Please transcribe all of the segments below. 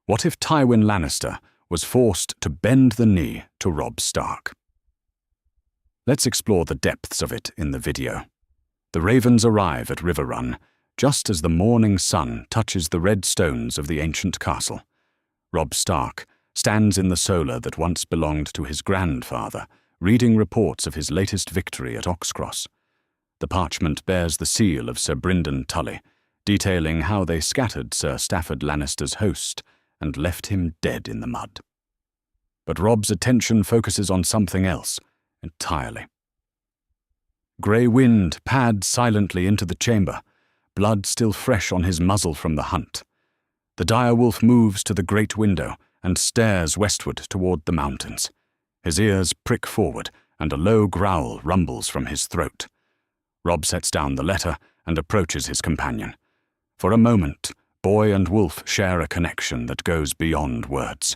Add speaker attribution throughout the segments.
Speaker 1: What if Tywin Lannister was forced to bend the knee to Robb Stark? Let's explore the depths of it in the video. The ravens arrive at River Run just as the morning sun touches the red stones of the ancient castle. Robb Stark stands in the solar that once belonged to his grandfather, reading reports of his latest victory at Oxcross. The parchment bears the seal of Sir Brynden Tully, detailing how they scattered Sir Stafford Lannister's host and left him dead in the mud. But Robb's attention focuses on something else entirely. Grey wind pads silently into the chamber, blood still fresh on his muzzle from the hunt. The direwolf moves to the great window and stares westward toward the mountains. His ears prick forward, and a low growl rumbles from his throat. Robb sets down the letter and approaches his companion. For a moment, boy and wolf share a connection that goes beyond words.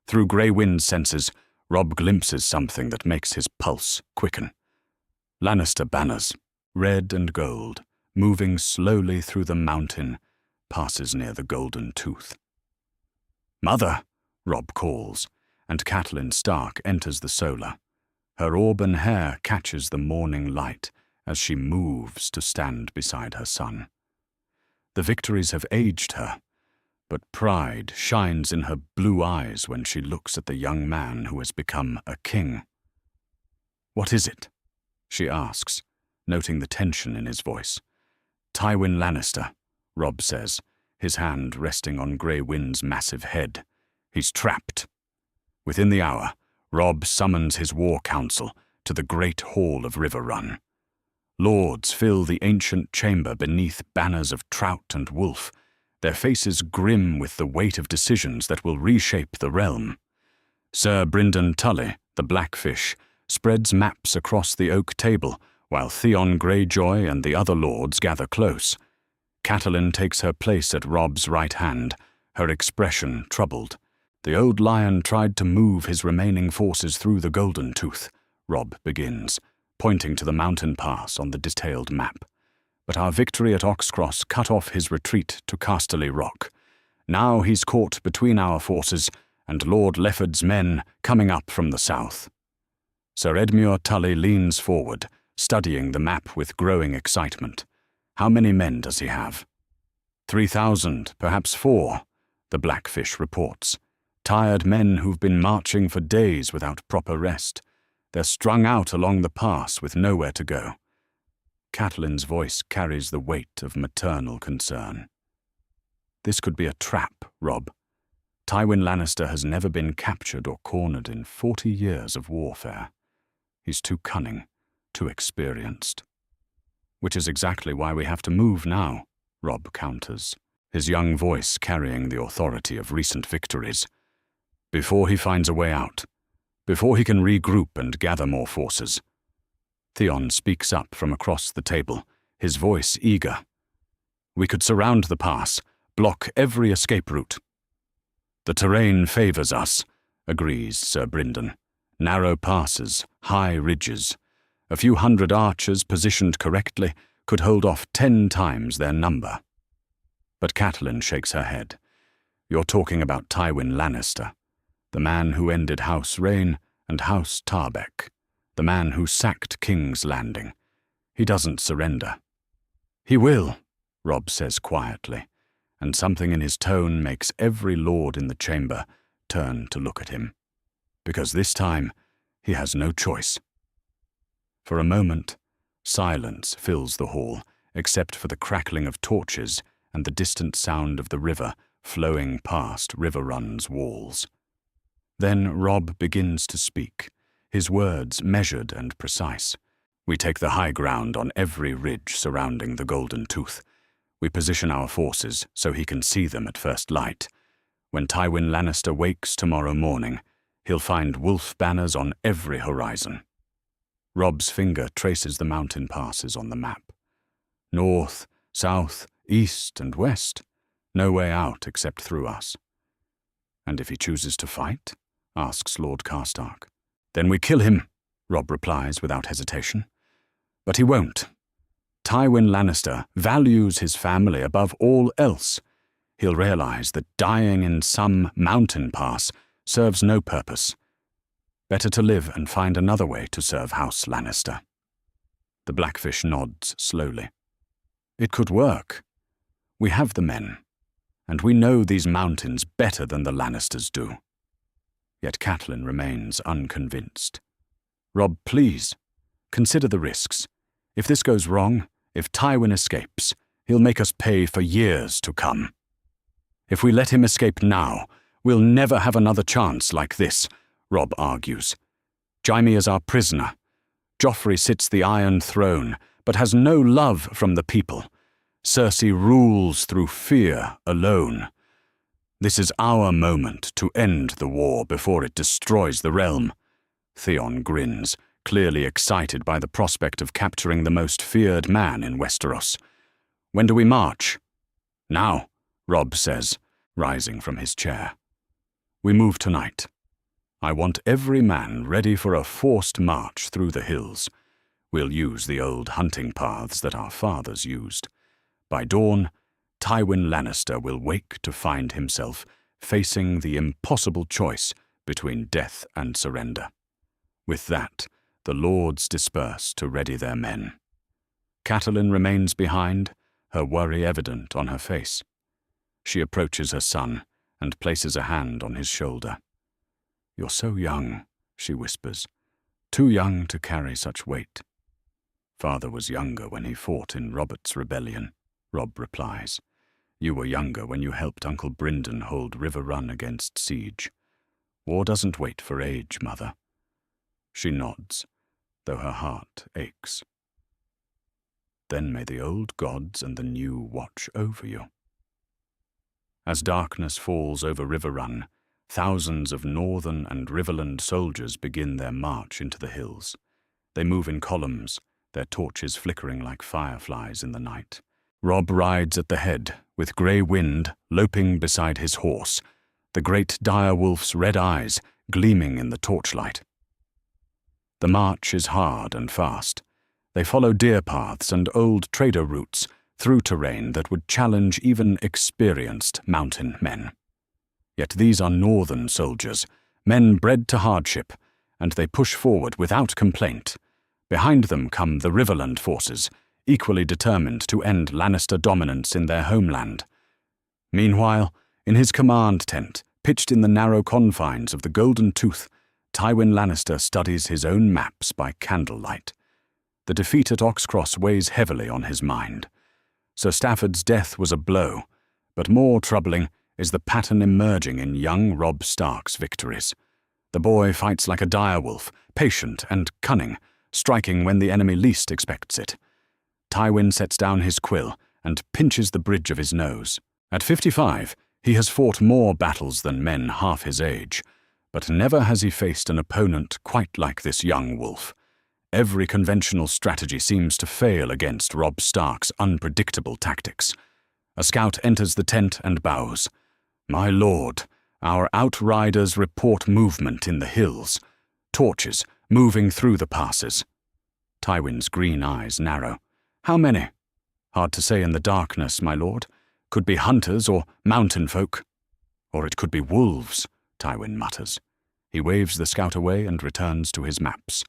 Speaker 1: Through Grey Wind's senses, Robb glimpses something that makes his pulse quicken. Lannister banners, red and gold, moving slowly through the mountain, passes near the Golden Tooth. "Mother!" Robb calls, and Catelyn Stark enters the solar. Her auburn hair catches the morning light as she moves to stand beside her son. The victories have aged her, but pride shines in her blue eyes when she looks at the young man who has become a king. "What is it?" she asks, noting the tension in his voice. "Tywin Lannister," Robb says, his hand resting on Grey Wind's massive head. "He's trapped." Within the hour, Robb summons his war council to the great hall of River Run. Lords fill the ancient chamber beneath banners of trout and wolf, their faces grim with the weight of decisions that will reshape the realm. Sir Brynden Tully, the Blackfish, spreads maps across the oak table, while Theon Greyjoy and the other lords gather close. Catelyn takes her place at Robb's right hand, her expression troubled. "The old lion tried to move his remaining forces through the Golden Tooth," Robb begins, pointing to the mountain pass on the detailed map. "But our victory at Oxcross cut off his retreat to Casterly Rock. Now he's caught between our forces and Lord Lefford's men coming up from the south." Sir Edmure Tully leans forward, studying the map with growing excitement. "How many men does he have?" 3,000, perhaps 4, the Blackfish reports. "Tired men who've been marching for days without proper rest. They're strung out along the pass with nowhere to go." Catelyn's voice carries the weight of maternal concern. "This could be a trap, Robb. Tywin Lannister has never been captured or cornered in 40 years of warfare. He's too cunning, too experienced." "Which is exactly why we have to move now," Robb counters, his young voice carrying the authority of recent victories. "Before he finds a way out, before he can regroup and gather more forces." Theon speaks up from across the table, his voice eager. "We could surround the pass, block every escape route." "The terrain favors us," agrees Sir Brynden. "Narrow passes, high ridges. A few hundred archers positioned correctly could hold off 10 times their number." But Catelyn shakes her head. "You're talking about Tywin Lannister, the man who ended House Rayne and House Tarbeck, the man who sacked King's Landing. He doesn't surrender." "He will," Robb says quietly, and something in his tone makes every lord in the chamber turn to look at him. Because this time, he has no choice. For a moment, silence fills the hall, except for the crackling of torches and the distant sound of the river flowing past River Run's walls. Then Robb begins to speak, his words measured and precise. "We take the high ground on every ridge surrounding the Golden Tooth. We position our forces so he can see them at first light. When Tywin Lannister wakes tomorrow morning, he'll find wolf banners on every horizon." Robb's finger traces the mountain passes on the map. North, south, east, and west. No way out except through us. "And if he chooses to fight?" asks Lord Karstark. "Then we kill him," Robb replies without hesitation. "But he won't. Tywin Lannister values his family above all else. he'll realize that dying in some mountain pass serves no purpose. Better to live and find another way to serve House Lannister. The Blackfish nods slowly. It could work. We have the men, and we know these mountains better than the Lannisters do. Yet Catelyn remains unconvinced. Robb, please, consider the risks. If this goes wrong, if Tywin escapes, he'll make us pay for years to come. If we let him escape now, we'll never have another chance like this, Robb argues. Jaime is our prisoner. Joffrey sits the Iron Throne, but has no love from the people. Cersei rules through fear alone. This is our moment to end the war before it destroys the realm. Theon grins, clearly excited by the prospect of capturing the most feared man in Westeros. When do we march? Now, Robb says, rising from his chair. We move tonight. I want every man ready for a forced march through the hills. We'll use the old hunting paths that our fathers used. By dawn, Tywin Lannister will wake to find himself facing the impossible choice between death and surrender. With that, the lords disperse to ready their men. Catelyn remains behind, her worry evident on her face. She approaches her son and places a hand on his shoulder. You're so young, she whispers, too young to carry such weight. Father was younger when he fought in Robert's rebellion, Robb replies. You were younger when you helped Uncle Brynden hold River Run against siege. War doesn't wait for age, Mother. She nods, though her heart aches. Then may the old gods and the new watch over you. As darkness falls over River Run, thousands of northern and riverland soldiers begin their march into the hills. They move in columns, their torches flickering like fireflies in the night. Robb rides at the head, with grey Wind loping beside his horse, the great dire wolf's red eyes gleaming in the torchlight. The march is hard and fast. They follow deer paths and old trader routes through terrain that would challenge even experienced mountain men. Yet these are northern soldiers, men bred to hardship, and they push forward without complaint. Behind them come the Riverland forces, equally determined to end Lannister dominance in their homeland. Meanwhile, in his command tent, pitched in the narrow confines of the Golden Tooth, Tywin Lannister studies his own maps by candlelight. The defeat at Oxcross weighs heavily on his mind. Sir Stafford's death was a blow, but more troubling is the pattern emerging in young Robb Stark's victories. The boy fights like a direwolf, patient and cunning, striking when the enemy least expects it. Tywin sets down his quill and pinches the bridge of his nose. At 55, he has fought more battles than men half his age, but never has he faced an opponent quite like this young wolf. Every conventional strategy seems to fail against Robb Stark's unpredictable tactics. A scout enters the tent and bows. My lord, our outriders report movement in the hills. Torches moving through the passes. Tywin's green eyes narrow. How many? Hard to say in the darkness, my lord. Could be hunters or mountain folk. Or it could be wolves, Tywin mutters. He waves the scout away and returns to his maps.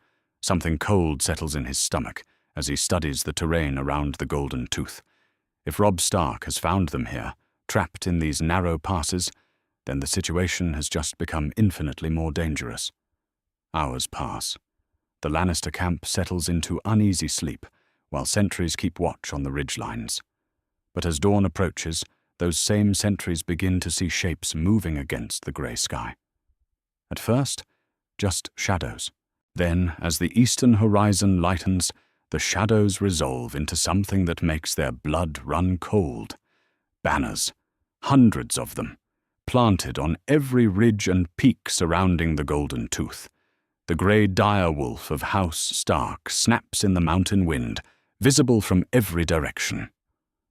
Speaker 1: Something cold settles in his stomach as he studies the terrain around the Golden Tooth. If Robb Stark has found them here, trapped in these narrow passes, then the situation has just become infinitely more dangerous. Hours pass. The Lannister camp settles into uneasy sleep, while sentries keep watch on the ridgelines. But as dawn approaches, those same sentries begin to see shapes moving against the grey sky. At first, just shadows. Then, as the eastern horizon lightens, the shadows resolve into something that makes their blood run cold. Banners, hundreds of them, planted on every ridge and peak surrounding the Golden Tooth. The grey direwolf of House Stark snaps in the mountain wind, visible from every direction.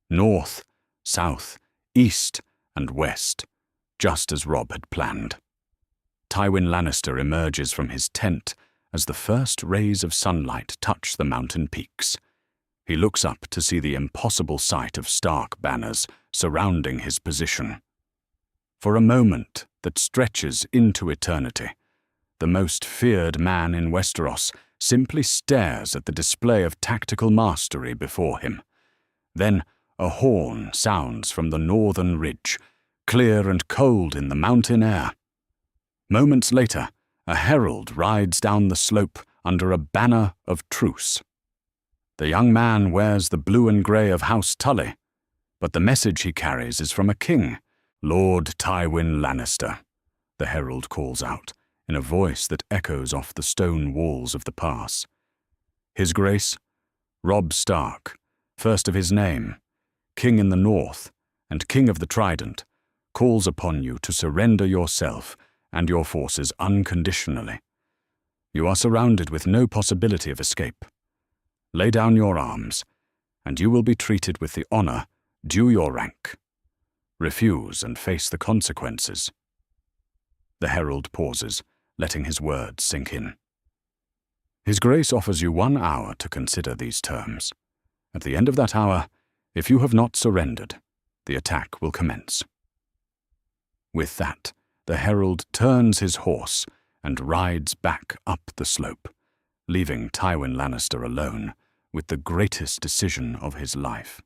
Speaker 1: North, south, east, and west, just as Robb had planned. Tywin Lannister emerges from his tent as the first rays of sunlight touch the mountain peaks. He looks up to see the impossible sight of Stark banners surrounding his position. For a moment that stretches into eternity, the most feared man in Westeros simply stares at the display of tactical mastery before him. Then a horn sounds from the northern ridge, clear and cold in the mountain air. Moments later, a herald rides down the slope under a banner of truce. The young man wears the blue and grey of House Tully, but the message he carries is from a king, Lord Tywin Lannister, the herald calls out, in a voice that echoes off the stone walls of the pass. His Grace, Robb Stark, first of his name, King in the North and King of the Trident, calls upon you to surrender yourself and your forces unconditionally. You are surrounded with no possibility of escape. Lay down your arms, and you will be treated with the honor due your rank. Refuse and face the consequences. The herald pauses, letting his words sink in. His Grace offers you 1 hour to consider these terms. At the end of that hour, if you have not surrendered, the attack will commence. With that, the herald turns his horse and rides back up the slope, leaving Tywin Lannister alone with the greatest decision of his life.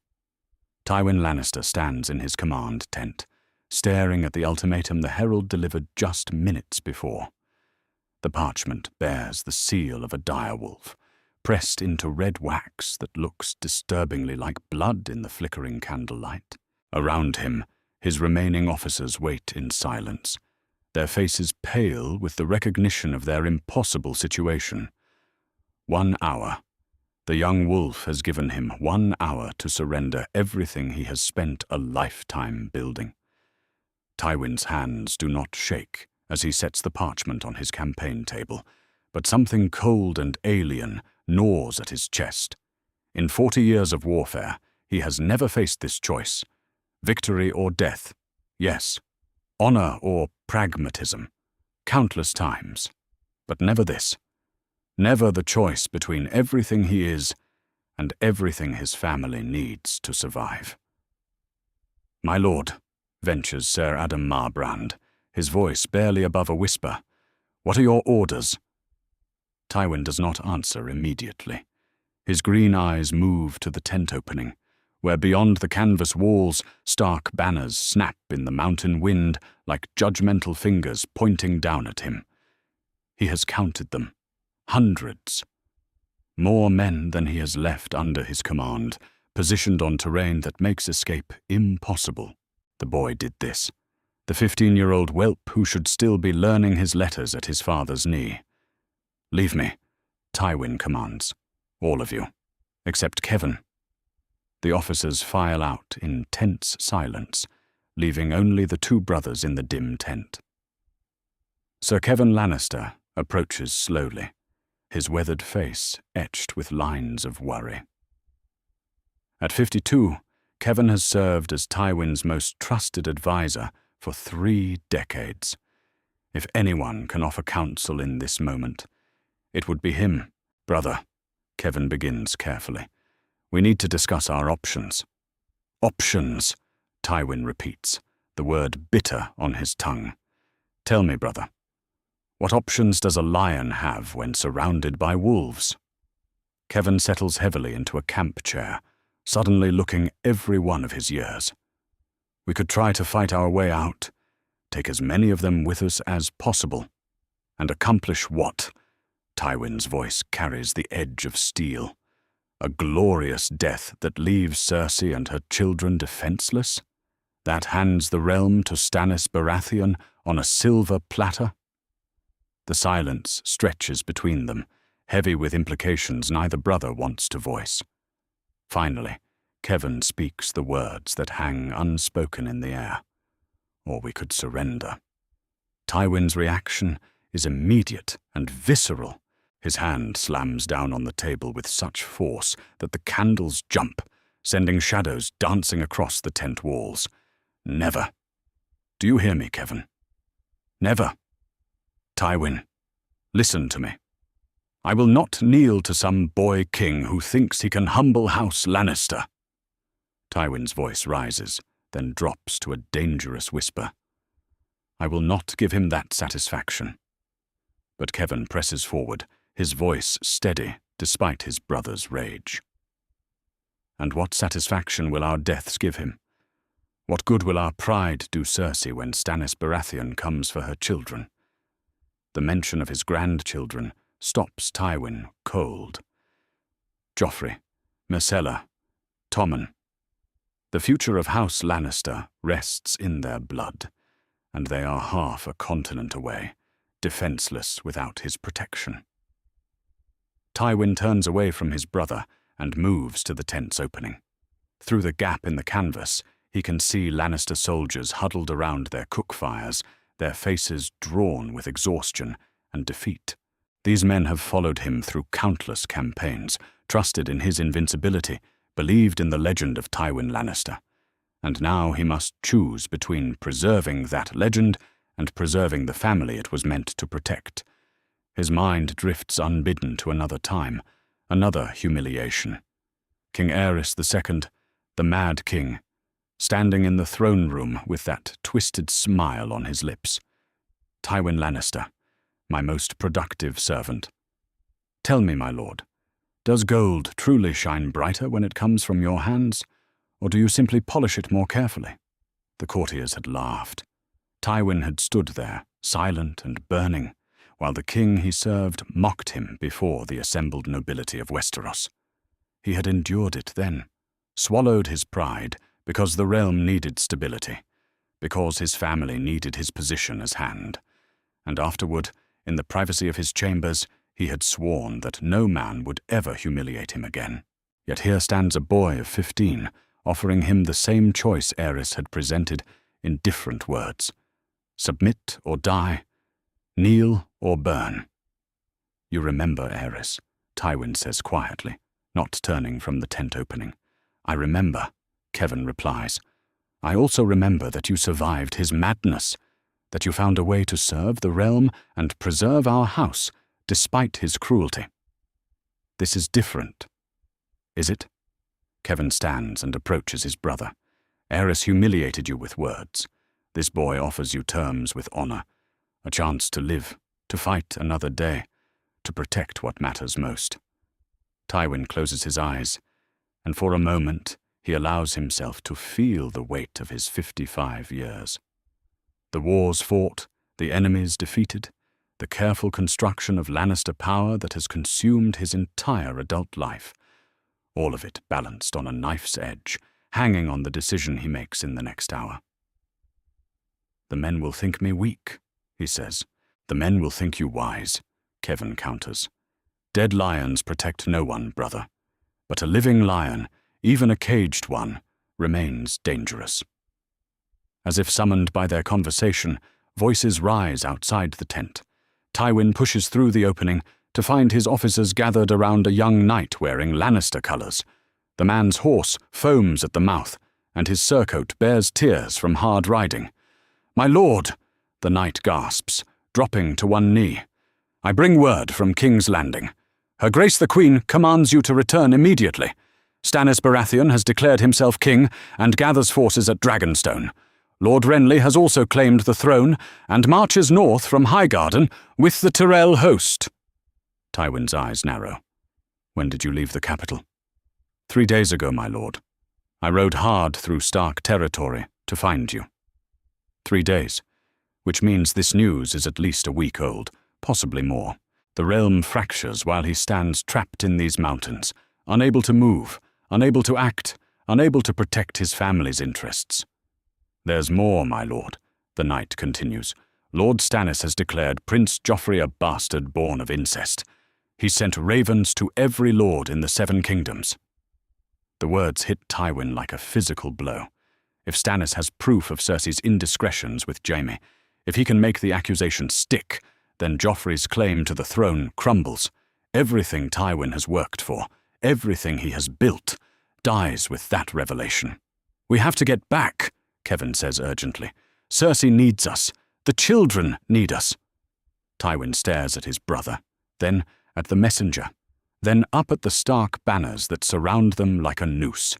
Speaker 1: Tywin Lannister stands in his command tent, staring at the ultimatum the herald delivered just minutes before. The parchment bears the seal of a direwolf, pressed into red wax that looks disturbingly like blood in the flickering candlelight. Around him, his remaining officers wait in silence, their faces pale with the recognition of their impossible situation. 1 hour. The young wolf has given him 1 hour to surrender everything he has spent a lifetime building. Tywin's hands do not shake as he sets the parchment on his campaign table, but something cold and alien gnaws at his chest. In 40 years of warfare, he has never faced this choice: victory or death, yes, honor or pragmatism, countless times, but never this. Never the choice between everything he is and everything his family needs to survive. "My lord," ventures Sir Adam Marbrand, his voice barely above a whisper, "what are your orders?" Tywin does not answer immediately. His green eyes move to the tent opening, where beyond the canvas walls, stark banners snap in the mountain wind like judgmental fingers pointing down at him. He has counted them. Hundreds. More men than he has left under his command, positioned on terrain that makes escape impossible. The boy did this. The 15-year-old whelp who should still be learning his letters at his father's knee. "Leave me," Tywin commands. "All of you, except Kevin." The officers file out in tense silence, leaving only the 2 brothers in the dim tent. Sir Kevin Lannister approaches slowly, his weathered face etched with lines of worry. At 52, Kevin has served as Tywin's most trusted advisor for 3 decades. If anyone can offer counsel in this moment, it would be him. "Brother," Kevin begins carefully, "we need to discuss our options." "Options," Tywin repeats, the word bitter on his tongue. "Tell me, brother, what options does a lion have when surrounded by wolves?" Kevin settles heavily into a camp chair, suddenly looking every one of his years. "We could try to fight our way out, take as many of them with us as possible. And accomplish what?" Tywin's voice carries the edge of steel. "A glorious death that leaves Cersei and her children defenseless? That hands the realm to Stannis Baratheon on a silver platter?" The silence stretches between them, heavy with implications neither brother wants to voice. Finally, Kevin speaks the words that hang unspoken in the air. "Or we could surrender." Tywin's reaction is immediate and visceral. His hand slams down on the table with such force that the candles jump, sending shadows dancing across the tent walls. "Never. Do you hear me, Kevin? Never. Tywin, listen to me. I will not kneel to some boy king who thinks he can humble House Lannister." Tywin's voice rises, then drops to a dangerous whisper. I will not give him that satisfaction. But Kevin presses forward, his voice steady despite his brother's rage. And what satisfaction will our deaths give him? What good will our pride do Cersei when Stannis Baratheon comes for her children? The mention of his grandchildren stops Tywin cold. Joffrey, Myrcella, Tommen. The future of House Lannister rests in their blood, and they are half a continent away, defenseless without his protection. Tywin turns away from his brother and moves to the tent's opening. Through the gap in the canvas, he can see Lannister soldiers huddled around their cook fires, their faces drawn with exhaustion and defeat. These men have followed him through countless campaigns, trusted in his invincibility, believed in the legend of Tywin Lannister. And now he must choose between preserving that legend and preserving the family it was meant to protect. His mind drifts unbidden to another time, another humiliation. King Aerys II, the Mad King, standing in the throne room with that twisted smile on his lips. Tywin Lannister, my most productive servant. Tell me, my lord, does gold truly shine brighter when it comes from your hands, or do you simply polish it more carefully? The courtiers had laughed. Tywin had stood there, silent and burning, while the king he served mocked him before the assembled nobility of Westeros. He had endured it then, swallowed his pride because the realm needed stability, because his family needed his position as hand, and afterward, in the privacy of his chambers, he had sworn that no man would ever humiliate him again. Yet here stands a boy of 15, offering him the same choice Aerys had presented in different words. Submit or die, kneel or burn. You remember, Aerys, Tywin says quietly, not turning from the tent opening. I remember, Kevin replies. I also remember that you survived his madness, that you found a way to serve the realm and preserve our house, despite his cruelty. This is different. Is it? Kevin stands and approaches his brother. Aerys humiliated you with words. This boy offers you terms with honor, a chance to live, to fight another day, to protect what matters most. Tywin closes his eyes, and for a moment he allows himself to feel the weight of his 55 years. The wars fought, the enemies defeated, the careful construction of Lannister power that has consumed his entire adult life, all of it balanced on a knife's edge, hanging on the decision he makes in the next hour. The men will think me weak, he says. The men will think you wise, Kevin counters. Dead lions protect no one, brother. But a living lion, even a caged one, remains dangerous. As if summoned by their conversation, voices rise outside the tent. Tywin pushes through the opening to find his officers gathered around a young knight wearing Lannister colors. The man's horse foams at the mouth, and his surcoat bears tears from hard riding. My lord, the knight gasps, dropping to one knee. I bring word from King's Landing. Her Grace the Queen commands you to return immediately. Stannis Baratheon has declared himself king and gathers forces at Dragonstone. Lord Renly has also claimed the throne and marches north from Highgarden with the Tyrell host. Tywin's eyes narrow. When did you leave the capital? 3 days ago, my lord. I rode hard through Stark territory to find you. 3 days, which means this news is at least a week old, possibly more. The realm fractures while he stands trapped in these mountains, unable to move, unable to act, unable to protect his family's interests. There's more, my lord, the knight continues. Lord Stannis has declared Prince Joffrey a bastard born of incest. He sent ravens to every lord in the 7 kingdoms. The words hit Tywin like a physical blow. If Stannis has proof of Cersei's indiscretions with Jaime, if he can make the accusation stick, then Joffrey's claim to the throne crumbles. Everything Tywin has worked for, everything he has built, dies with that revelation. We have to get back, Kevin says urgently. Cersei needs us. The children need us. Tywin stares at his brother, then at the messenger, then up at the Stark banners that surround them like a noose.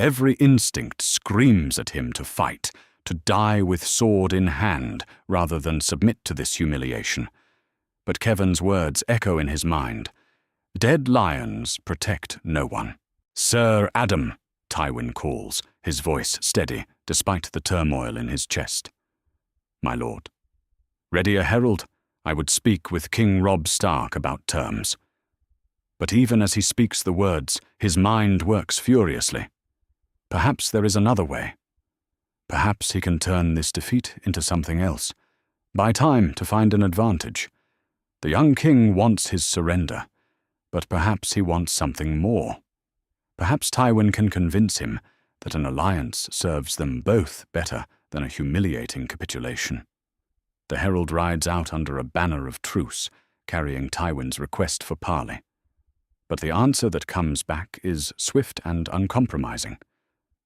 Speaker 1: Every instinct screams at him to fight, to die with sword in hand rather than submit to this humiliation. But Kevan's words echo in his mind. Dead lions protect no one. "Sir Adam," Tywin calls, his voice steady despite the turmoil in his chest. "My lord." "Ready a herald? I would speak with King Robb Stark about terms." But even as he speaks the words, his mind works furiously. Perhaps there is another way. Perhaps he can turn this defeat into something else. Buy time to find an advantage. The young king wants his surrender, but perhaps he wants something more. Perhaps Tywin can convince him that an alliance serves them both better than a humiliating capitulation. The herald rides out under a banner of truce, carrying Tywin's request for parley. But the answer that comes back is swift and uncompromising.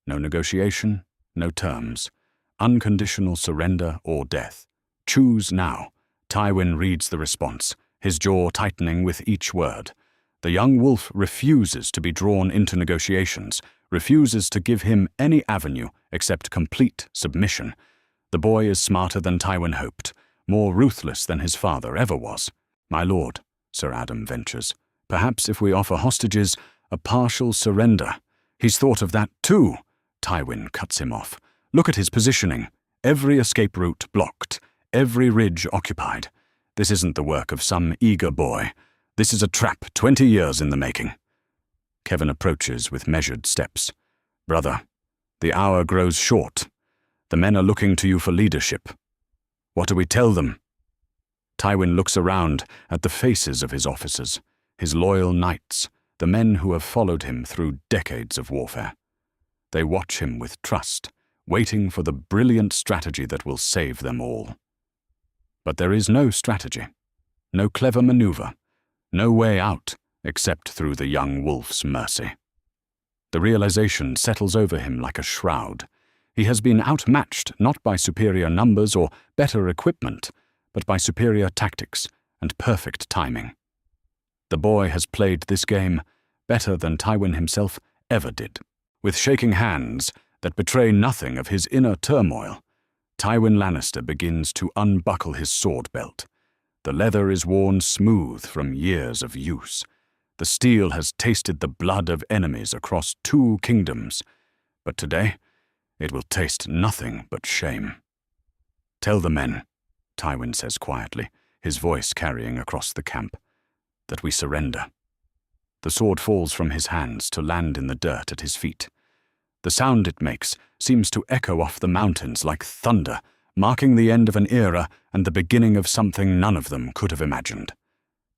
Speaker 1: No negotiation, no terms. Unconditional surrender or death. Choose now. Tywin reads the response, his jaw tightening with each word. The young wolf refuses to be drawn into negotiations, refuses to give him any avenue except complete submission. The boy is smarter than Tywin hoped, more ruthless than his father ever was. "My lord," Sir Adam ventures, "perhaps if we offer hostages, a partial surrender." "He's thought of that too," Tywin cuts him off. "Look at his positioning. Every escape route blocked, every ridge occupied. This isn't the work of some eager boy. This is a trap 20 years in the making." Kevan approaches with measured steps. "Brother, the hour grows short. The men are looking to you for leadership. What do we tell them?" Tywin looks around at the faces of his officers, his loyal knights, the men who have followed him through decades of warfare. They watch him with trust, waiting for the brilliant strategy that will save them all. But there is no strategy, no clever maneuver, no way out except through the young wolf's mercy. The realization settles over him like a shroud. He has been outmatched not by superior numbers or better equipment, but by superior tactics and perfect timing. The boy has played this game better than Tywin himself ever did. With shaking hands that betray nothing of his inner turmoil, Tywin Lannister begins to unbuckle his sword belt. The leather is worn smooth from years of use. The steel has tasted the blood of enemies across 2 kingdoms, but today it will taste nothing but shame. "Tell the men," Tywin says quietly, his voice carrying across the camp, "that we surrender." The sword falls from his hands to land in the dirt at his feet. The sound it makes seems to echo off the mountains like thunder, marking the end of an era and the beginning of something none of them could have imagined.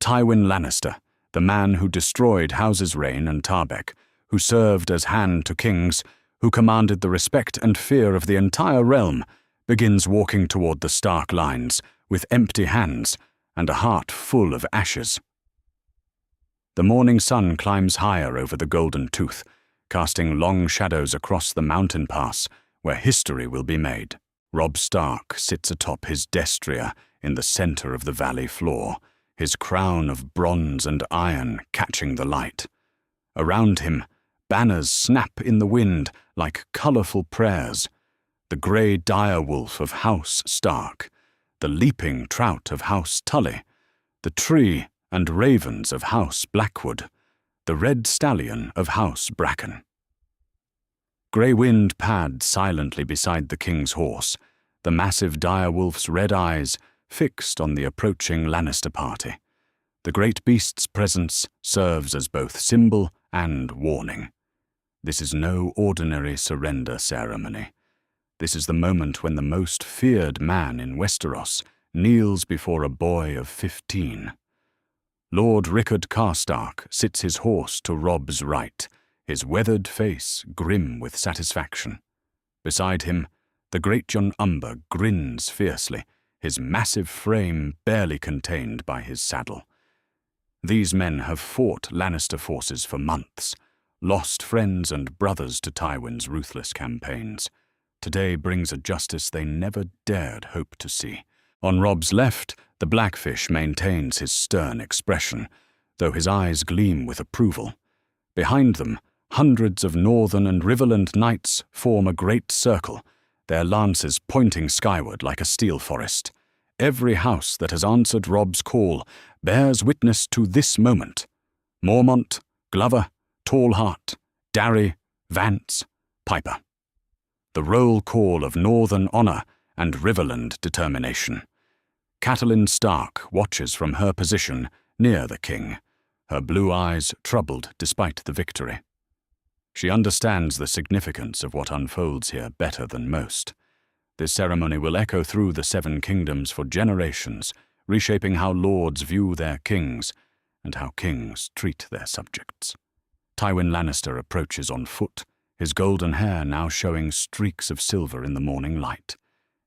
Speaker 1: Tywin Lannister, the man who destroyed Houses Reyne and Tarbeck, who served as hand to kings, who commanded the respect and fear of the entire realm, begins walking toward the Stark lines with empty hands and a heart full of ashes. The morning sun climbs higher over the Golden Tooth, casting long shadows across the mountain pass where history will be made. Robb Stark sits atop his destrier in the center of the valley floor, his crown of bronze and iron catching the light. Around him, banners snap in the wind like colorful prayers. The grey direwolf of House Stark, the leaping trout of House Tully, the tree and ravens of House Blackwood, the red stallion of House Bracken. Grey wind pads silently beside the king's horse, the massive direwolf's red eyes fixed on the approaching Lannister party. The great beast's presence serves as both symbol and warning. This is no ordinary surrender ceremony. This is the moment when the most feared man in Westeros kneels before a boy of 15. Lord Rickard Karstark sits his horse to Robb's right, his weathered face grim with satisfaction. Beside him, the great Jon Umber grins fiercely, his massive frame barely contained by his saddle. These men have fought Lannister forces for months, lost friends and brothers to Tywin's ruthless campaigns. Today brings a justice they never dared hope to see. On Robb's left, the Blackfish maintains his stern expression, though his eyes gleam with approval. Behind them, hundreds of northern and riverland knights form a great circle, their lances pointing skyward like a steel forest. Every house that has answered Robb's call bears witness to this moment. Mormont, Glover, Tallheart, Darry, Vance, Piper. The roll call of northern honour and riverland determination. Catelyn Stark watches from her position near the king, her blue eyes troubled despite the victory. She understands the significance of what unfolds here better than most. This ceremony will echo through the Seven Kingdoms for generations, reshaping how lords view their kings and how kings treat their subjects. Tywin Lannister approaches on foot, his golden hair now showing streaks of silver in the morning light.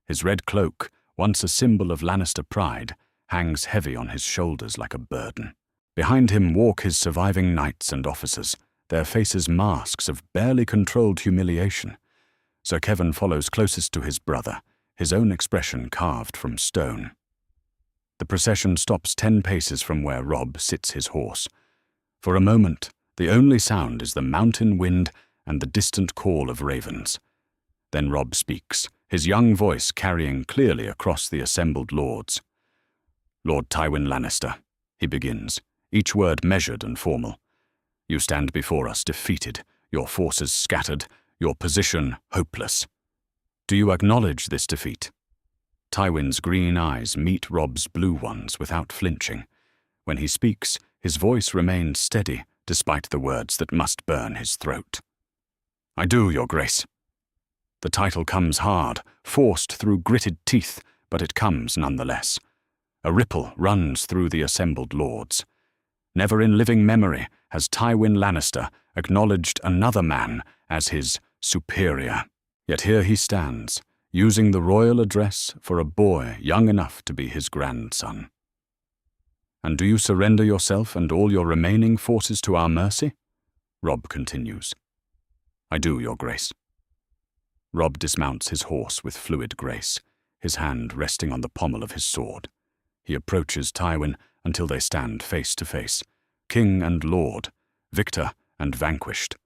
Speaker 1: His red cloak, once a symbol of Lannister pride, hangs heavy on his shoulders like a burden. Behind him walk his surviving knights and officers, their faces masks of barely controlled humiliation. Sir Kevan follows closest to his brother, his own expression carved from stone. The procession stops 10 paces from where Robb sits his horse. For a moment, the only sound is the mountain wind and the distant call of ravens. Then Robb speaks, his young voice carrying clearly across the assembled lords. "Lord Tywin Lannister," he begins, each word measured and formal. "You stand before us defeated, your forces scattered, your position hopeless. Do you acknowledge this defeat?" Tywin's green eyes meet Robb's blue ones without flinching. When he speaks, his voice remains steady despite the words that must burn his throat. "I do, Your Grace." The title comes hard, forced through gritted teeth, but it comes nonetheless. A ripple runs through the assembled lords. Never in living memory has Tywin Lannister acknowledged another man as his superior. Yet here he stands, using the royal address for a boy young enough to be his grandson. "And do you surrender yourself and all your remaining forces to our mercy?" Robb continues. "I do, Your Grace." Robb dismounts his horse with fluid grace, his hand resting on the pommel of his sword. He approaches Tywin until they stand face to face, king and lord, victor and vanquished.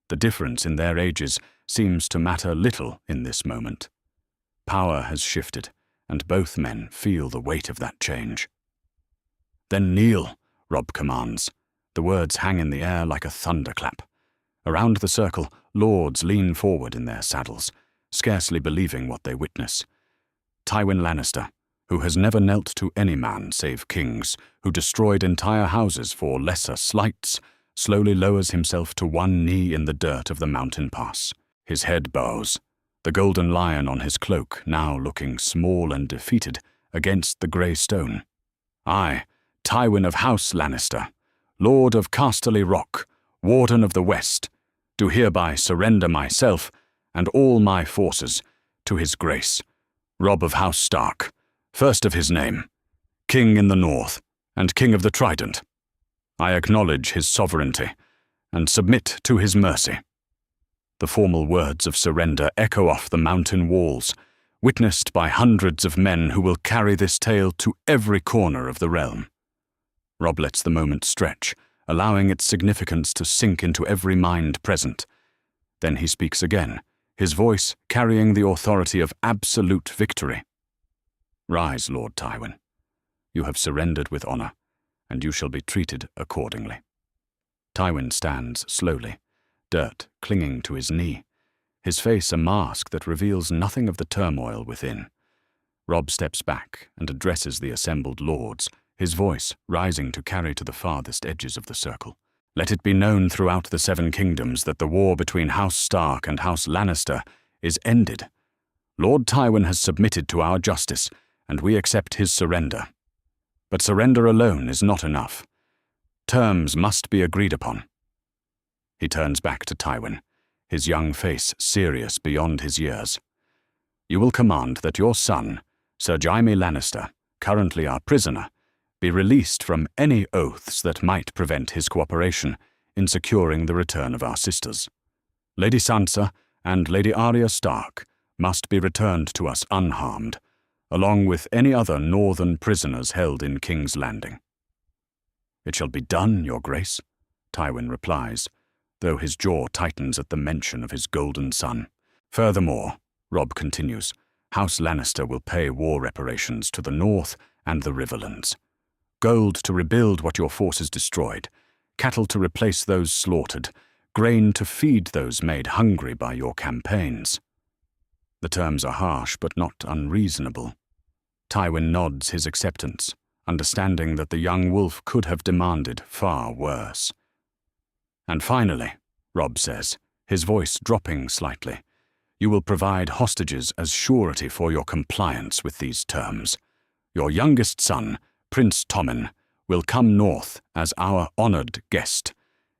Speaker 1: The difference in their ages seems to matter little in this moment. Power has shifted, and both men feel the weight of that change. "Then kneel," Robb commands. The words hang in the air like a thunderclap. Around the circle, lords lean forward in their saddles, scarcely believing what they witness. Tywin Lannister, who has never knelt to any man save kings, who destroyed entire houses for lesser slights, slowly lowers himself to one knee in the dirt of the mountain pass. His head bows, the golden lion on his cloak now looking small and defeated against the grey stone. "I, Tywin of House Lannister, Lord of Casterly Rock, Warden of the West, do hereby surrender myself and all my forces to his grace, Robb of House Stark, first of his name, King in the North and King of the Trident. I acknowledge his sovereignty and submit to his mercy." The formal words of surrender echo off the mountain walls, witnessed by hundreds of men who will carry this tale to every corner of the realm. Robb lets the moment stretch, allowing its significance to sink into every mind present. Then he speaks again, his voice carrying the authority of absolute victory. "Rise, Lord Tywin. You have surrendered with honor, and you shall be treated accordingly." Tywin stands slowly, dirt clinging to his knee, his face a mask that reveals nothing of the turmoil within. Robb steps back and addresses the assembled lords, his voice rising to carry to the farthest edges of the circle. "Let it be known throughout the Seven Kingdoms that the war between House Stark and House Lannister is ended. Lord Tywin has submitted to our justice, and we accept his surrender. But surrender alone is not enough. Terms must be agreed upon." He turns back to Tywin, his young face serious beyond his years. "You will command that your son, Sir Jaime Lannister, currently our prisoner, be released from any oaths that might prevent his cooperation in securing the return of our sisters. Lady Sansa and Lady Arya Stark must be returned to us unharmed, along with any other northern prisoners held in King's Landing." "It shall be done, Your Grace," Tywin replies, though his jaw tightens at the mention of his golden son. Furthermore, Robb continues, House Lannister will pay war reparations to the north and the Riverlands. Gold to rebuild what your forces destroyed, cattle to replace those slaughtered, grain to feed those made hungry by your campaigns. The terms are harsh but not unreasonable. Tywin nods his acceptance, understanding that the young wolf could have demanded far worse. And finally, Robb says, his voice dropping slightly, you will provide hostages as surety for your compliance with these terms. Your youngest son, Prince Tommen, will come north as our honored guest.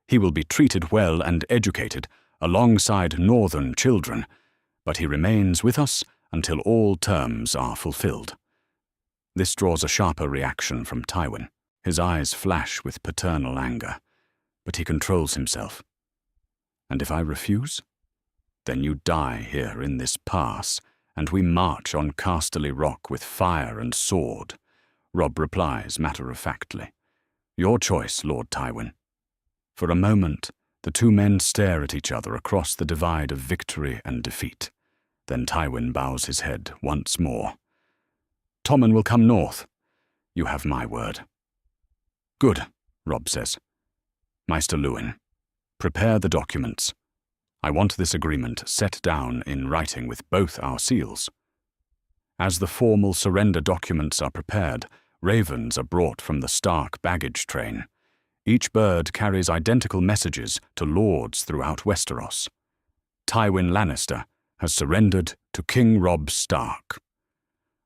Speaker 1: He will be treated well and educated alongside northern children, but he remains with us until all terms are fulfilled. This draws a sharper reaction from Tywin. His eyes flash with paternal anger, but he controls himself. And if I refuse? Then you die here in this pass, and we march on Casterly Rock with fire and sword, Robb replies matter-of-factly. Your choice, Lord Tywin. For a moment, the two men stare at each other across the divide of victory and defeat. Then Tywin bows his head once more. Tommen will come north. You have my word. Good, Robb says. Maester Luwin, prepare the documents. I want this agreement set down in writing with both our seals. As the formal surrender documents are prepared, ravens are brought from the Stark baggage train. Each bird carries identical messages to lords throughout Westeros. Tywin Lannister has surrendered to King Robb Stark.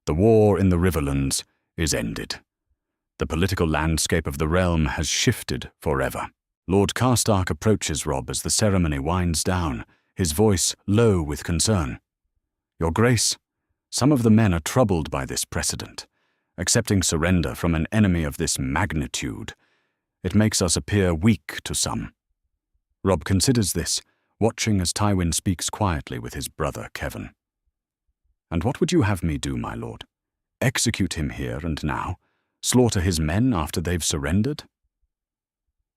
Speaker 1: The war in the Riverlands is ended. The political landscape of the realm has shifted forever. Lord Karstark approaches Robb as the ceremony winds down, his voice low with concern. Your Grace, some of the men are troubled by this precedent. Accepting surrender from an enemy of this magnitude, it makes us appear weak to some. Robb considers this, watching as Tywin speaks quietly with his brother Kevan. And what would you have me do, my lord? Execute him here and now? Slaughter his men after they've surrendered?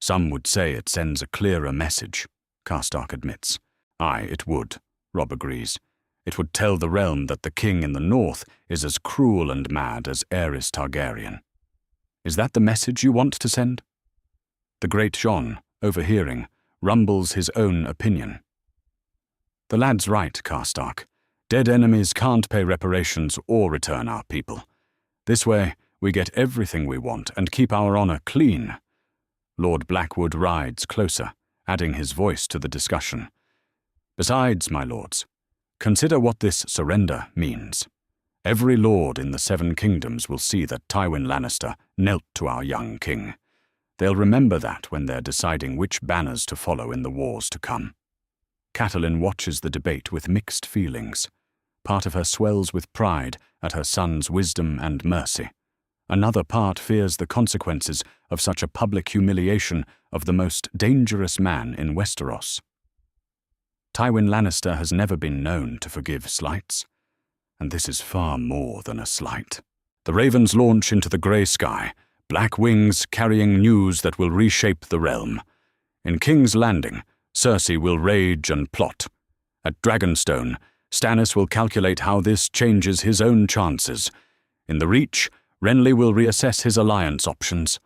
Speaker 1: Some would say it sends a clearer message, Karstark admits. Aye, it would, Robb agrees. It would tell the realm that the king in the north is as cruel and mad as Aerys Targaryen. Is that the message you want to send? The great Jon, overhearing, rumbles his own opinion. The lad's right, Karstark. Dead enemies can't pay reparations or return our people. This way, we get everything we want and keep our honor clean. Lord Blackwood rides closer, adding his voice to the discussion. Besides, my lords, consider what this surrender means. Every lord in the Seven Kingdoms will see that Tywin Lannister knelt to our young king. They'll remember that when they're deciding which banners to follow in the wars to come. Catelyn watches the debate with mixed feelings. Part of her swells with pride at her son's wisdom and mercy. Another part fears the consequences of such a public humiliation of the most dangerous man in Westeros. Tywin Lannister has never been known to forgive slights, and this is far more than a slight. The ravens launch into the grey sky, black wings carrying news that will reshape the realm. In King's Landing, Cersei will rage and plot. At Dragonstone, Stannis will calculate how this changes his own chances. In the Reach, Renly will reassess his alliance options.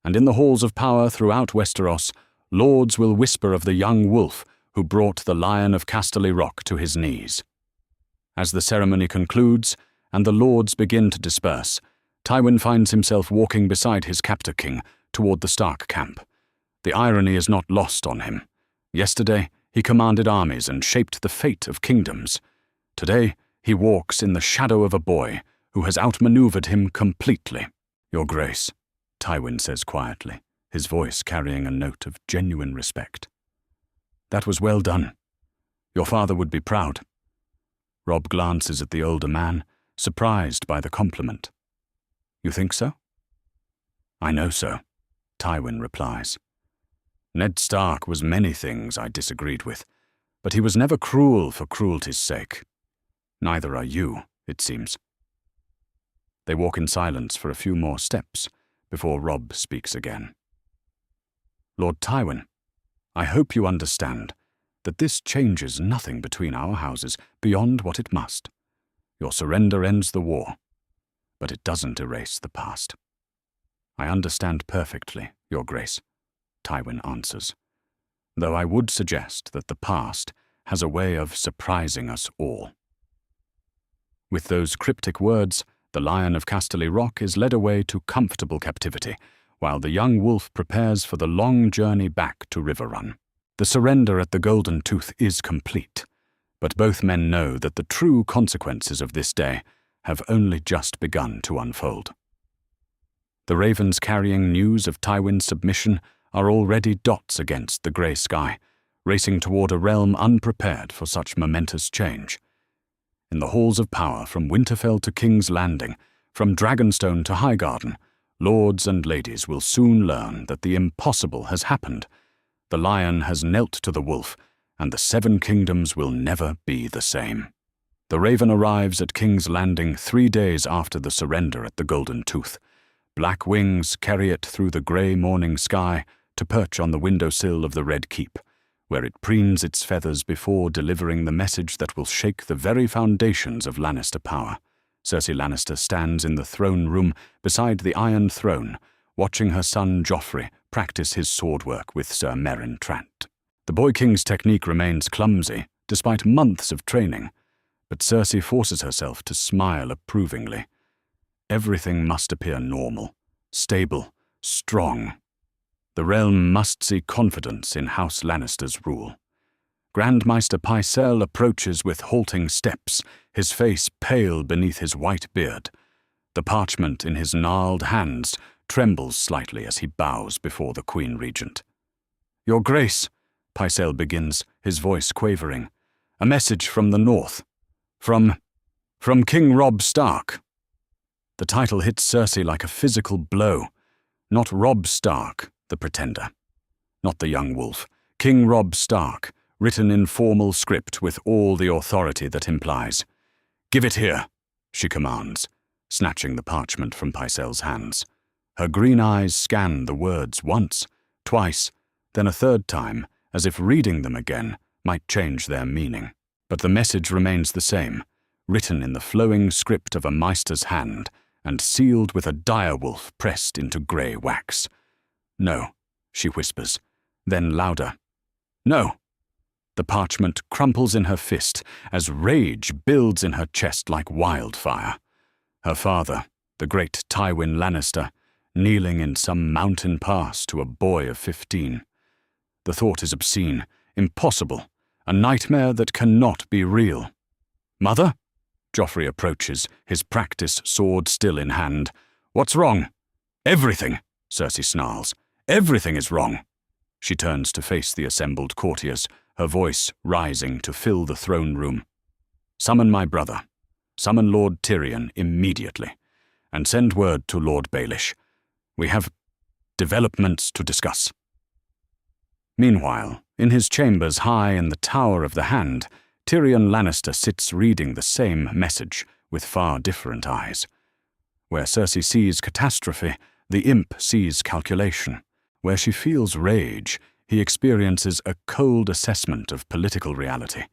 Speaker 1: And in the halls of power throughout Westeros, lords will whisper of the young wolf who brought the Lion of Casterly Rock to his knees. As the ceremony concludes and the lords begin to disperse, Tywin finds himself walking beside his captor king toward the Stark camp. The irony is not lost on him. Yesterday, he commanded armies and shaped the fate of kingdoms. Today, he walks in the shadow of a boy who has outmaneuvered him completely. Your Grace, Tywin says quietly, his voice carrying a note of genuine respect. That was well done. Your father would be proud. Robb glances at the older man, surprised by the compliment. You think so? I know so, Tywin replies. Ned Stark was many things I disagreed with, but he was never cruel for cruelty's sake. Neither are you, it seems. They walk in silence for a few more steps before Robb speaks again. Lord Tywin, I hope you understand that this changes nothing between our houses beyond what it must. Your surrender ends the war, but it doesn't erase the past." "I understand perfectly, Your Grace," Tywin answers, "though I would suggest that the past has a way of surprising us all." With those cryptic words, the Lion of Casterly Rock is led away to comfortable captivity, while the young wolf prepares for the long journey back to Riverrun. The surrender at the Golden Tooth is complete, but both men know that the true consequences of this day have only just begun to unfold. The ravens carrying news of Tywin's submission are already dots against the grey sky, racing toward a realm unprepared for such momentous change. In the halls of power, from Winterfell to King's Landing, from Dragonstone to Highgarden, lords and ladies will soon learn that the impossible has happened. The lion has knelt to the wolf, and the Seven Kingdoms will never be the same. The raven arrives at King's Landing 3 days after the surrender at the Golden Tooth. Black wings carry it through the grey morning sky to perch on the windowsill of the Red Keep, where it preens its feathers before delivering the message that will shake the very foundations of Lannister power. Cersei Lannister stands in the throne room beside the Iron Throne, watching her son Joffrey practice his sword work with Sir Meryn Trant. The boy king's technique remains clumsy, despite months of training, but Cersei forces herself to smile approvingly. Everything must appear normal, stable, strong. The realm must see confidence in House Lannister's rule. Grandmaster Pycelle approaches with halting steps, his face pale beneath his white beard. The parchment in his gnarled hands trembles slightly as he bows before the Queen Regent. "Your Grace," Pycelle begins, his voice quavering, "a message from the north. From King Robb Stark." The title hits Cersei like a physical blow. Not Robb Stark, the pretender. Not the young wolf. King Robb Stark, written in formal script with all the authority that implies. "Give it here," she commands, snatching the parchment from Pycelle's hands. Her green eyes scan the words once, twice, then a third time, as if reading them again might change their meaning. But the message remains the same, written in the flowing script of a maester's hand and sealed with a direwolf pressed into grey wax. "No," she whispers, then louder. "No." The parchment crumples in her fist as rage builds in her chest like wildfire. Her father, the great Tywin Lannister, kneeling in some mountain pass to a boy of 15. The thought is obscene, impossible, a nightmare that cannot be real. "Mother?" Joffrey approaches, his practice sword still in hand. "What's wrong?" "Everything," Cersei snarls. "Everything is wrong." She turns to face the assembled courtiers, her voice rising to fill the throne room. "Summon my brother. Summon Lord Tyrion immediately. And send word to Lord Baelish. We have developments to discuss." Meanwhile, in his chambers high in the Tower of the Hand, Tyrion Lannister sits reading the same message with far different eyes. Where Cersei sees catastrophe, the imp sees calculation. Where she feels rage, he experiences a cold assessment of political reality.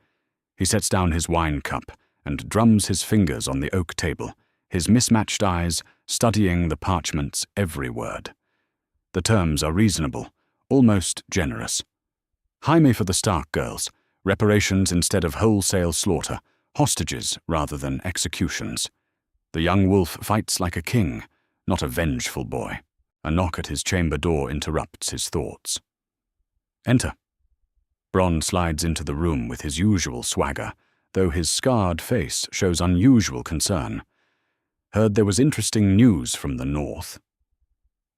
Speaker 1: He sets down his wine cup and drums his fingers on the oak table, his mismatched eyes studying the parchment's every word. The terms are reasonable, almost generous. Jaime for the Stark girls, reparations instead of wholesale slaughter, hostages rather than executions. The young wolf fights like a king, not a vengeful boy. A knock at his chamber door interrupts his thoughts. "Enter." Bronn slides into the room with his usual swagger, though his scarred face shows unusual concern. "Heard there was interesting news from the north."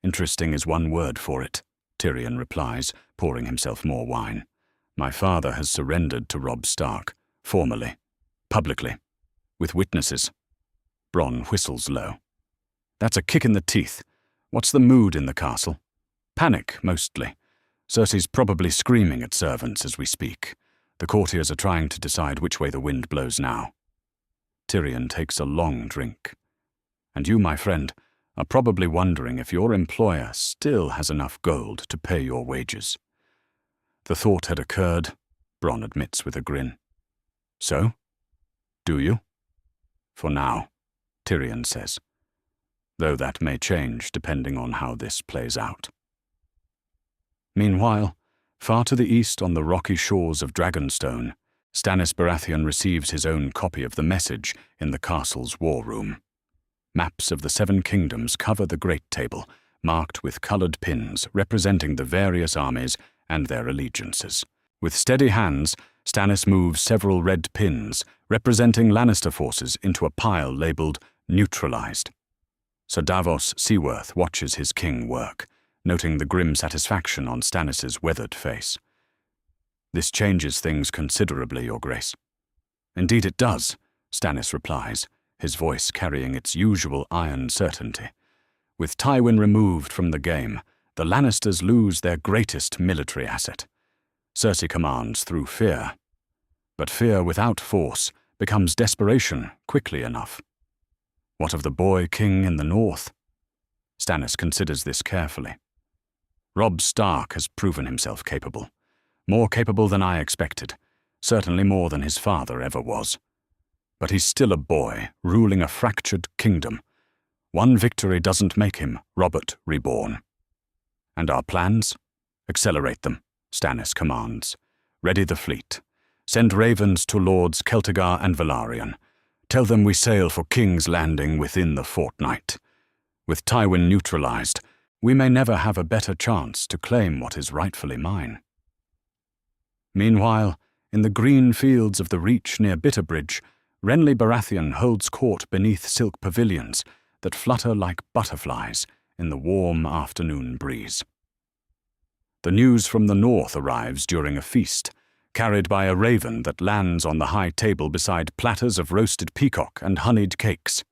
Speaker 1: "Interesting is one word for it," Tyrion replies, pouring himself more wine. "My father has surrendered to Robb Stark, formally, publicly, with witnesses." Bronn whistles low. "That's a kick in the teeth. What's the mood in the castle?" "Panic, mostly. Cersei's probably screaming at servants as we speak. The courtiers are trying to decide which way the wind blows now." Tyrion takes a long drink. "And you, my friend, are probably wondering if your employer still has enough gold to pay your wages." The thought had occurred, Bronn admits with a grin. So? Do you? For now, Tyrion says, though that may change depending on how this plays out. Meanwhile, far to the east on the rocky shores of Dragonstone, Stannis Baratheon receives his own copy of the message in the castle's war room. Maps of the Seven Kingdoms cover the Great Table, marked with coloured pins representing the various armies and their allegiances. With steady hands, Stannis moves several red pins representing Lannister forces into a pile labelled neutralized. Sir Davos Seaworth watches his king work, noting the grim satisfaction on Stannis's weathered face. This changes things considerably, Your Grace. Indeed it does, Stannis replies, his voice carrying its usual iron certainty. With Tywin removed from the game, the Lannisters lose their greatest military asset. Cersei commands through fear. But fear without force becomes desperation quickly enough. What of the boy king in the north? Stannis considers this carefully. Robb Stark has proven himself capable. More capable than I expected, certainly more than his father ever was. But he's still a boy, ruling a fractured kingdom. One victory doesn't make him Robert reborn. And our plans? Accelerate them, Stannis commands. Ready the fleet. Send ravens to Lords Celtigar and Velaryon. Tell them we sail for King's Landing within the fortnight. With Tywin neutralized, we may never have a better chance to claim what is rightfully mine. Meanwhile, in the green fields of the Reach near Bitterbridge, Renly Baratheon holds court beneath silk pavilions that flutter like butterflies in the warm afternoon breeze. The news from the north arrives during a feast, carried by a raven that lands on the high table beside platters of roasted peacock and honeyed cakes.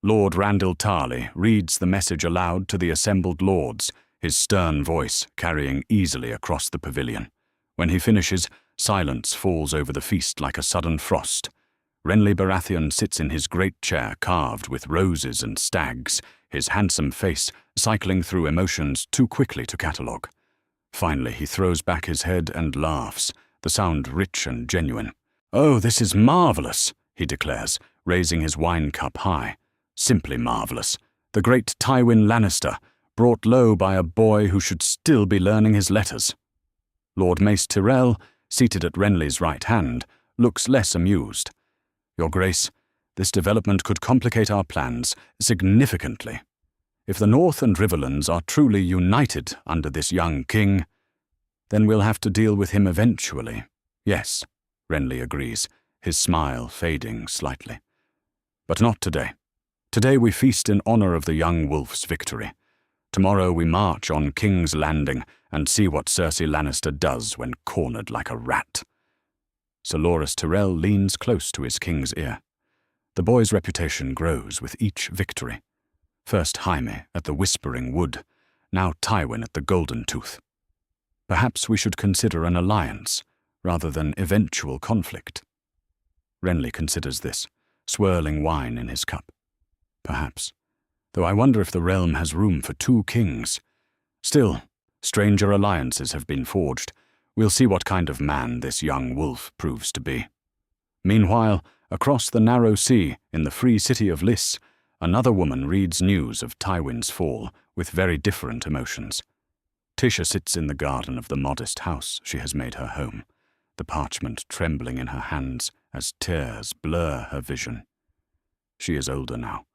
Speaker 1: Lord Randyll Tarly reads the message aloud to the assembled lords, his stern voice carrying easily across the pavilion. When he finishes, silence falls over the feast like a sudden frost. Renly Baratheon sits in his great chair carved with roses and stags, his handsome face cycling through emotions too quickly to catalogue. Finally, he throws back his head and laughs, the sound rich and genuine. "Oh, this is marvellous," he declares, raising his wine cup high. "Simply marvellous. The great Tywin Lannister, brought low by a boy who should still be learning his letters." Lord Mace Tyrell, seated at Renly's right hand, looks less amused. "Your Grace, this development could complicate our plans significantly. If the North and Riverlands are truly united under this young king, then we'll have to deal with him eventually." "Yes," Renly agrees, his smile fading slightly. "But not today. Today we feast in honor of the young wolf's victory. Tomorrow we march on King's Landing and see what Cersei Lannister does when cornered like a rat." Sir Loras Tyrell leans close to his king's ear. The boy's reputation grows with each victory. First Jaime at the Whispering Wood, now Tywin at the Golden Tooth. Perhaps we should consider an alliance rather than eventual conflict. Renly considers this, swirling wine in his cup. Perhaps, though I wonder if the realm has room for two kings. Still, stranger alliances have been forged. We'll see what kind of man this young wolf proves to be. Meanwhile, across the narrow sea in the free city of Lys, another woman reads news of Tywin's fall with very different emotions. Tisha sits in the garden of the modest house she has made her home, the parchment trembling in her hands as tears blur her vision. She is older now,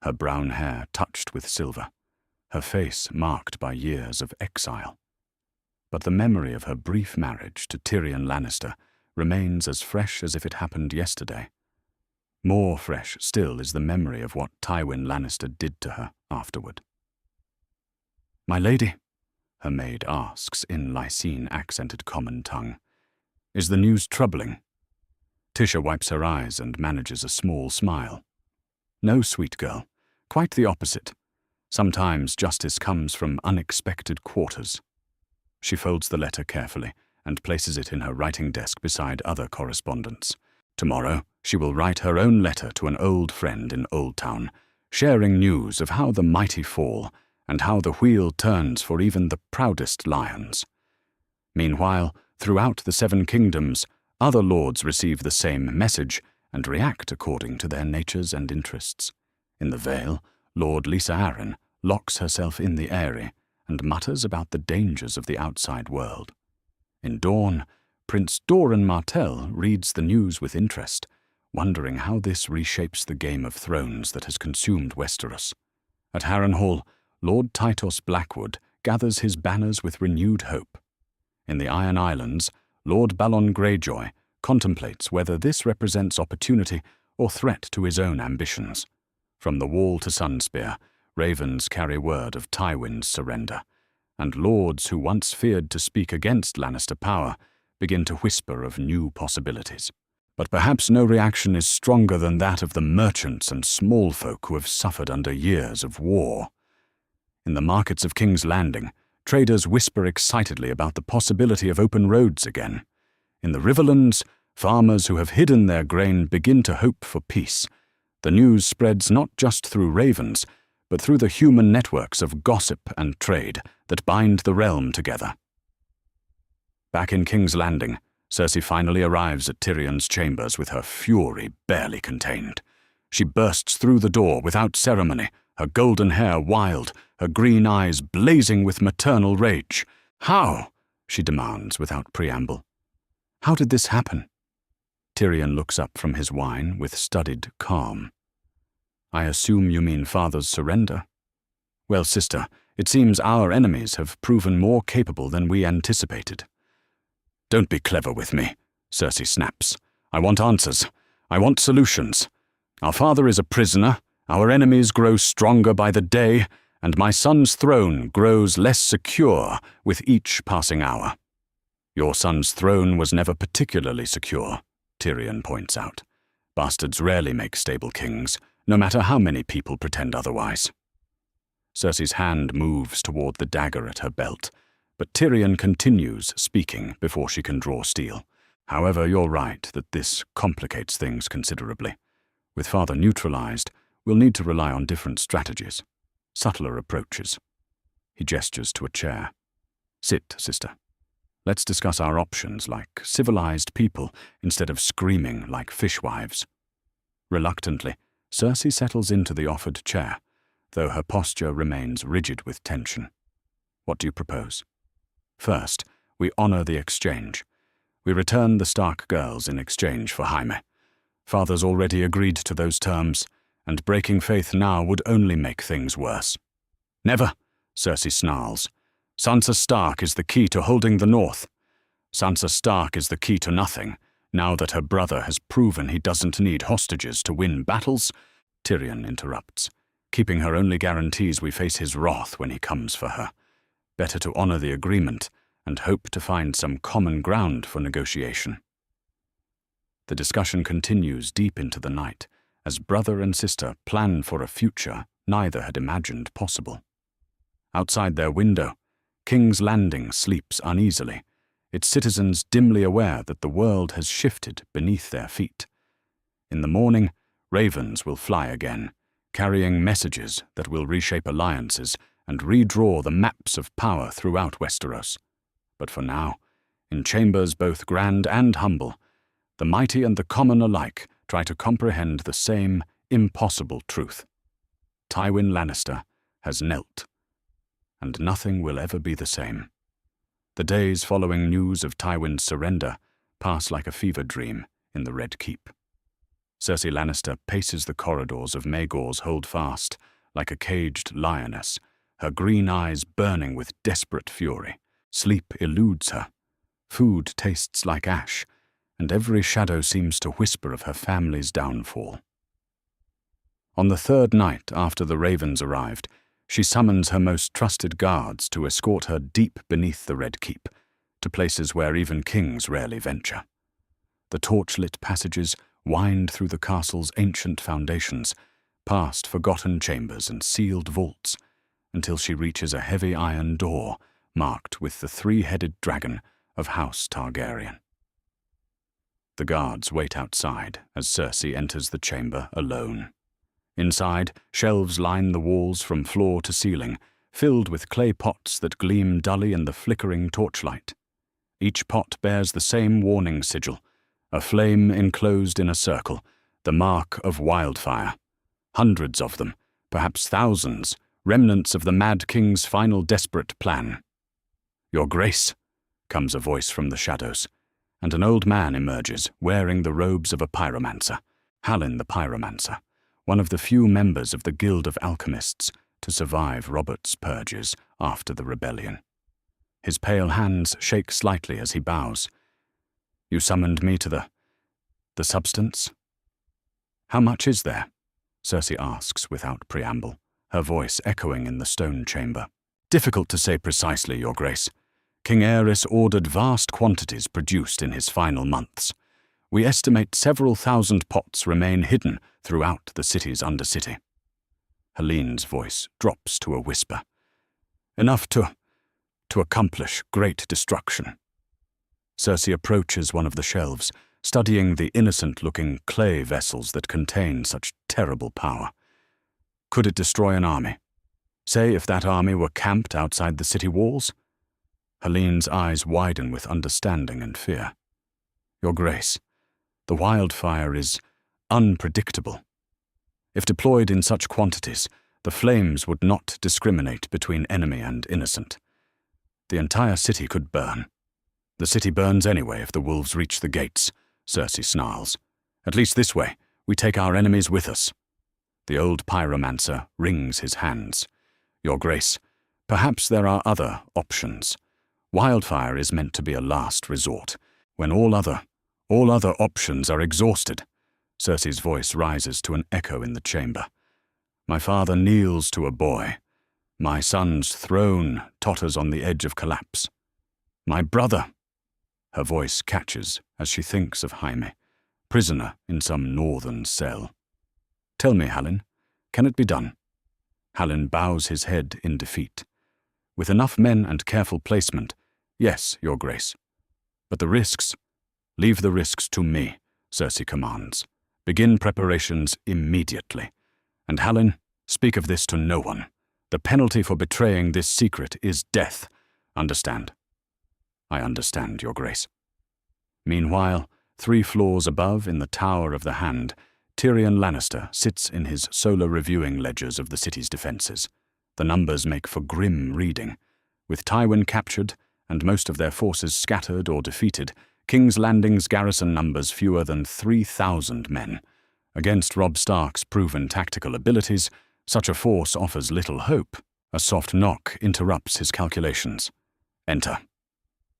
Speaker 1: her brown hair touched with silver, her face marked by years of exile. But the memory of her brief marriage to Tyrion Lannister remains as fresh as if it happened yesterday. More fresh still is the memory of what Tywin Lannister did to her afterward. "My lady," her maid asks in Lysine-accented common tongue, "is the news troubling?" Tisha wipes her eyes and manages a small smile. "No, sweet girl, quite the opposite. Sometimes justice comes from unexpected quarters." She folds the letter carefully and places it in her writing desk beside other correspondence. Tomorrow, she will write her own letter to an old friend in Old Town, sharing news of how the mighty fall and how the wheel turns for even the proudest lions. Meanwhile, throughout the Seven Kingdoms, other lords receive the same message and react according to their natures and interests. In the Vale, Lord Lisa Arryn locks herself in the Eyrie and mutters about the dangers of the outside world. In Dorne, Prince Doran Martell reads the news with interest, wondering how this reshapes the Game of Thrones that has consumed Westeros. At Harrenhal, Lord Tytos Blackwood gathers his banners with renewed hope. In the Iron Islands, Lord Balon Greyjoy contemplates whether this represents opportunity or threat to his own ambitions. From the Wall to Sunspear, ravens carry word of Tywin's surrender, and lords who once feared to speak against Lannister power begin to whisper of new possibilities. But perhaps no reaction is stronger than that of the merchants and small folk who have suffered under years of war. In the markets of King's Landing, traders whisper excitedly about the possibility of open roads again. In the Riverlands, farmers who have hidden their grain begin to hope for peace. The news spreads not just through ravens, but through the human networks of gossip and trade that bind the realm together. Back in King's Landing, Cersei finally arrives at Tyrion's chambers with her fury barely contained. She bursts through the door without ceremony, her golden hair wild, her green eyes blazing with maternal rage. "How?" she demands without preamble. "How did this happen?" Tyrion looks up from his wine with studied calm. "I assume you mean father's surrender? Well, sister, it seems our enemies have proven more capable than we anticipated." "Don't be clever with me," Cersei snaps. "I want answers. I want solutions. Our father is a prisoner, our enemies grow stronger by the day, and my son's throne grows less secure with each passing hour." "Your son's throne was never particularly secure," Tyrion points out. "Bastards rarely make stable kings, no matter how many people pretend otherwise." Cersei's hand moves toward the dagger at her belt, but Tyrion continues speaking before she can draw steel. "However, you're right that this complicates things considerably. With father neutralized, we'll need to rely on different strategies, subtler approaches." He gestures to a chair. "Sit, sister. Let's discuss our options like civilized people instead of screaming like fishwives." Reluctantly, Cersei settles into the offered chair, though her posture remains rigid with tension. "What do you propose?" "First, we honor the exchange. We return the Stark girls in exchange for Jaime. Father's already agreed to those terms, and breaking faith now would only make things worse." "Never," Cersei snarls. "Sansa Stark is the key to holding the North. Sansa Stark is the key to nothing, now that her brother has proven he doesn't need hostages to win battles." Tyrion interrupts. "Keeping her only guarantees we face his wrath when he comes for her. Better to honor the agreement and hope to find some common ground for negotiation." The discussion continues deep into the night, as brother and sister plan for a future neither had imagined possible. Outside their window, King's Landing sleeps uneasily, its citizens dimly aware that the world has shifted beneath their feet. In the morning, ravens will fly again, carrying messages that will reshape alliances and redraw the maps of power throughout Westeros. But for now, in chambers both grand and humble, the mighty and the common alike try to comprehend the same impossible truth. Tywin Lannister has knelt, and nothing will ever be the same. The days following news of Tywin's surrender pass like a fever dream in the Red Keep. Cersei Lannister paces the corridors of Maegor's Holdfast like a caged lioness, her green eyes burning with desperate fury. Sleep eludes her. Food tastes like ash, and every shadow seems to whisper of her family's downfall. On the third night after the ravens arrived, she summons her most trusted guards to escort her deep beneath the Red Keep, to places where even kings rarely venture. The torchlit passages wind through the castle's ancient foundations, past forgotten chambers and sealed vaults, until she reaches a heavy iron door marked with the three-headed dragon of House Targaryen. The guards wait outside as Cersei enters the chamber alone. Inside, shelves line the walls from floor to ceiling, filled with clay pots that gleam dully in the flickering torchlight. Each pot bears the same warning sigil, a flame enclosed in a circle, the mark of wildfire. Hundreds of them, perhaps thousands, remnants of the Mad King's final desperate plan. "Your Grace," comes a voice from the shadows, and an old man emerges, wearing the robes of a pyromancer. Halin the pyromancer, one of the few members of the Guild of Alchemists to survive Robert's purges after the rebellion. His pale hands shake slightly as he bows. "You summoned me to the substance?" "How much is there?" Cersei asks without preamble, her voice echoing in the stone chamber. "Difficult to say precisely, Your Grace. King Aerys ordered vast quantities produced in his final months. We estimate several thousand pots remain hidden throughout the city's undercity." Helene's voice drops to a whisper. "Enough to accomplish great destruction." Cersei approaches one of the shelves, studying the innocent-looking clay vessels that contain such terrible power. "Could it destroy an army? Say if that army were camped outside the city walls?" Helene's eyes widen with understanding and fear. "Your Grace, the wildfire is unpredictable. If deployed in such quantities, the flames would not discriminate between enemy and innocent. The entire city could burn." "The city burns anyway if the wolves reach the gates," Cersei snarls. "At least this way, we take our enemies with us." The old pyromancer wrings his hands. "Your Grace, perhaps there are other options. Wildfire is meant to be a last resort, when all other options are exhausted." Cersei's voice rises to an echo in the chamber. "My father kneels to a boy. My son's throne totters on the edge of collapse. My brother—" Her voice catches as she thinks of Jaime, prisoner in some northern cell. "Tell me, Halin, can it be done?" Halin bows his head in defeat. "With enough men and careful placement, yes, Your Grace. But the risks? Leave the risks to me," Cersei commands. "Begin preparations immediately. And Halin, speak of this to no one. The penalty for betraying this secret is death. Understand?" "I understand, Your Grace." Meanwhile, 3 floors above in the Tower of the Hand, Tywin Lannister sits in his solar reviewing ledgers of the city's defenses. The numbers make for grim reading. With Tywin captured and most of their forces scattered or defeated, King's Landing's garrison numbers fewer than 3,000 men. Against Robb Stark's proven tactical abilities, such a force offers little hope. A soft knock interrupts his calculations. "Enter."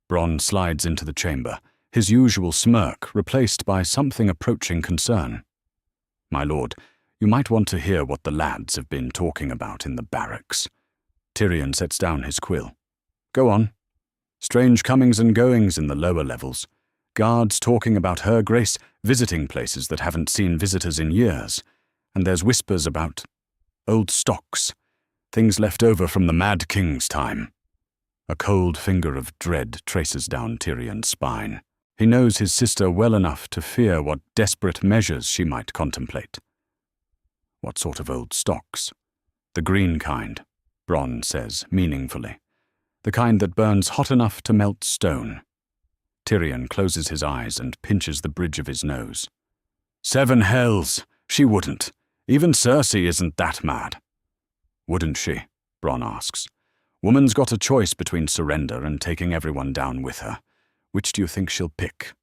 Speaker 1: Bronn slides into the chamber, his usual smirk replaced by something approaching concern. "My lord, you might want to hear what the lads have been talking about in the barracks." Tyrion sets down his quill. "Go on." "Strange comings and goings in the lower levels. Guards talking about Her Grace visiting places that haven't seen visitors in years. And there's whispers about old stocks, things left over from the Mad King's time." A cold finger of dread traces down Tyrion's spine. He knows his sister well enough to fear what desperate measures she might contemplate. "What sort of old stocks?" "The green kind," Bronn says meaningfully. "The kind that burns hot enough to melt stone." Tyrion closes his eyes and pinches the bridge of his nose. "7 hells! She wouldn't. Even Cersei isn't that mad." "Wouldn't she?" Bronn asks. "Woman's got a choice between surrender and taking everyone down with her. Which do you think she'll pick?"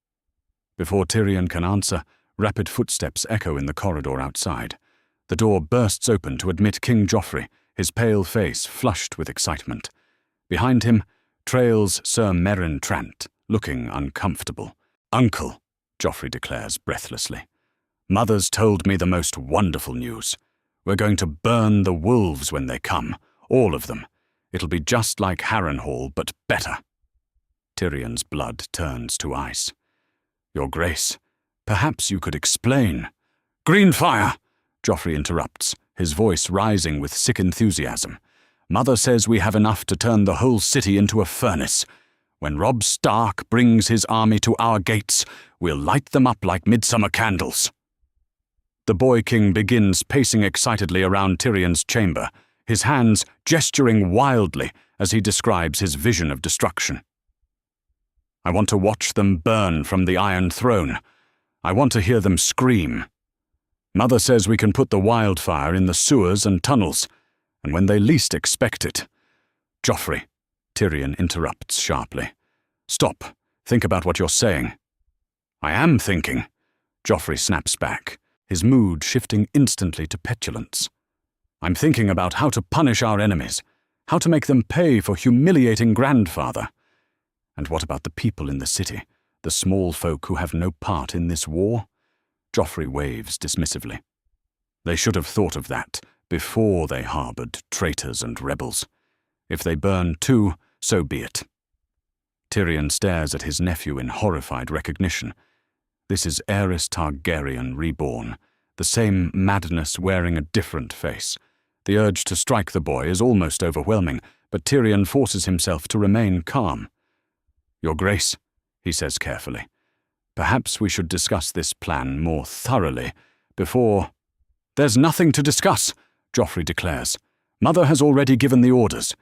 Speaker 1: Before Tyrion can answer, rapid footsteps echo in the corridor outside. The door bursts open to admit King Joffrey, his pale face flushed with excitement. Behind him trails Sir Meryn Trant, looking uncomfortable. "Uncle," Joffrey declares breathlessly. "Mother's told me the most wonderful news. We're going to burn the wolves when they come, all of them. It'll be just like Harrenhal, but better." Tyrion's blood turns to ice. "Your Grace, perhaps you could explain." "Green fire!" Joffrey interrupts, his voice rising with sick enthusiasm. "Mother says we have enough to turn the whole city into a furnace. When Robb Stark brings his army to our gates, we'll light them up like midsummer candles." The boy king begins pacing excitedly around Tyrion's chamber, his hands gesturing wildly as he describes his vision of destruction. I want to watch them burn from the Iron Throne. I want to hear them scream. Mother says we can put the wildfire in the sewers and tunnels, and when they least expect it. Joffrey, Tyrion interrupts sharply. Stop. Think about what you're saying. I am thinking. Joffrey snaps back, his mood shifting instantly to petulance. I'm thinking about how to punish our enemies, how to make them pay for humiliating grandfather. And what about the people in the city, the small folk who have no part in this war? Joffrey waves dismissively. They should have thought of that before they harbored traitors and rebels. If they burn too, so be it. Tyrion stares at his nephew in horrified recognition. This is Aerys Targaryen reborn, the same madness wearing a different face. The urge to strike the boy is almost overwhelming, but Tyrion forces himself to remain calm. Your Grace, he says carefully, perhaps we should discuss this plan more thoroughly before— There's nothing to discuss, Joffrey declares. Mother has already given the orders.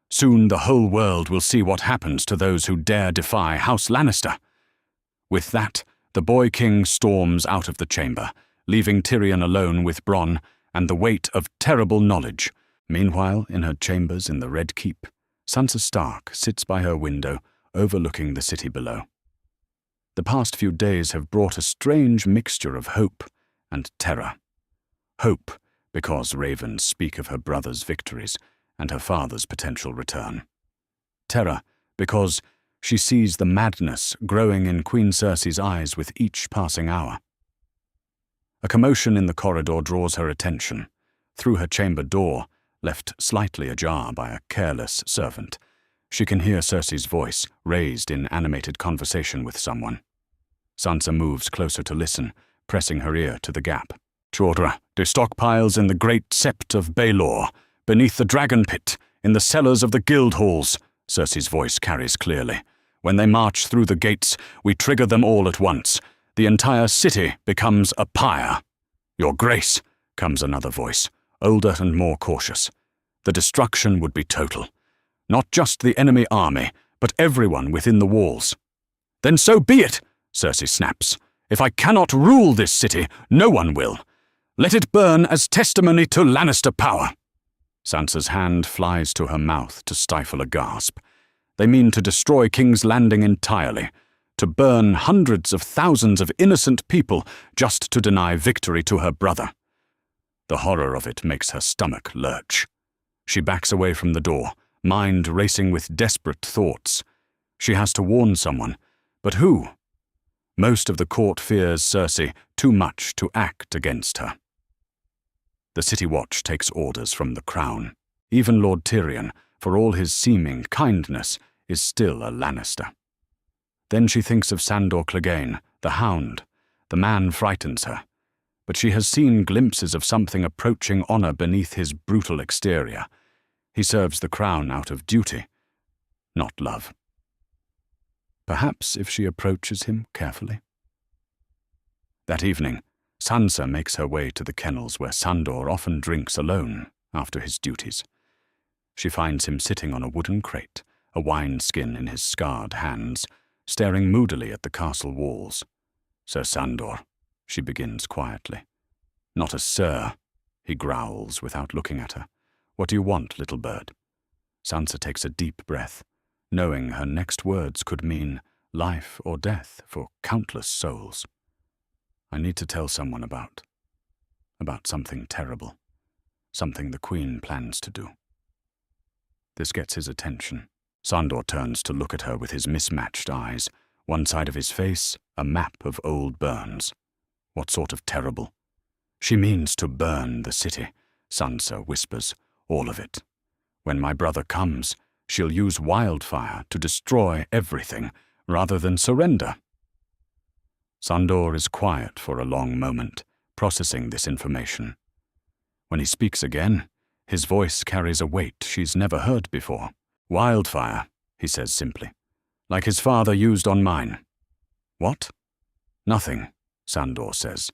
Speaker 1: Soon the whole world will see what happens to those who dare defy House Lannister. With that, the boy king storms out of the chamber, leaving Tyrion alone with Bronn and the weight of terrible knowledge. Meanwhile, in her chambers in the Red Keep, Sansa Stark sits by her window, overlooking the city below. The past few days have brought a strange mixture of hope and terror. Hope, because ravens speak of her brother's victories and her father's potential return. Terror, because she sees the madness growing in Queen Cersei's eyes with each passing hour. A commotion in the corridor draws her attention. Through her chamber door, left slightly ajar by a careless servant, she can hear Cersei's voice raised in animated conversation with someone. Sansa moves closer to listen, pressing her ear to the gap. Chordra, to stockpiles in the great sept of Baelor, beneath the dragon pit, in the cellars of the guild halls, Cersei's voice carries clearly. When they march through the gates, we trigger them all at once. The entire city becomes a pyre. Your Grace, comes another voice, older and more cautious. The destruction would be total. Not just the enemy army, but everyone within the walls. Then so be it, Cersei snaps. If I cannot rule this city, no one will. Let it burn as testimony to Lannister power. Sansa's hand flies to her mouth to stifle a gasp. They mean to destroy King's Landing entirely, to burn hundreds of thousands of innocent people just to deny victory to her brother. The horror of it makes her stomach lurch. She backs away from the door, mind racing with desperate thoughts. She has to warn someone, but who? Most of the court fears Cersei too much to act against her. The City Watch takes orders from the Crown. Even Lord Tyrion, for all his seeming kindness, is still a Lannister. Then she thinks of Sandor Clegane, the Hound. The man frightens her, but she has seen glimpses of something approaching honor beneath his brutal exterior. He serves the Crown out of duty, not love. Perhaps if she approaches him carefully. That evening, Sansa makes her way to the kennels where Sandor often drinks alone after his duties. She finds him sitting on a wooden crate, a wineskin in his scarred hands, staring moodily at the castle walls. Sir Sandor, she begins quietly. Not a sir, he growls without looking at her. What do you want, little bird? Sansa takes a deep breath, knowing her next words could mean life or death for countless souls. I need to tell someone about something terrible, something the Queen plans to do. This gets his attention. Sandor turns to look at her with his mismatched eyes, one side of his face a map of old burns. What sort of terrible? She means to burn the city, Sansa whispers, all of it. When my brother comes, she'll use wildfire to destroy everything, rather than surrender. Sandor is quiet for a long moment, processing this information. When he speaks again, his voice carries a weight she's never heard before. Wildfire, he says simply, like his father used on mine. What? Nothing, Sandor says,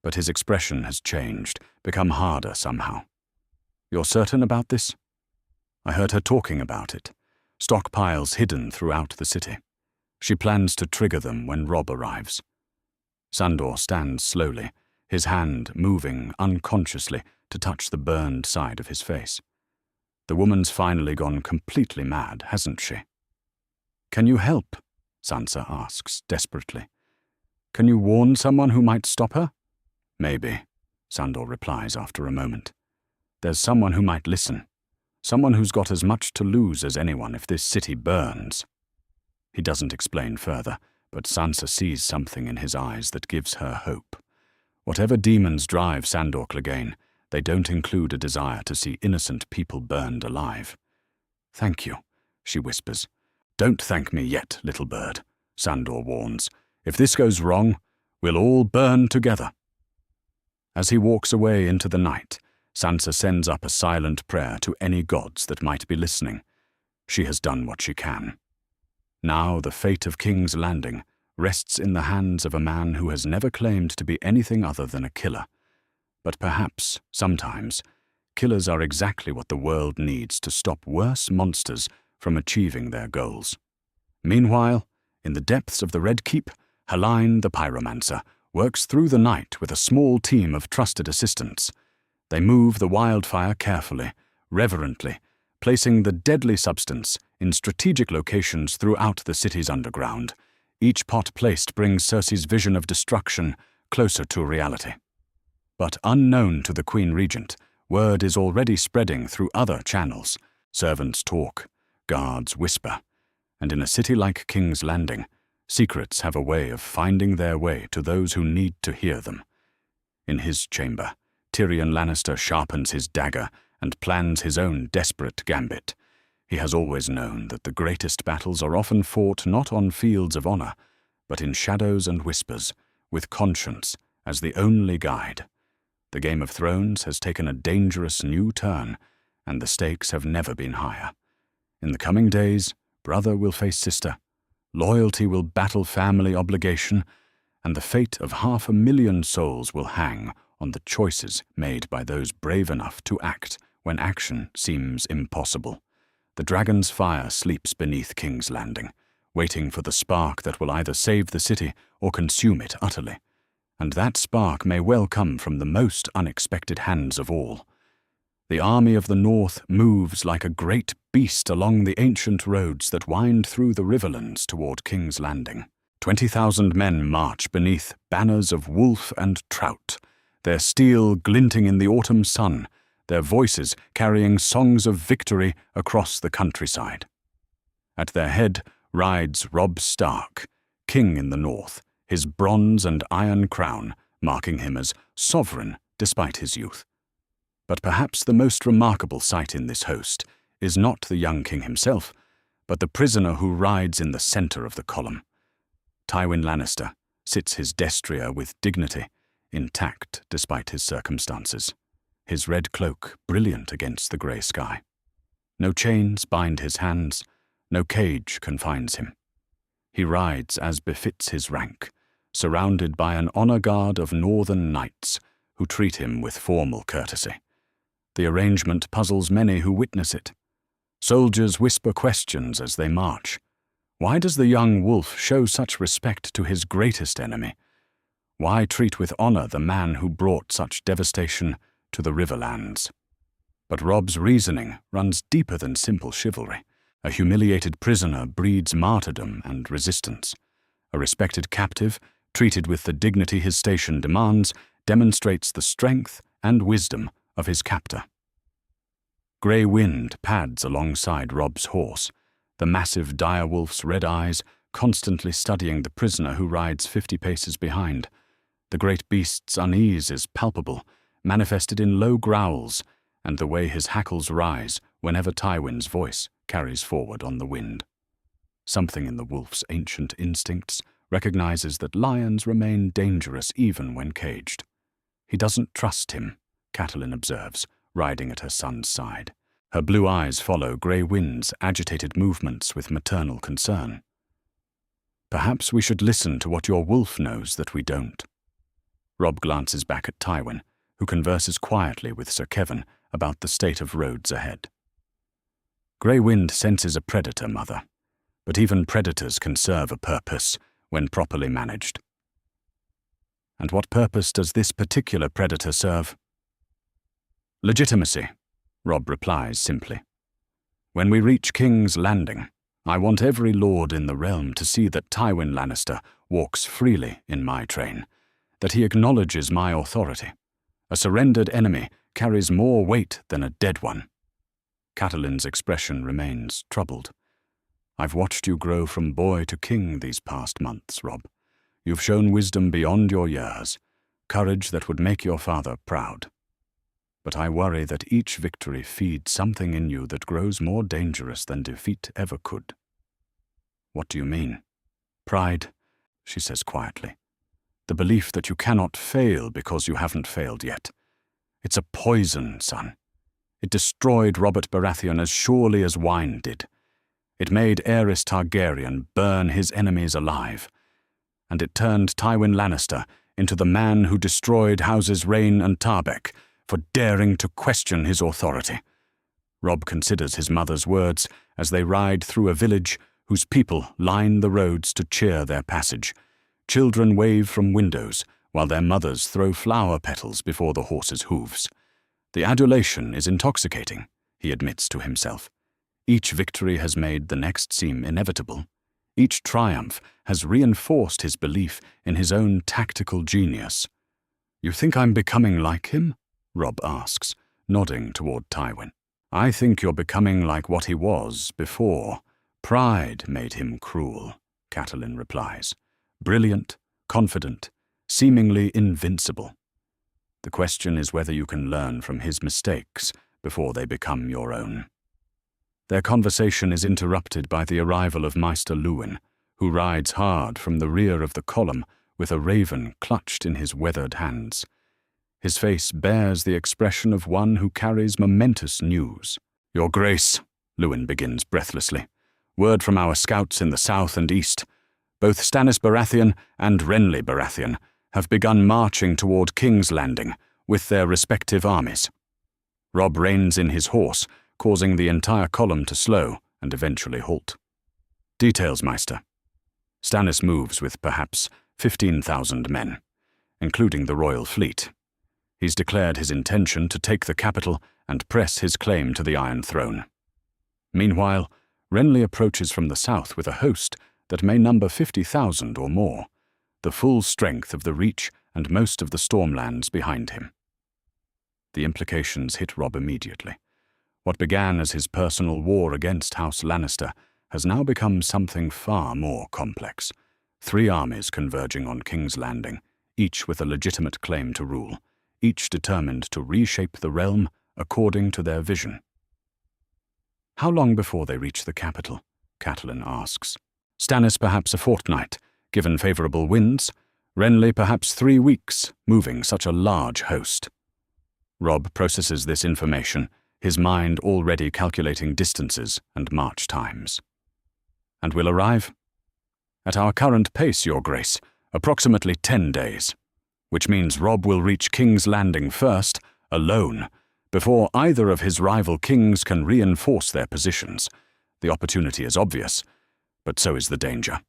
Speaker 1: but his expression has changed, become harder somehow. You're certain about this? I heard her talking about it. Stockpiles hidden throughout the city. She plans to trigger them when Robb arrives. Sandor stands slowly, his hand moving unconsciously to touch the burned side of his face. The woman's finally gone completely mad, hasn't she? "Can you help?" Sansa asks desperately. "Can you warn someone who might stop her?" "Maybe," Sandor replies after a moment. "There's someone who might listen. Someone who's got as much to lose as anyone if this city burns." He doesn't explain further, but Sansa sees something in his eyes that gives her hope. Whatever demons drive Sandor Clegane, they don't include a desire to see innocent people burned alive. "Thank you," she whispers. "Don't thank me yet, little bird," Sandor warns. "If this goes wrong, we'll all burn together." As he walks away into the night, Sansa sends up a silent prayer to any gods that might be listening. She has done what she can. Now the fate of King's Landing rests in the hands of a man who has never claimed to be anything other than a killer. But perhaps, sometimes, killers are exactly what the world needs to stop worse monsters from achieving their goals. Meanwhile, in the depths of the Red Keep, Halline the Pyromancer works through the night with a small team of trusted assistants. They move the wildfire carefully, reverently, placing the deadly substance in strategic locations throughout the city's underground. Each pot placed brings Cersei's vision of destruction closer to reality. But unknown to the Queen Regent, word is already spreading through other channels. Servants talk, guards whisper, and in a city like King's Landing, secrets have a way of finding their way to those who need to hear them. In his chamber, Tywin Lannister sharpens his dagger and plans his own desperate gambit. He has always known that the greatest battles are often fought not on fields of honor, but in shadows and whispers, with conscience as the only guide. The Game of Thrones has taken a dangerous new turn, and the stakes have never been higher. In the coming days, brother will face sister, loyalty will battle family obligation, and the fate of 500,000 souls will hang on the choices made by those brave enough to act when action seems impossible. The dragon's fire sleeps beneath King's Landing, waiting for the spark that will either save the city or consume it utterly. And that spark may well come from the most unexpected hands of all. The army of the North moves like a great beast along the ancient roads that wind through the riverlands toward King's Landing. 20,000 men march beneath banners of wolf and trout, their steel glinting in the autumn sun, their voices carrying songs of victory across the countryside. At their head rides Robb Stark, king in the north, his bronze and iron crown marking him as sovereign despite his youth. But perhaps the most remarkable sight in this host is not the young king himself, but the prisoner who rides in the center of the column. Tywin Lannister sits his destrier with dignity, intact despite his circumstances, his red cloak brilliant against the grey sky. No chains bind his hands, no cage confines him. He rides as befits his rank, surrounded by an honor guard of northern knights who treat him with formal courtesy. The arrangement puzzles many who witness it. Soldiers whisper questions as they march. Why does the young wolf show such respect to his greatest enemy? Why treat with honor the man who brought such devastation to the Riverlands? But Robb's reasoning runs deeper than simple chivalry. A humiliated prisoner breeds martyrdom and resistance. A respected captive, treated with the dignity his station demands, demonstrates the strength and wisdom of his captor. Grey wind pads alongside Robb's horse, the massive direwolf's red eyes constantly studying the prisoner who rides 50 paces behind. The great beast's unease is palpable, manifested in low growls, and the way his hackles rise whenever Tywin's voice carries forward on the wind. Something in the wolf's ancient instincts recognizes that lions remain dangerous even when caged. He doesn't trust him, Catelyn observes, riding at her son's side. Her blue eyes follow Grey Wind's agitated movements with maternal concern. Perhaps we should listen to what your wolf knows that we don't. Robb glances back at Tywin, who converses quietly with Sir Kevan about the state of roads ahead. Grey Wind senses a predator, Mother, but even predators can serve a purpose when properly managed. And what purpose does this particular predator serve? Legitimacy, Robb replies simply. When we reach King's Landing, I want every lord in the realm to see that Tywin Lannister walks freely in my train, that he acknowledges my authority. A surrendered enemy carries more weight than a dead one. Catelyn's expression remains troubled. I've watched you grow from boy to king these past months, Robb. You've shown wisdom beyond your years, courage that would make your father proud. But I worry that each victory feeds something in you that grows more dangerous than defeat ever could. What do you mean? Pride, she says quietly. The belief that you cannot fail because you haven't failed yet. It's a poison, son. It destroyed Robert Baratheon as surely as wine did. It made Aerys Targaryen burn his enemies alive. And it turned Tywin Lannister into the man who destroyed Houses Rhaen and Tarbeck for daring to question his authority. Robb considers his mother's words as they ride through a village whose people line the roads to cheer their passage. Children wave from windows, while their mothers throw flower petals before the horses' hooves. The adulation is intoxicating, he admits to himself. Each victory has made the next seem inevitable. Each triumph has reinforced his belief in his own tactical genius. You think I'm becoming like him? Robb asks, nodding toward Tywin. I think you're becoming like what he was before. Pride made him cruel, Catelyn replies. Brilliant, confident, seemingly invincible. The question is whether you can learn from his mistakes before they become your own. Their conversation is interrupted by the arrival of Maester Luwin, who rides hard from the rear of the column with a raven clutched in his weathered hands. His face bears the expression of one who carries momentous news. Your Grace, Luwin begins breathlessly. Word from our scouts in the south and east. Both Stannis Baratheon and Renly Baratheon have begun marching toward King's Landing with their respective armies. Robb reins in his horse, causing the entire column to slow and eventually halt. Details, Maester. Stannis moves with perhaps 15,000 men, including the royal fleet. He's declared his intention to take the capital and press his claim to the Iron Throne. Meanwhile, Renly approaches from the south with a host that may number 50,000 or more, the full strength of the Reach and most of the Stormlands behind him. The implications hit Robb immediately. What began as his personal war against House Lannister has now become something far more complex. 3 armies converging on King's Landing, each with a legitimate claim to rule, each determined to reshape the realm according to their vision. How long before they reach the capital? Catelyn asks. Stannis perhaps a fortnight, given favourable winds. Renly perhaps 3 weeks, moving such a large host. Robb processes this information, his mind already calculating distances and march times. And we'll arrive? At our current pace, Your Grace, approximately 10 days, which means Robb will reach King's Landing first, alone, before either of his rival kings can reinforce their positions. The opportunity is obvious, but so is the danger.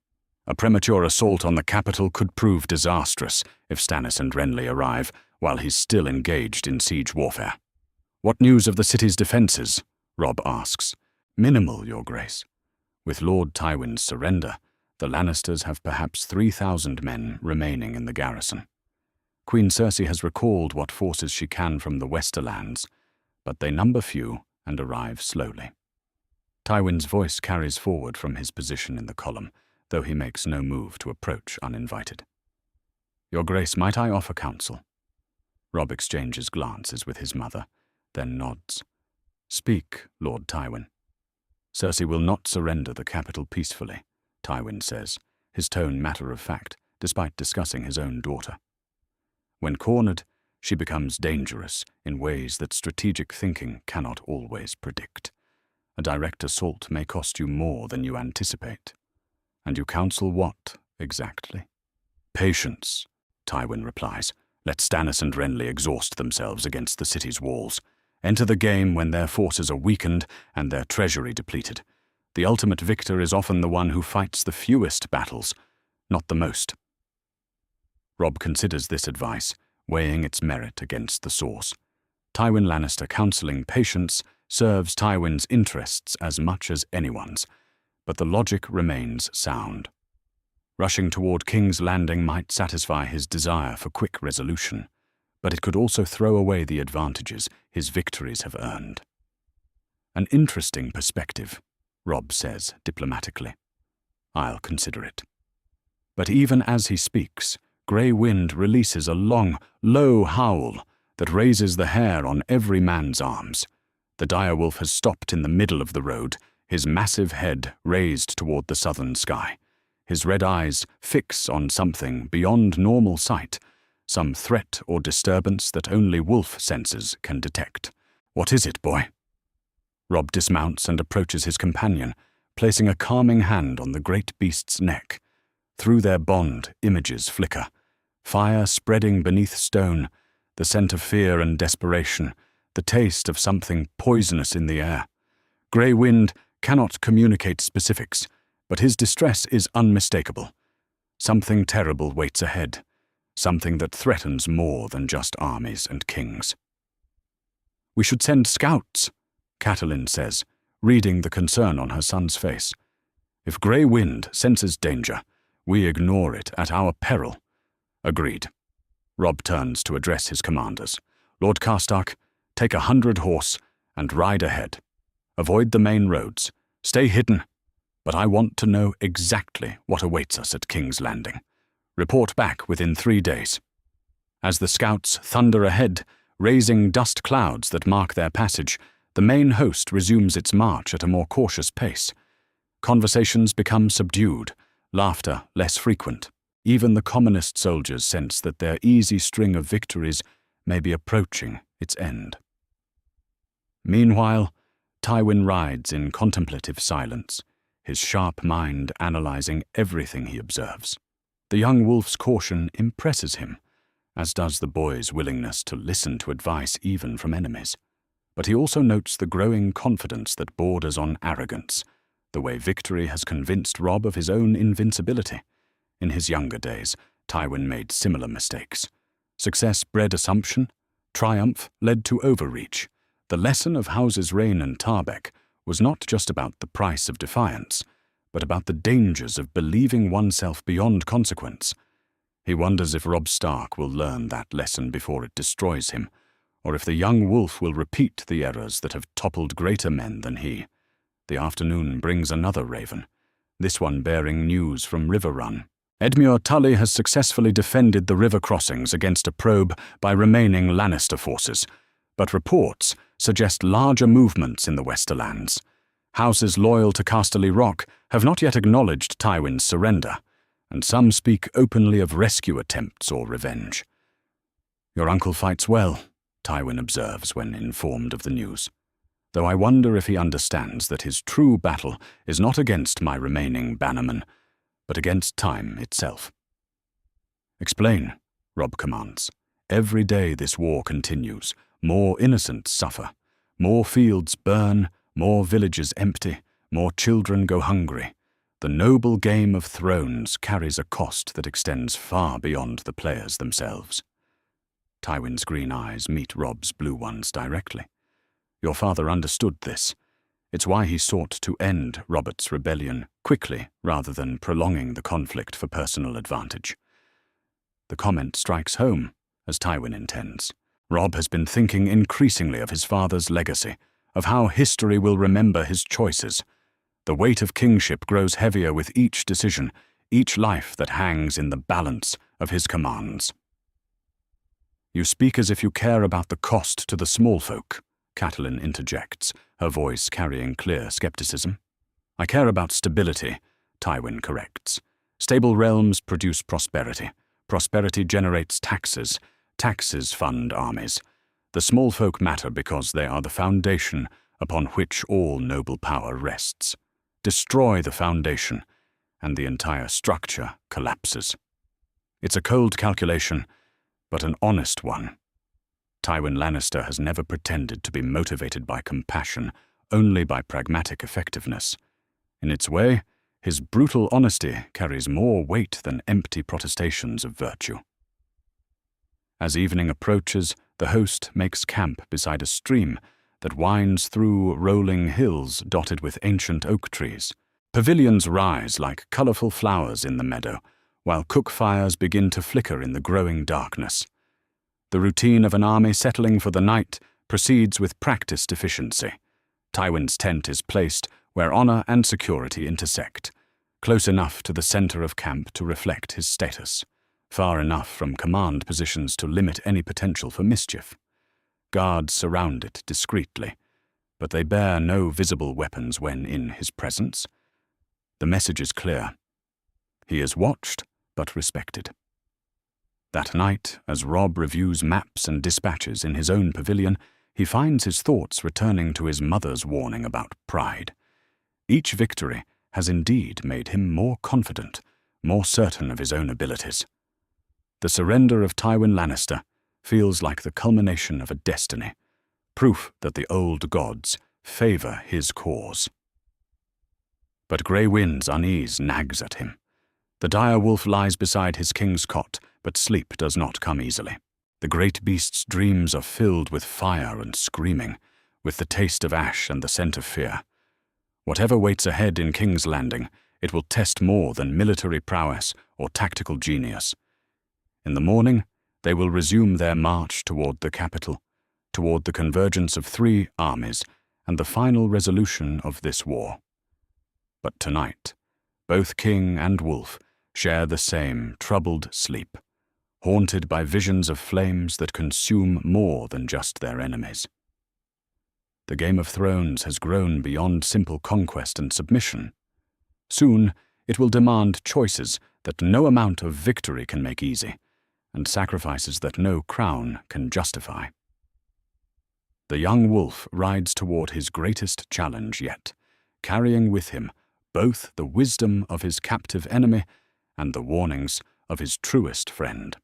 Speaker 1: A premature assault on the capital could prove disastrous if Stannis and Renly arrive while he's still engaged in siege warfare. What news of the city's defences? Robb asks. Minimal, Your Grace. With Lord Tywin's surrender, the Lannisters have perhaps 3,000 men remaining in the garrison. Queen Cersei has recalled what forces she can from the Westerlands, but they number few and arrive slowly. Tywin's voice carries forward from his position in the column, though he makes no move to approach uninvited. Your Grace, might I offer counsel? Robb exchanges glances with his mother, then nods. Speak, Lord Tywin. Cersei will not surrender the capital peacefully, Tywin says, his tone matter-of-fact, despite discussing his own daughter. When cornered, she becomes dangerous in ways that strategic thinking cannot always predict. A direct assault may cost you more than you anticipate. And you counsel what, exactly? Patience, Tywin replies. Let Stannis and Renly exhaust themselves against the city's walls. Enter the game when their forces are weakened and their treasury depleted. The ultimate victor is often the one who fights the fewest battles, not the most. Robb considers this advice, weighing its merit against the source. Tywin Lannister counseling patience serves Tywin's interests as much as anyone's, but the logic remains sound. Rushing toward King's Landing might satisfy his desire for quick resolution, but it could also throw away the advantages his victories have earned. An interesting perspective, Robb says diplomatically. I'll consider it. But even as he speaks, Grey Wind releases a long, low howl that raises the hair on every man's arms. The direwolf has stopped in the middle of the road, his massive head raised toward the southern sky. His red eyes fix on something beyond normal sight, some threat or disturbance that only wolf senses can detect. What is it, boy? Robb dismounts and approaches his companion, placing a calming hand on the great beast's neck. Through their bond, images flicker. Fire spreading beneath stone, the scent of fear and desperation, the taste of something poisonous in the air. Grey Wind cannot communicate specifics, but his distress is unmistakable. Something terrible waits ahead, something that threatens more than just armies and kings. We should send scouts, Catelyn says, reading the concern on her son's face. If Grey Wind senses danger, we ignore it at our peril. Agreed. Robb turns to address his commanders. Lord Karstark, take 100 horse and ride ahead. Avoid the main roads. Stay hidden. But I want to know exactly what awaits us at King's Landing. Report back within 3 days. As the scouts thunder ahead, raising dust clouds that mark their passage, the main host resumes its march at a more cautious pace. Conversations become subdued, laughter less frequent. Even the commonest soldiers sense that their easy string of victories may be approaching its end. Meanwhile, Tywin rides in contemplative silence, his sharp mind analyzing everything he observes. The young wolf's caution impresses him, as does the boy's willingness to listen to advice even from enemies. But he also notes the growing confidence that borders on arrogance, the way victory has convinced Robb of his own invincibility. In his younger days, Tywin made similar mistakes. Success bred assumption, triumph led to overreach. The lesson of Houses Reyne and Tarbeck was not just about the price of defiance, but about the dangers of believing oneself beyond consequence. He wonders if Robb Stark will learn that lesson before it destroys him, or if the young wolf will repeat the errors that have toppled greater men than he. The afternoon brings another raven, this one bearing news from River Run. Edmure Tully has successfully defended the river crossings against a probe by remaining Lannister forces, but reports suggest larger movements in the Westerlands. Houses loyal to Casterly Rock have not yet acknowledged Tywin's surrender, and some speak openly of rescue attempts or revenge. Your uncle fights well, Tywin observes when informed of the news, though I wonder if he understands that his true battle is not against my remaining bannermen, but against time itself. Explain, Robb commands. Every day this war continues, more innocents suffer, more fields burn, more villages empty, more children go hungry. The noble game of thrones carries a cost that extends far beyond the players themselves. Tywin's green eyes meet Robb's blue ones directly. Your father understood this. It's why he sought to end Robert's rebellion quickly rather than prolonging the conflict for personal advantage. The comment strikes home, as Tywin intends. Robb has been thinking increasingly of his father's legacy, of how history will remember his choices. The weight of kingship grows heavier with each decision, each life that hangs in the balance of his commands. You speak as if you care about the cost to the small folk, Catelyn interjects, her voice carrying clear skepticism. I care about stability, Tywin corrects. Stable realms produce prosperity. Prosperity generates taxes. Taxes fund armies. The small folk matter because they are the foundation upon which all noble power rests. Destroy the foundation, and the entire structure collapses. It's a cold calculation, but an honest one. Tywin Lannister has never pretended to be motivated by compassion, only by pragmatic effectiveness. In its way, his brutal honesty carries more weight than empty protestations of virtue. As evening approaches, the host makes camp beside a stream that winds through rolling hills dotted with ancient oak trees. Pavilions rise like colorful flowers in the meadow, while cook fires begin to flicker in the growing darkness. The routine of an army settling for the night proceeds with practiced efficiency. Tywin's tent is placed where honor and security intersect, close enough to the center of camp to reflect his status, far enough from command positions to limit any potential for mischief. Guards surround it discreetly, but they bear no visible weapons when in his presence. The message is clear. He is watched, but respected. That night, as Robb reviews maps and dispatches in his own pavilion, he finds his thoughts returning to his mother's warning about pride. Each victory has indeed made him more confident, more certain of his own abilities. The surrender of Tywin Lannister feels like the culmination of a destiny, proof that the old gods favor his cause. But Grey Wind's unease nags at him. The dire wolf lies beside his king's cot, but sleep does not come easily. The great beast's dreams are filled with fire and screaming, with the taste of ash and the scent of fear. Whatever waits ahead in King's Landing, it will test more than military prowess or tactical genius. In the morning, they will resume their march toward the capital, toward the convergence of 3 armies and the final resolution of this war. But tonight, both king and wolf share the same troubled sleep, haunted by visions of flames that consume more than just their enemies. The Game of Thrones has grown beyond simple conquest and submission. Soon, it will demand choices that no amount of victory can make easy, and sacrifices that no crown can justify. The young wolf rides toward his greatest challenge yet, carrying with him both the wisdom of his captive enemy and the warnings of his truest friend.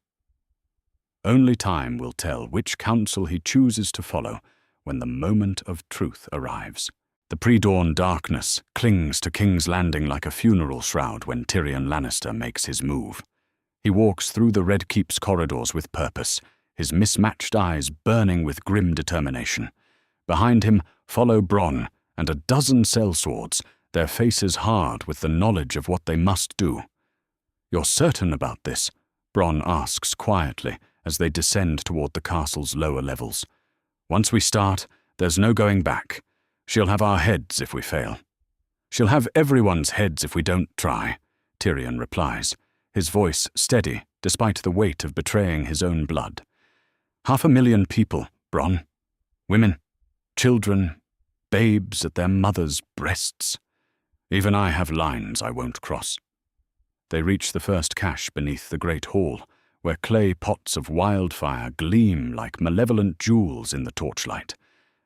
Speaker 1: Only time will tell which counsel he chooses to follow when the moment of truth arrives. The pre-dawn darkness clings to King's Landing like a funeral shroud when Tyrion Lannister makes his move. He walks through the Red Keep's corridors with purpose, his mismatched eyes burning with grim determination. Behind him follow Bronn and a dozen sellswords, their faces hard with the knowledge of what they must do. "You're certain about this?" Bronn asks quietly as they descend toward the castle's lower levels. "Once we start, there's no going back. She'll have our heads if we fail." "She'll have everyone's heads if we don't try," Tyrion replies, his voice steady despite the weight of betraying his own blood. 500,000 people, Bronn. Women, children, babes at their mothers' breasts. Even I have lines I won't cross. They reach the first cache beneath the great hall, where clay pots of wildfire gleam like malevolent jewels in the torchlight.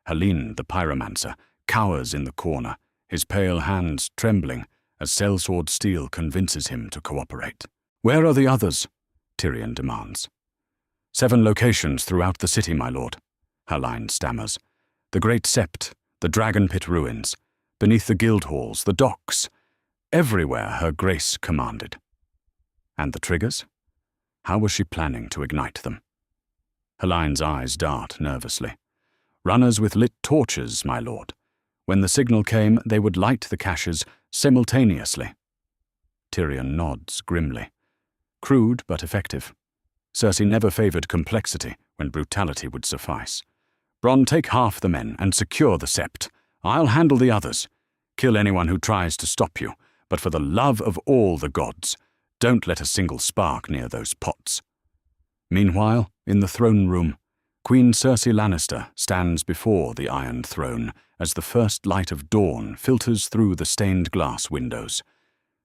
Speaker 1: Helene, the pyromancer, cowers in the corner, his pale hands trembling as sellsword steel convinces him to cooperate. "Where are the others?" Tyrion demands. 7 locations throughout the city, my lord," Helene stammers. "The Great Sept, the Dragon Pit ruins, beneath the guild halls, the docks, everywhere her grace commanded." And the triggers? How was she planning to ignite them? Helene's eyes dart nervously. "Runners with lit torches, my lord. When the signal came, they would light the caches simultaneously." Tyrion nods grimly. Crude but effective. Cersei never favored complexity when brutality would suffice. "Bronn, take half the men and secure the Sept. I'll handle the others. Kill anyone who tries to stop you, but for the love of all the gods, don't let a single spark near those pots." Meanwhile, in the throne room, Queen Cersei Lannister stands before the Iron Throne as the first light of dawn filters through the stained glass windows.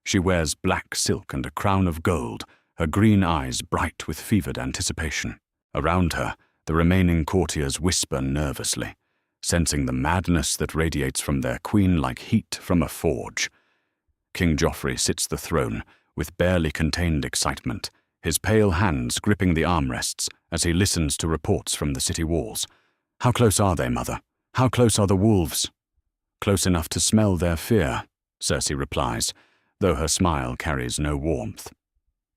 Speaker 1: She wears black silk and a crown of gold, her green eyes bright with fevered anticipation. Around her, the remaining courtiers whisper nervously, sensing the madness that radiates from their queen like heat from a forge. King Joffrey sits the throne with barely contained excitement, his pale hands gripping the armrests as he listens to reports from the city walls. "How close are they, mother? How close are the wolves?" "Close enough to smell their fear," Cersei replies, though her smile carries no warmth.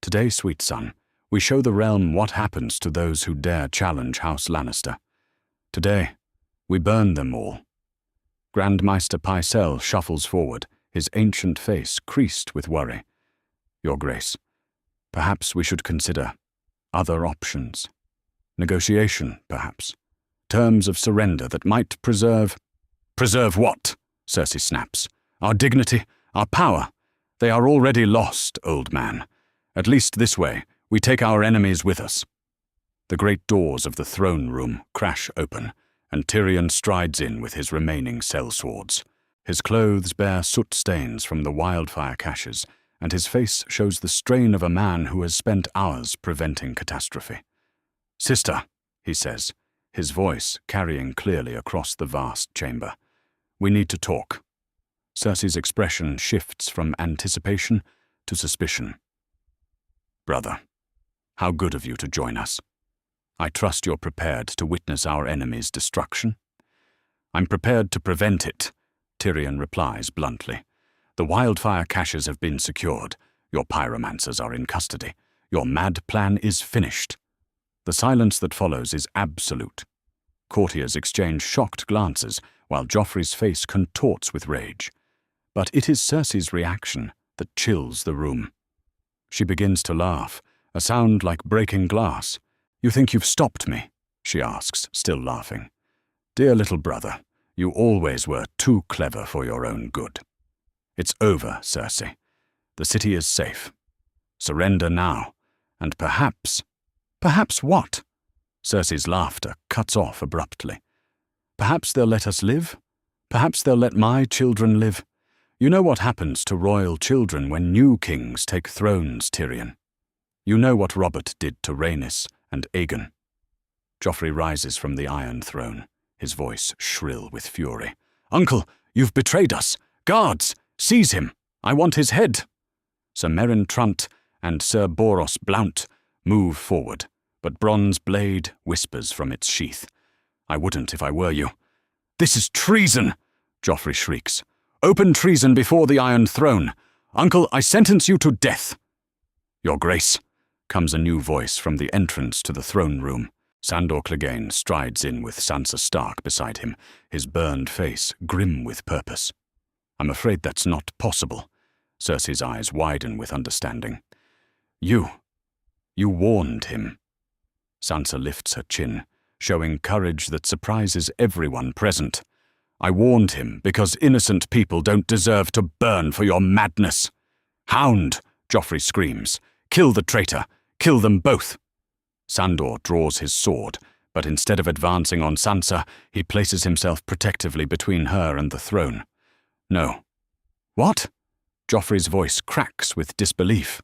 Speaker 1: Today, sweet son, we show the realm what happens to those who dare challenge House Lannister. Today, we burn them all. Grandmaster Pycelle shuffles forward, his ancient face creased with worry. Your Grace, perhaps we should consider other options. Negotiation, perhaps. Terms of surrender that might preserve— Preserve what? Cersei snaps. Our dignity, our power. They are already lost, old man. At least this way, we take our enemies with us. The great doors of the throne room crash open, and Tyrion strides in with his remaining sellswords. His clothes bear soot stains from the wildfire caches, and his face shows the strain of a man who has spent hours preventing catastrophe. Sister, he says, his voice carrying clearly across the vast chamber. We need to talk. Cersei's expression shifts from anticipation to suspicion. Brother, how good of you to join us. I trust you're prepared to witness our enemy's destruction. I'm prepared to prevent it, Tyrion replies bluntly. The wildfire caches have been secured. Your pyromancers are in custody. Your mad plan is finished. The silence that follows is absolute. Courtiers exchange shocked glances, while Joffrey's face contorts with rage. But it is Cersei's reaction that chills the room. She begins to laugh, a sound like breaking glass. You think you've stopped me? She asks, still laughing. Dear little brother, you always were too clever for your own good. It's over, Cersei. The city is safe. Surrender now, and perhaps— Perhaps what? Cersei's laughter cuts off abruptly. Perhaps they'll let us live? Perhaps they'll let my children live? You know what happens to royal children when new kings take thrones, Tyrion. You know what Robert did to Rhaenys and Aegon. Joffrey rises from the Iron Throne, his voice shrill with fury. Uncle, you've betrayed us! Guards, seize him! I want his head! Sir Meryn Trant and Sir Boros Blount move forward, but Bronze Blade whispers from its sheath. I wouldn't if I were you. This is treason! Joffrey shrieks. Open treason before the Iron Throne! Uncle, I sentence you to death! Your Grace, comes a new voice from the entrance to the throne room. Sandor Clegane strides in with Sansa Stark beside him, his burned face grim with purpose. I'm afraid that's not possible. Cersei's eyes widen with understanding. You warned him. Sansa lifts her chin, showing courage that surprises everyone present. I warned him because innocent people don't deserve to burn for your madness. Hound, Joffrey screams. Kill the traitor. Kill them both. Sandor draws his sword, but instead of advancing on Sansa, he places himself protectively between her and the throne. No. What? Joffrey's voice cracks with disbelief.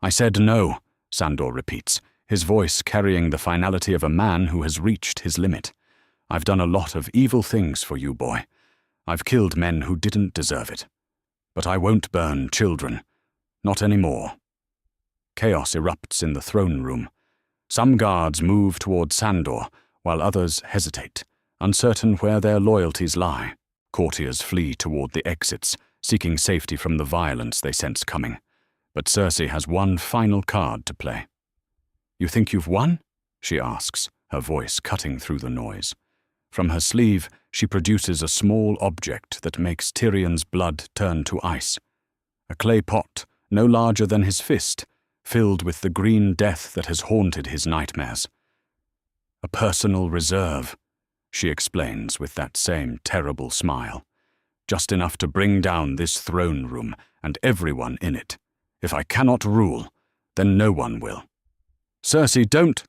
Speaker 1: I said no, Sandor repeats, his voice carrying the finality of a man who has reached his limit. I've done a lot of evil things for you, boy. I've killed men who didn't deserve it. But I won't burn children. Not anymore. Chaos erupts in the throne room. Some guards move toward Sandor, while others hesitate, uncertain where their loyalties lie. Courtiers flee toward the exits, seeking safety from the violence they sense coming. But Cersei has one final card to play. You think you've won? She asks, her voice cutting through the noise. From her sleeve, she produces a small object that makes Tyrion's blood turn to ice. A clay pot, no larger than his fist, filled with the green death that has haunted his nightmares. A personal reserve, she explains with that same terrible smile. Just enough to bring down this throne room and everyone in it. If I cannot rule, then no one will. Cersei, don't,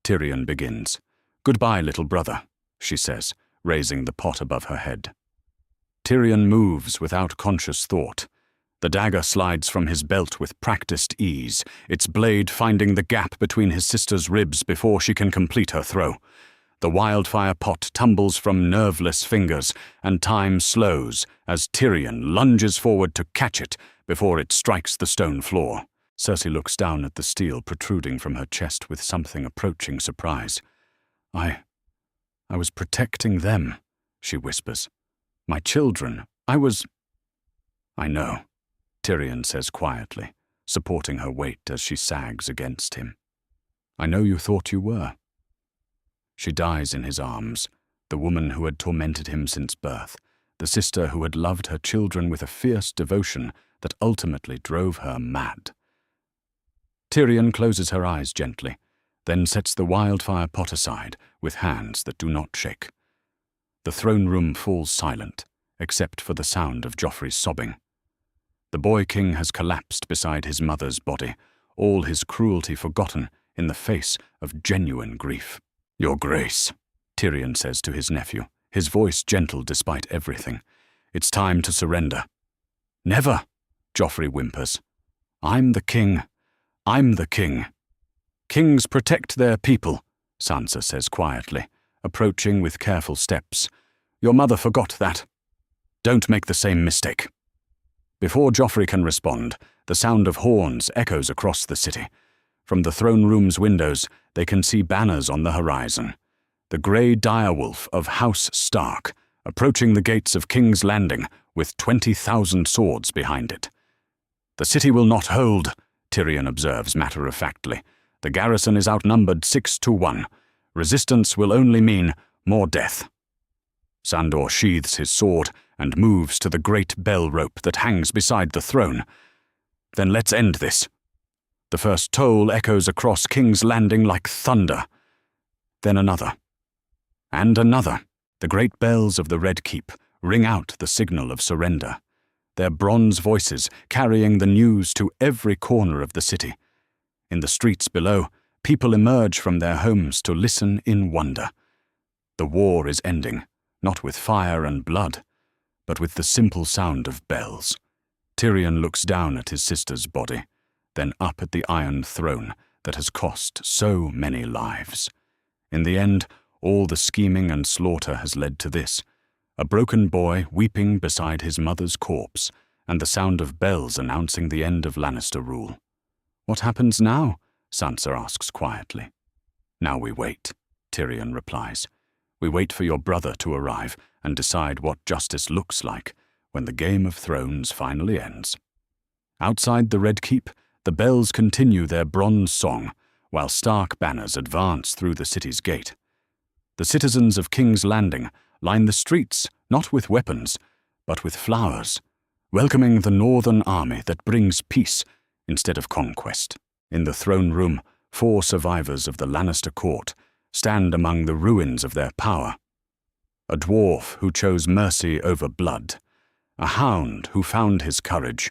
Speaker 1: Tyrion begins. Goodbye, little brother, she says, raising the pot above her head. Tyrion moves without conscious thought. The dagger slides from his belt with practiced ease, its blade finding the gap between his sister's ribs before she can complete her throw. The wildfire pot tumbles from nerveless fingers, and time slows as Tyrion lunges forward to catch it before it strikes the stone floor. Cersei looks down at the steel protruding from her chest with something approaching surprise. I was protecting them, she whispers. My children, I was— I know, Tyrion says quietly, supporting her weight as she sags against him. I know you thought you were. She dies in his arms, the woman who had tormented him since birth, the sister who had loved her children with a fierce devotion that ultimately drove her mad. Tyrion closes her eyes gently, then sets the wildfire pot aside with hands that do not shake. The throne room falls silent, except for the sound of Joffrey's sobbing. The boy king has collapsed beside his mother's body, all his cruelty forgotten in the face of genuine grief. Your Grace, Tyrion says to his nephew, his voice gentle despite everything. It's time to surrender. Never, Joffrey whimpers. I'm the king. I'm the king. Kings protect their people, Sansa says quietly, approaching with careful steps. Your mother forgot that. Don't make the same mistake. Before Joffrey can respond, the sound of horns echoes across the city. From the throne room's windows, they can see banners on the horizon. The grey direwolf of House Stark, approaching the gates of King's Landing with 20,000 swords behind it. The city will not hold, Tyrion observes matter-of-factly. The garrison is outnumbered 6-1. Resistance will only mean more death. Sandor sheathes his sword and moves to the great bell rope that hangs beside the throne. Then let's end this. The first toll echoes across King's Landing like thunder. Then another. And another. The great bells of the Red Keep ring out the signal of surrender, their bronze voices carrying the news to every corner of the city. In the streets below, people emerge from their homes to listen in wonder. The war is ending, not with fire and blood, but with the simple sound of bells. Tyrion looks down at his sister's body, then up at the Iron Throne that has cost so many lives. In the end, all the scheming and slaughter has led to this: a broken boy weeping beside his mother's corpse, and the sound of bells announcing the end of Lannister rule. What happens now? Sansa asks quietly. Now we wait, Tyrion replies. We wait for your brother to arrive and decide what justice looks like when the Game of Thrones finally ends. Outside the Red Keep, the bells continue their bronze song, while Stark banners advance through the city's gate. The citizens of King's Landing line the streets not with weapons, but with flowers, welcoming the northern army that brings peace instead of conquest. In the throne room, 4 survivors of the Lannister court stand among the ruins of their power. A dwarf who chose mercy over blood, a hound who found his courage,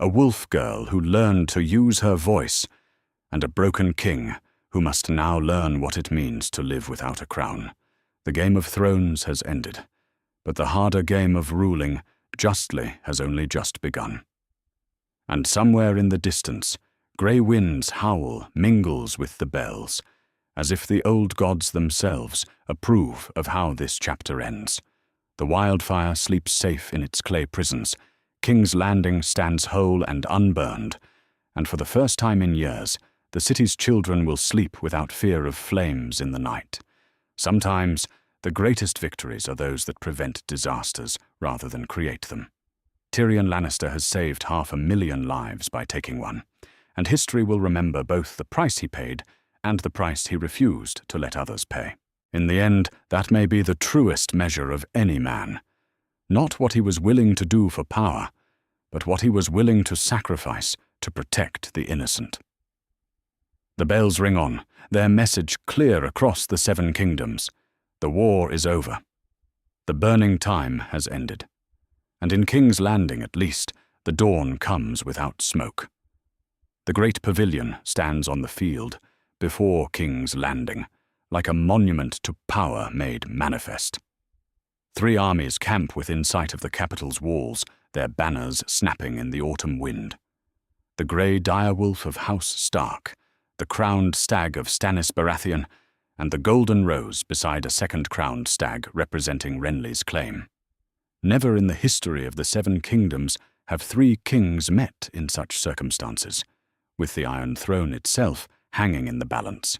Speaker 1: a wolf girl who learned to use her voice, and a broken king who must now learn what it means to live without a crown. The Game of Thrones has ended, but the harder game of ruling justly has only just begun. And somewhere in the distance, grey winds howl mingles with the bells, as if the old gods themselves approve of how this chapter ends. The wildfire sleeps safe in its clay prisons, King's Landing stands whole and unburned, and for the first time in years, the city's children will sleep without fear of flames in the night. Sometimes, the greatest victories are those that prevent disasters rather than create them. Tyrion Lannister has saved 500,000 lives by taking one, and history will remember both the price he paid and the price he refused to let others pay. In the end, that may be the truest measure of any man. Not what he was willing to do for power, but what he was willing to sacrifice to protect the innocent. The bells ring on, their message clear across the 7 kingdoms. The war is over. The burning time has ended. And in King's Landing, at least, the dawn comes without smoke. The great pavilion stands on the field, before King's Landing, like a monument to power made manifest. 3 armies camp within sight of the capital's walls, their banners snapping in the autumn wind. The grey direwolf of House Stark, the crowned stag of Stannis Baratheon, and the golden rose beside a second crowned stag representing Renly's claim. Never in the history of the 7 kingdoms have 3 kings met in such circumstances, with the Iron Throne itself hanging in the balance.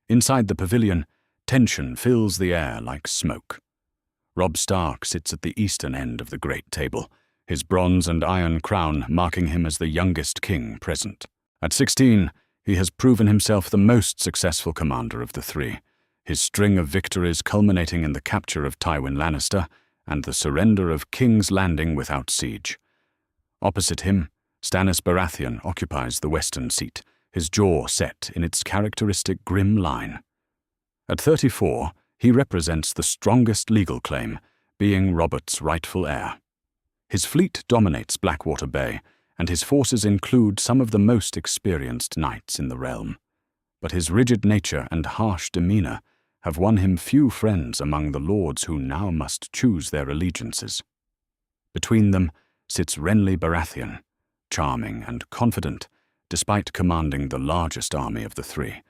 Speaker 1: Inside the pavilion, tension fills the air like smoke. Robb Stark sits at the eastern end of the great table, his bronze and iron crown marking him as the youngest king present. At 16, he has proven himself the most successful commander of the three, his string of victories culminating in the capture of Tywin Lannister and the surrender of King's Landing without siege. Opposite him, Stannis Baratheon occupies the western seat, his jaw set in its characteristic grim line. At 34, he represents the strongest legal claim, being Robert's rightful heir. His fleet dominates Blackwater Bay, and his forces include some of the most experienced knights in the realm. But his rigid nature and harsh demeanor have won him few friends among the lords who now must choose their allegiances. Between them sits Renly Baratheon, charming and confident, despite commanding the largest army of the three.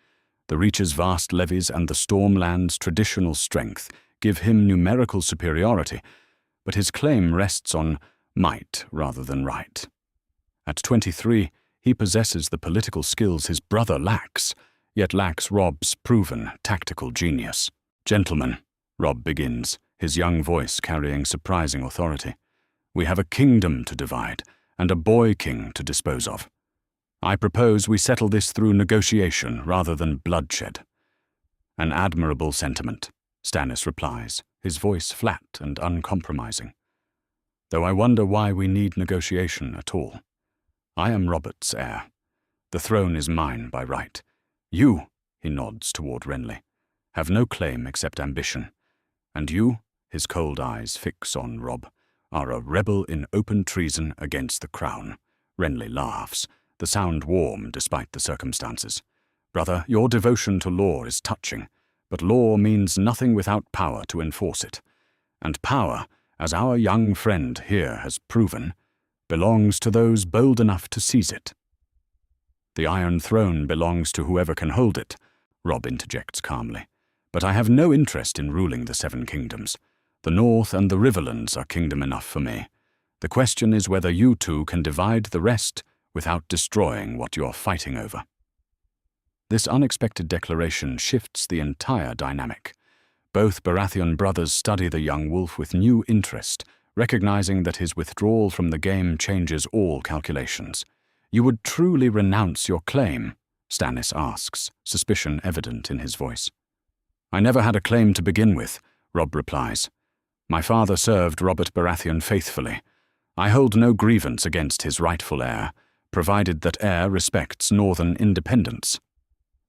Speaker 1: The Reach's vast levies and the Stormland's traditional strength give him numerical superiority, but his claim rests on might rather than right. At 23, he possesses the political skills his brother lacks, yet lacks Robb's proven tactical genius. "Gentlemen," Robb begins, his young voice carrying surprising authority, "we have a kingdom to divide and a boy king to dispose of. I propose we settle this through negotiation rather than bloodshed." "An admirable sentiment," Stannis replies, his voice flat and uncompromising. "Though I wonder why we need negotiation at all. I am Robert's heir. The throne is mine by right. You," he nods toward Renly, "have no claim except ambition. And you," his cold eyes fix on Robb, "are a rebel in open treason against the crown." Renly laughs, the sound warm despite the circumstances. "Brother, your devotion to law is touching, but law means nothing without power to enforce it. And power, as our young friend here has proven, belongs to those bold enough to seize it." "The Iron Throne belongs to whoever can hold it," Robb interjects calmly. "But I have no interest in ruling the Seven Kingdoms. The North and the Riverlands are kingdom enough for me. The question is whether you two can divide the rest without destroying what you're fighting over." This unexpected declaration shifts the entire dynamic. Both Baratheon brothers study the young wolf with new interest, recognizing that his withdrawal from the game changes all calculations. "You would truly renounce your claim?" Stannis asks, suspicion evident in his voice. "I never had a claim to begin with," Robb replies. "My father served Robert Baratheon faithfully. I hold no grievance against his rightful heir, provided that heir respects northern independence."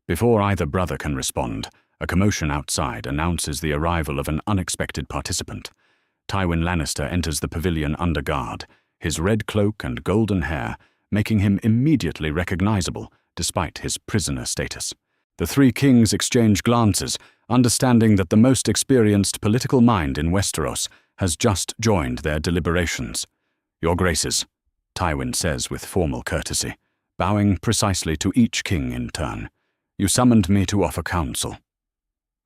Speaker 1: Before either brother can respond, a commotion outside announces the arrival of an unexpected participant. Tywin Lannister enters the pavilion under guard, his red cloak and golden hair making him immediately recognizable despite his prisoner status. The three kings exchange glances, understanding that the most experienced political mind in Westeros has just joined their deliberations. "Your Graces," Tywin says with formal courtesy, bowing precisely to each king in turn. "You summoned me to offer counsel."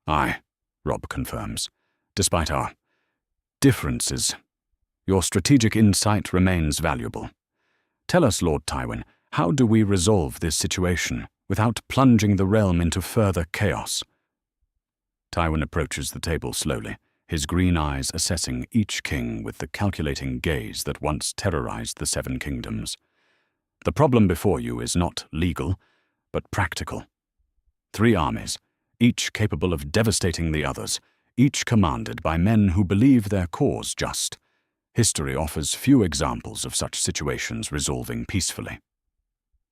Speaker 1: "Aye," Robb confirms, "despite our differences. Your strategic insight remains valuable. Tell us, Lord Tywin, how do we resolve this situation without plunging the realm into further chaos?" Tywin approaches the table slowly, his green eyes assessing each king with the calculating gaze that once terrorized the Seven Kingdoms. "The problem before you is not legal, but practical. 3 armies, each capable of devastating the others, each commanded by men who believe their cause just. History offers few examples of such situations resolving peacefully."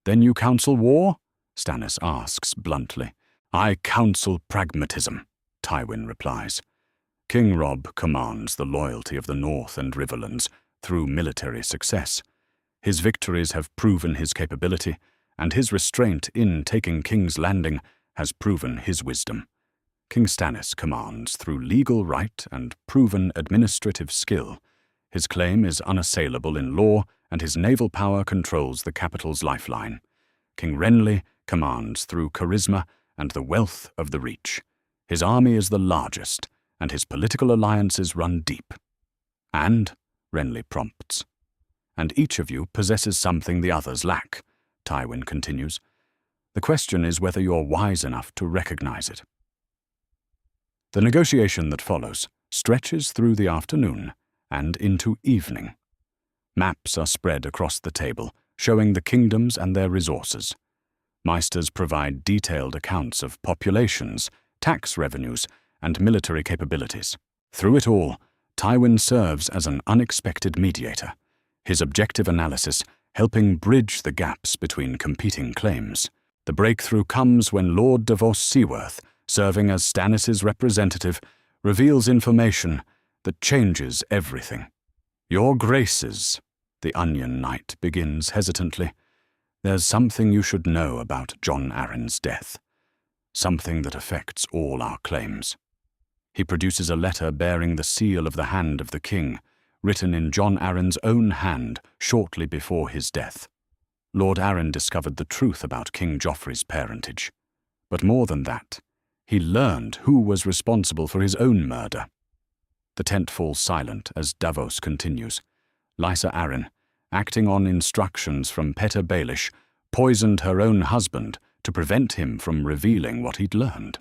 Speaker 1: "Then you counsel war?" Stannis asks bluntly. "I counsel pragmatism," Tywin replies. "King Robb commands the loyalty of the North and Riverlands through military success. His victories have proven his capability, and his restraint in taking King's Landing has proven his wisdom. King Stannis commands through legal right and proven administrative skill. His claim is unassailable in law, and his naval power controls the capital's lifeline. King Renly commands through charisma and the wealth of the Reach. His army is the largest, and his political alliances run deep." "And," Renly prompts. "And each of you possesses something the others lack," Tywin continues. "The question is whether you're wise enough to recognize it." The negotiation that follows stretches through the afternoon and into evening. Maps are spread across the table, showing the kingdoms and their resources. Meisters provide detailed accounts of populations, tax revenues, and military capabilities. Through it all, Tywin serves as an unexpected mediator, his objective analysis helping bridge the gaps between competing claims. The breakthrough comes when Lord Davos Seaworth, serving as Stannis' representative, reveals information that changes everything. "Your Graces," the Onion Knight begins hesitantly, "there's something you should know about Jon Arryn's death. Something that affects all our claims." He produces a letter bearing the seal of the hand of the king, written in Jon Arryn's own hand shortly before his death. Lord Arryn discovered the truth about King Joffrey's parentage. But more than that, he learned who was responsible for his own murder. The tent falls silent as Davos continues. Lysa Arryn, acting on instructions from Petyr Baelish, poisoned her own husband to prevent him from revealing what he'd learned.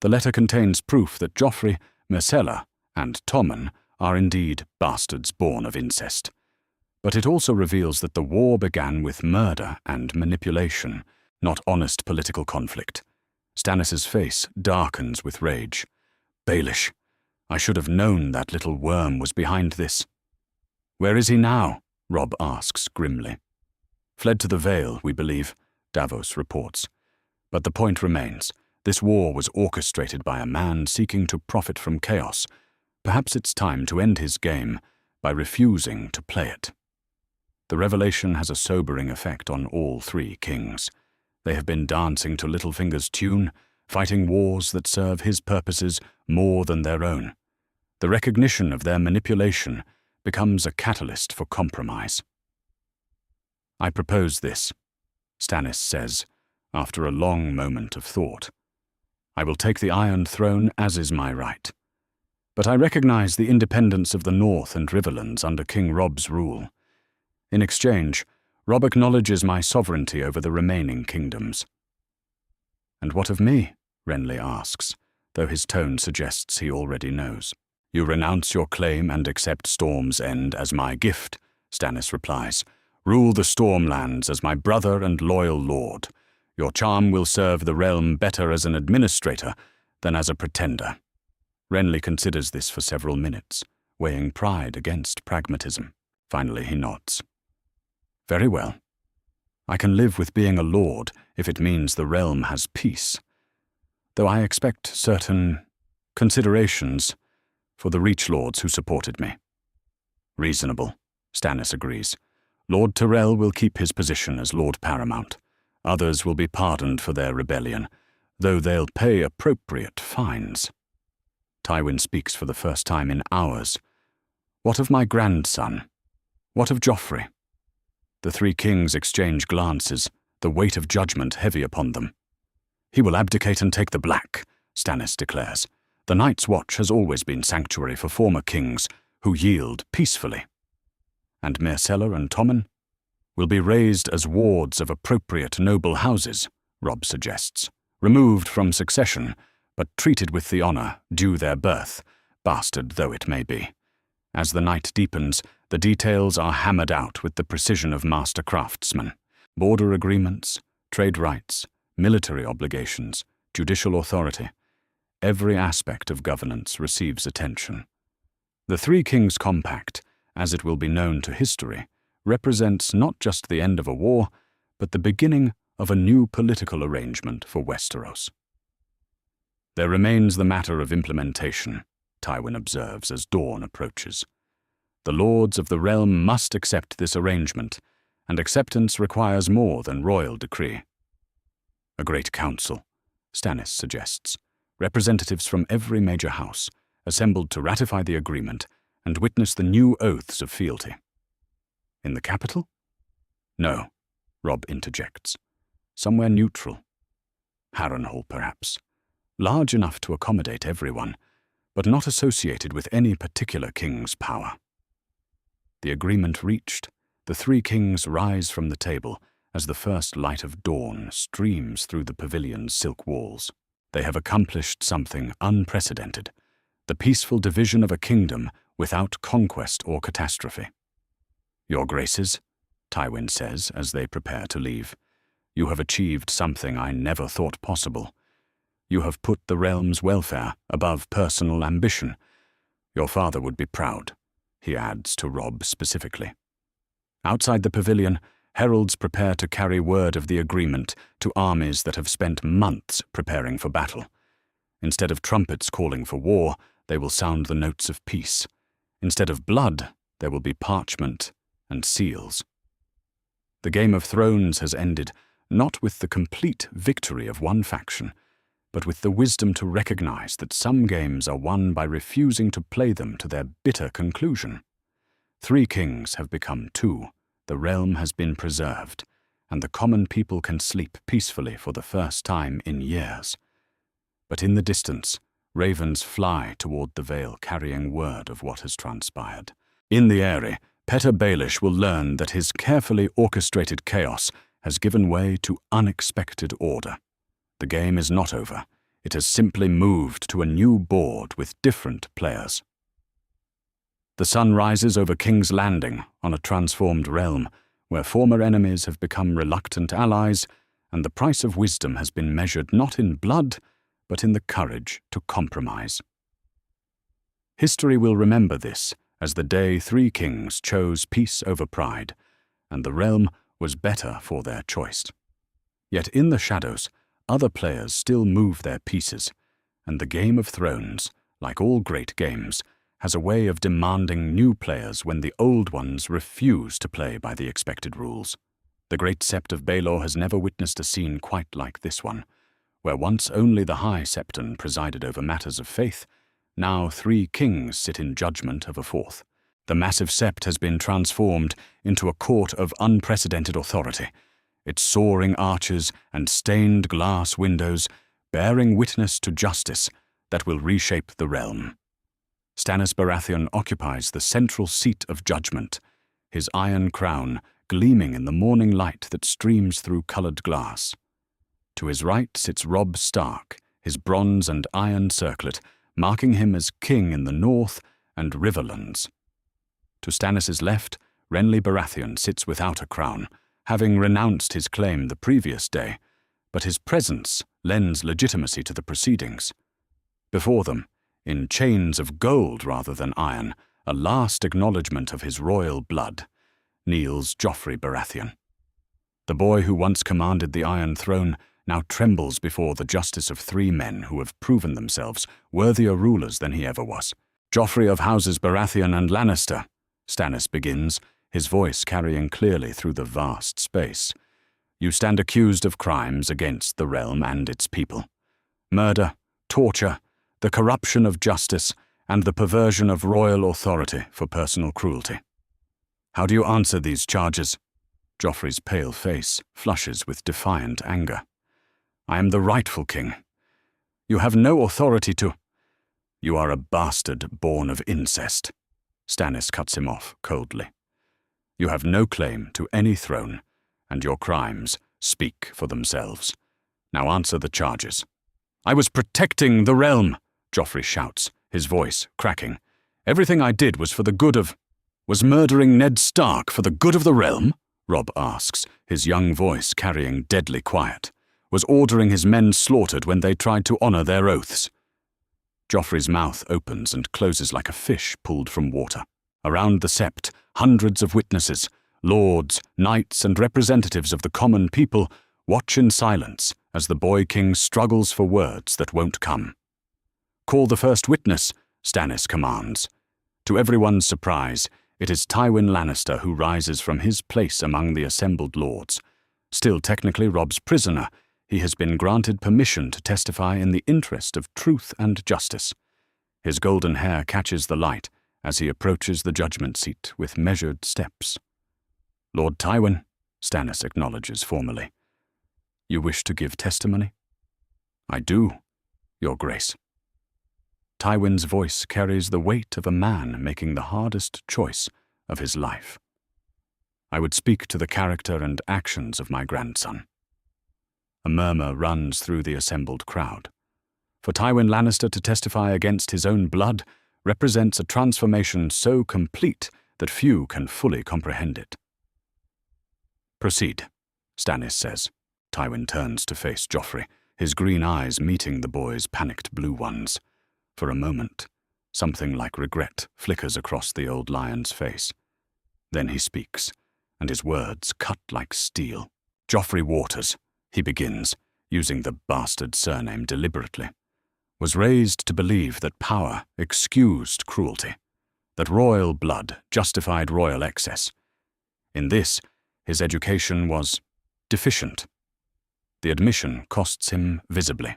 Speaker 1: The letter contains proof that Joffrey, Myrcella, and Tommen are indeed bastards born of incest. But it also reveals that the war began with murder and manipulation, not honest political conflict. Stannis' face darkens with rage. "Baelish, I should have known that little worm was behind this." "Where is he now?" Robb asks grimly. "Fled to the Vale, we believe," Davos reports. But the point remains. This war was orchestrated by a man seeking to profit from chaos. Perhaps it's time to end his game by refusing to play it. The revelation has a sobering effect on all three kings. They have been dancing to Littlefinger's tune, fighting wars that serve his purposes more than their own. The recognition of their manipulation becomes a catalyst for compromise. "I propose this," Stannis says, after a long moment of thought. "I will take the Iron Throne as is my right. But I recognize the independence of the North and Riverlands under King Robb's rule. In exchange, Robb acknowledges my sovereignty over the remaining kingdoms." "And what of me?" Renly asks, though his tone suggests he already knows. "You renounce your claim and accept Storm's End as my gift," Stannis replies. "Rule the Stormlands as my brother and loyal lord. Your charm will serve the realm better as an administrator than as a pretender." Renly considers this for several minutes, weighing pride against pragmatism. Finally he nods. "Very well. I can live with being a lord if it means the realm has peace. Though I expect certain considerations for the Reach Lords who supported me." "Reasonable," Stannis agrees. "Lord Tyrell will keep his position as Lord Paramount. Others will be pardoned for their rebellion, though they'll pay appropriate fines." Tywin speaks for the first time in hours. "What of my grandson? What of Joffrey?" The three kings exchange glances, the weight of judgment heavy upon them. "He will abdicate and take the Black," Stannis declares. "The Night's Watch has always been sanctuary for former kings who yield peacefully." "And Myrcella and Tommen will be raised as wards of appropriate noble houses," Robb suggests. "Removed from succession, but treated with the honor due their birth, bastard though it may be. As the night deepens, the details are hammered out with the precision of master craftsmen. Border agreements, trade rights, military obligations, judicial authority. Every aspect of governance receives attention. The Three Kings Compact, as it will be known to history, represents not just the end of a war, but the beginning of a new political arrangement for Westeros. "There remains the matter of implementation," Tywin observes as dawn approaches. "The lords of the realm must accept this arrangement, and acceptance requires more than royal decree." "A great council," Stannis suggests, "representatives from every major house, assembled to ratify the agreement and witness the new oaths of fealty." "In the capital?" "No," Robb interjects. "Somewhere neutral. Harrenhal, perhaps. Large enough to accommodate everyone, but not associated with any particular king's power." The agreement reached, the three kings rise from the table as the first light of dawn streams through the pavilion's silk walls. They have accomplished something unprecedented, the peaceful division of a kingdom without conquest or catastrophe. "Your Graces," Tywin says as they prepare to leave, "you have achieved something I never thought possible. You have put the realm's welfare above personal ambition. Your father would be proud," he adds to Robb specifically. Outside the pavilion, heralds prepare to carry word of the agreement to armies that have spent months preparing for battle. Instead of trumpets calling for war, they will sound the notes of peace. Instead of blood, there will be parchment and seals. The Game of Thrones has ended not with the complete victory of one faction, but with the wisdom to recognize that some games are won by refusing to play them to their bitter conclusion. 3 kings have become 2, the realm has been preserved, and the common people can sleep peacefully for the first time in years. But in the distance, ravens fly toward the Vale carrying word of what has transpired. In the Eyrie, Petyr Baelish will learn that his carefully orchestrated chaos has given way to unexpected order. The game is not over. It has simply moved to a new board with different players. The sun rises over King's Landing on a transformed realm, where former enemies have become reluctant allies, and the price of wisdom has been measured not in blood, but in the courage to compromise. History will remember this as the day 3 kings chose peace over pride, and the realm was better for their choice. Yet in the shadows, other players still move their pieces, and the Game of Thrones, like all great games, has a way of demanding new players when the old ones refuse to play by the expected rules. The Great Sept of Baelor has never witnessed a scene quite like this one, where once only the High Septon presided over matters of faith, now 3 kings sit in judgment of a 4th. The massive sept has been transformed into a court of unprecedented authority, its soaring arches and stained glass windows bearing witness to justice that will reshape the realm. Stannis Baratheon occupies the central seat of judgment, his iron crown gleaming in the morning light that streams through colored glass. To his right sits Robb Stark, his bronze and iron circlet marking him as king in the north and Riverlands. To Stannis' left, Renly Baratheon sits without a crown, having renounced his claim the previous day, but his presence lends legitimacy to the proceedings. Before them, in chains of gold rather than iron, a last acknowledgement of his royal blood, kneels Joffrey Baratheon. The boy who once commanded the Iron Throne now trembles before the justice of 3 men who have proven themselves worthier rulers than he ever was. "Joffrey of houses Baratheon and Lannister," Stannis begins, his voice carrying clearly through the vast space. "You stand accused of crimes against the realm and its people. Murder, torture, the corruption of justice, and the perversion of royal authority for personal cruelty. How do you answer these charges?" Joffrey's pale face flushes with defiant anger. "I am the rightful king. You have no authority to—" "You are a bastard born of incest," Stannis cuts him off coldly. "You have no claim to any throne, and your crimes speak for themselves. Now answer the charges." "I was protecting the realm," Joffrey shouts, his voice cracking. "Everything I did was for the good of—" "Was murdering Ned Stark for the good of the realm?" Robb asks, his young voice carrying deadly quiet. "Was ordering his men slaughtered when they tried to honor their oaths?" Joffrey's mouth opens and closes like a fish pulled from water. Around the sept, hundreds of witnesses, lords, knights, and representatives of the common people watch in silence as the boy king struggles for words that won't come. "Call the first witness," Stannis commands. To everyone's surprise, it is Tywin Lannister who rises from his place among the assembled lords. Still technically Robb's prisoner, he has been granted permission to testify in the interest of truth and justice. His golden hair catches the light as he approaches the judgment seat with measured steps. "Lord Tywin," Stannis acknowledges formally. "You wish to give testimony?" "I do, Your Grace." Tywin's voice carries the weight of a man making the hardest choice of his life. "I would speak to the character and actions of my grandson." A murmur runs through the assembled crowd. For Tywin Lannister to testify against his own blood represents a transformation so complete that few can fully comprehend it. "Proceed," Stannis says. Tywin turns to face Joffrey, his green eyes meeting the boy's panicked blue ones. For a moment, something like regret flickers across the old lion's face. Then he speaks, and his words cut like steel. "Joffrey Waters," he begins, using the bastard surname deliberately, "was raised to believe that power excused cruelty, that royal blood justified royal excess. In this, his education was deficient. The admission costs him visibly.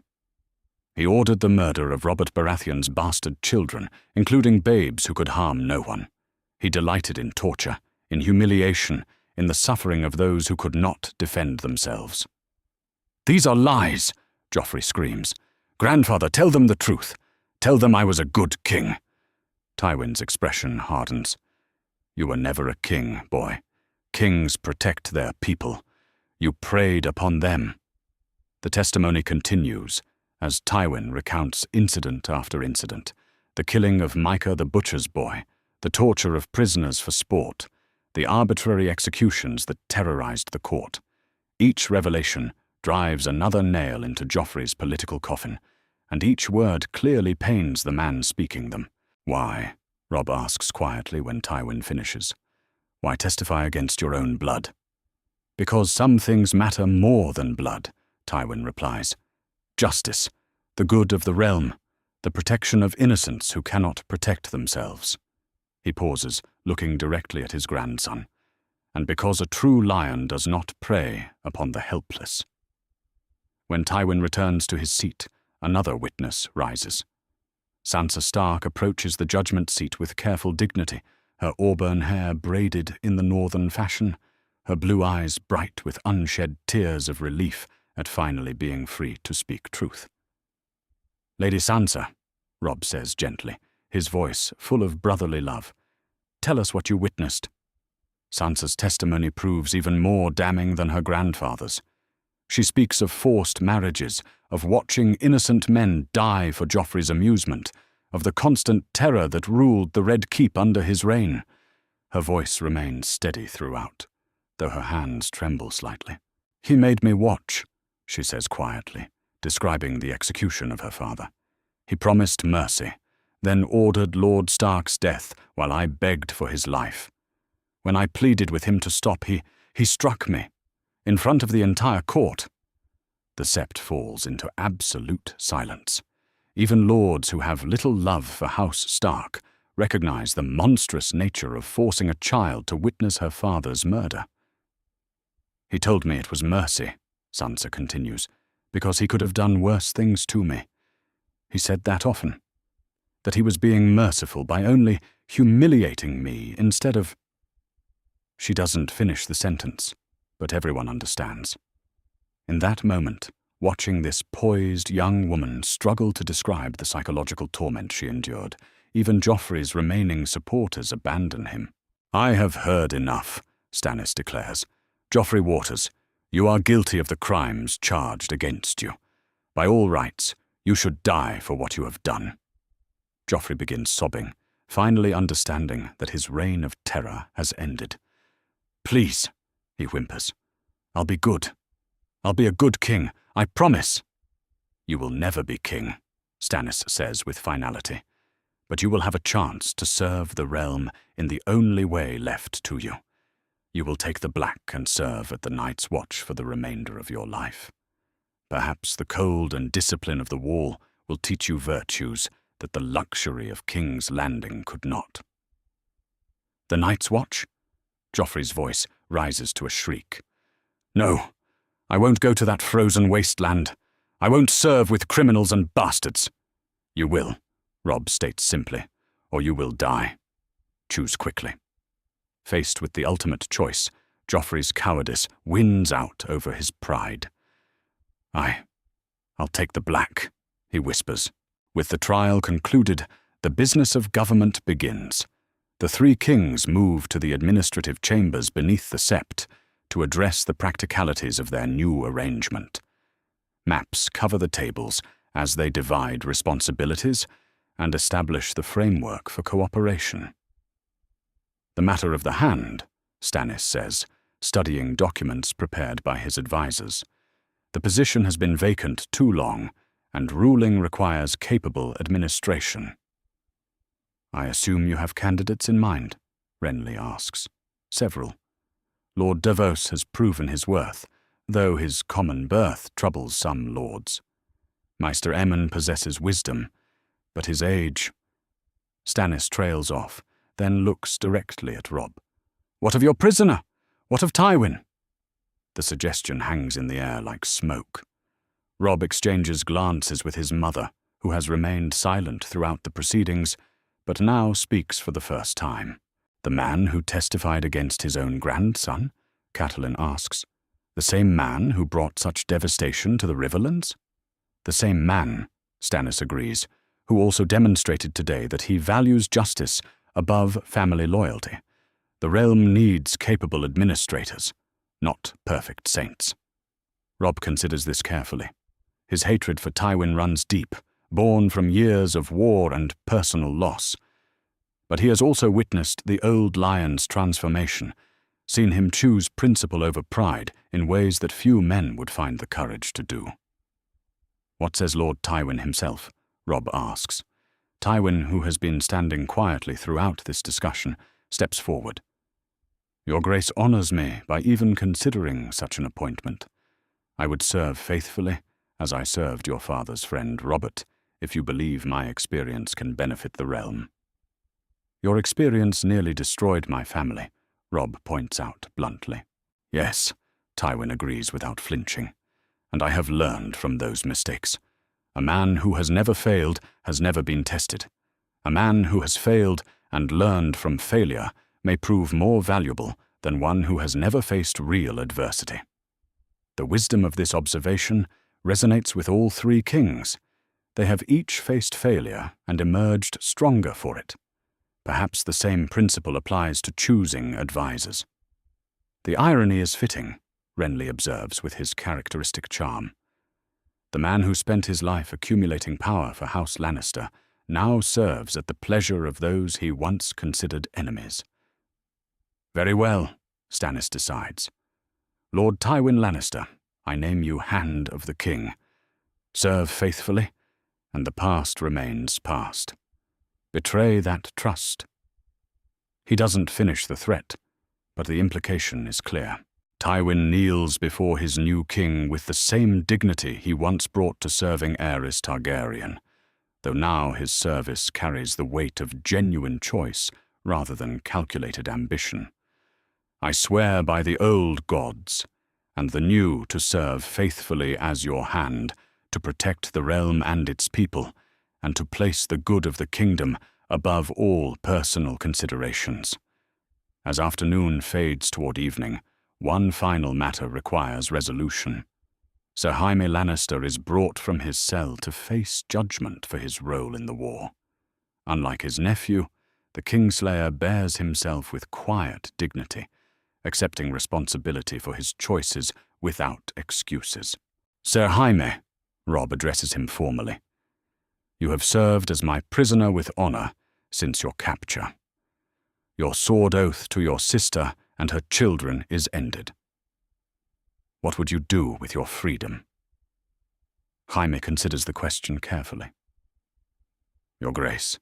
Speaker 1: He ordered the murder of Robert Baratheon's bastard children, including babes who could harm no one. He delighted in torture, in humiliation, in the suffering of those who could not defend themselves." "These are lies," Joffrey screams. "Grandfather, tell them the truth. Tell them I was a good king." Tywin's expression hardens. "You were never a king, boy. Kings protect their people. You preyed upon them." The testimony continues as Tywin recounts incident after incident: the killing of Micah the butcher's boy, the torture of prisoners for sport, the arbitrary executions that terrorized the court. Each revelation drives another nail into Joffrey's political coffin, and each word clearly pains the man speaking them. "Why?" Robb asks quietly when Tywin finishes. "Why testify against your own blood?" "Because some things matter more than blood," Tywin replies. "Justice, the good of the realm, the protection of innocents who cannot protect themselves." He pauses, looking directly at his grandson. "And because a true lion does not prey upon the helpless." When Tywin returns to his seat, another witness rises. Sansa Stark approaches the judgment seat with careful dignity, her auburn hair braided in the northern fashion, her blue eyes bright with unshed tears of relief at finally being free to speak truth. "Lady Sansa," Robb says gently, his voice full of brotherly love, "tell us what you witnessed." Sansa's testimony proves even more damning than her grandfather's. She speaks of forced marriages, of watching innocent men die for Joffrey's amusement, of the constant terror that ruled the Red Keep under his reign. Her voice remains steady throughout, though her hands tremble slightly. "He made me watch," she says quietly, describing the execution of her father. "He promised mercy, then ordered Lord Stark's death while I begged for his life. When I pleaded with him to stop, he struck me, in front of the entire court." The sept falls into absolute silence. Even lords who have little love for House Stark recognize the monstrous nature of forcing a child to witness her father's murder. "He told me it was mercy," Sansa continues, "because he could have done worse things to me. He said that often, that he was being merciful by only humiliating me instead of—" She doesn't finish the sentence, but everyone understands. In that moment, watching this poised young woman struggle to describe the psychological torment she endured, even Joffrey's remaining supporters abandon him. "I have heard enough," Stannis declares. "Joffrey Waters, you are guilty of the crimes charged against you. By all rights, you should die for what you have done." Joffrey begins sobbing, finally understanding that his reign of terror has ended. "Please," he whimpers. "I'll be good. I'll be a good king, I promise." "You will never be king," Stannis says with finality. "But you will have a chance to serve the realm in the only way left to you. You will take the black and serve at the Night's Watch for the remainder of your life. Perhaps the cold and discipline of the Wall will teach you virtues that the luxury of King's Landing could not." "The Night's Watch?" Joffrey's voice rises to a shriek. "No, I won't go to that frozen wasteland. I won't serve with criminals and bastards." "You will," Robb states simply, "or you will die. Choose quickly." Faced with the ultimate choice, Joffrey's cowardice wins out over his pride. I'll take the black," he whispers. With the trial concluded, the business of government begins. The three kings move to the administrative chambers beneath the sept to address the practicalities of their new arrangement. Maps cover the tables as they divide responsibilities and establish the framework for cooperation. The matter of the hand, Stannis says, studying documents prepared by his advisors. The position has been vacant too long, and ruling requires capable administration. I assume you have candidates in mind, Renly asks. Several. Lord Davos has proven his worth, though his common birth troubles some lords. Maester Aemon possesses wisdom, but his age... Stannis trails off, then looks directly at Robb. What of your prisoner? What of Tywin? The suggestion hangs in the air like smoke. Robb exchanges glances with his mother, who has remained silent throughout the proceedings, but now speaks for the first time. The man who testified against his own grandson? Catelyn asks. The same man who brought such devastation to the Riverlands? The same man, Stannis agrees, who also demonstrated today that he values justice above family loyalty. The realm needs capable administrators, not perfect saints. Robb considers this carefully. His hatred for Tywin runs deep, born from years of war and personal loss. But he has also witnessed the old lion's transformation, seen him choose principle over pride in ways that few men would find the courage to do. What says Lord Tywin himself? Robb asks. Tywin, who has been standing quietly throughout this discussion, steps forward. Your Grace honors me by even considering such an appointment. I would serve faithfully, as I served your father's friend Robert, if you believe my experience can benefit the realm. Your experience nearly destroyed my family, Robb points out bluntly. Yes, Tywin agrees without flinching, and I have learned from those mistakes. A man who has never failed has never been tested. A man who has failed and learned from failure may prove more valuable than one who has never faced real adversity. The wisdom of this observation resonates with all three kings. They have each faced failure and emerged stronger for it. Perhaps the same principle applies to choosing advisors. The irony is fitting, Renly observes with his characteristic charm. The man who spent his life accumulating power for House Lannister now serves at the pleasure of those he once considered enemies. Very well, Stannis decides. Lord Tywin Lannister, I name you Hand of the King. Serve faithfully, and the past remains past. Betray that trust. He doesn't finish the threat, but the implication is clear. Tywin kneels before his new king with the same dignity he once brought to serving Aerys Targaryen, though now his service carries the weight of genuine choice rather than calculated ambition. I swear by the old gods, and the new to serve faithfully as your hand, to protect the realm and its people, and to place the good of the kingdom above all personal considerations. As afternoon fades toward evening, one final matter requires resolution. Sir Jaime Lannister is brought from his cell to face judgment for his role in the war. Unlike his nephew, the Kingslayer bears himself with quiet dignity, accepting responsibility for his choices without excuses. Sir Jaime, Robb addresses him formally, you have served as my prisoner with honor since your capture. Your sword oath to your sister and her children is ended. What would you do with your freedom? Jaime considers the question carefully. Your Grace,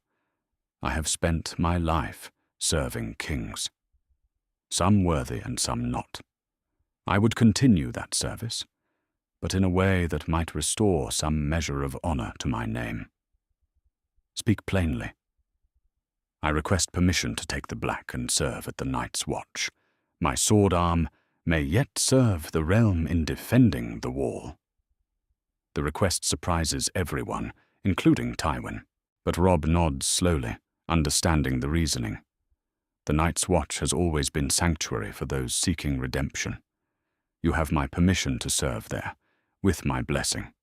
Speaker 1: I have spent my life serving kings. Some worthy and some not. I would continue that service, but in a way that might restore some measure of honor to my name. Speak plainly. I request permission to take the Black and serve at the Night's Watch. My sword arm may yet serve the realm in defending the wall. The request surprises everyone, including Tywin, but Robb nods slowly, understanding the reasoning. The Night's Watch has always been sanctuary for those seeking redemption. You have my permission to serve there, with my blessing.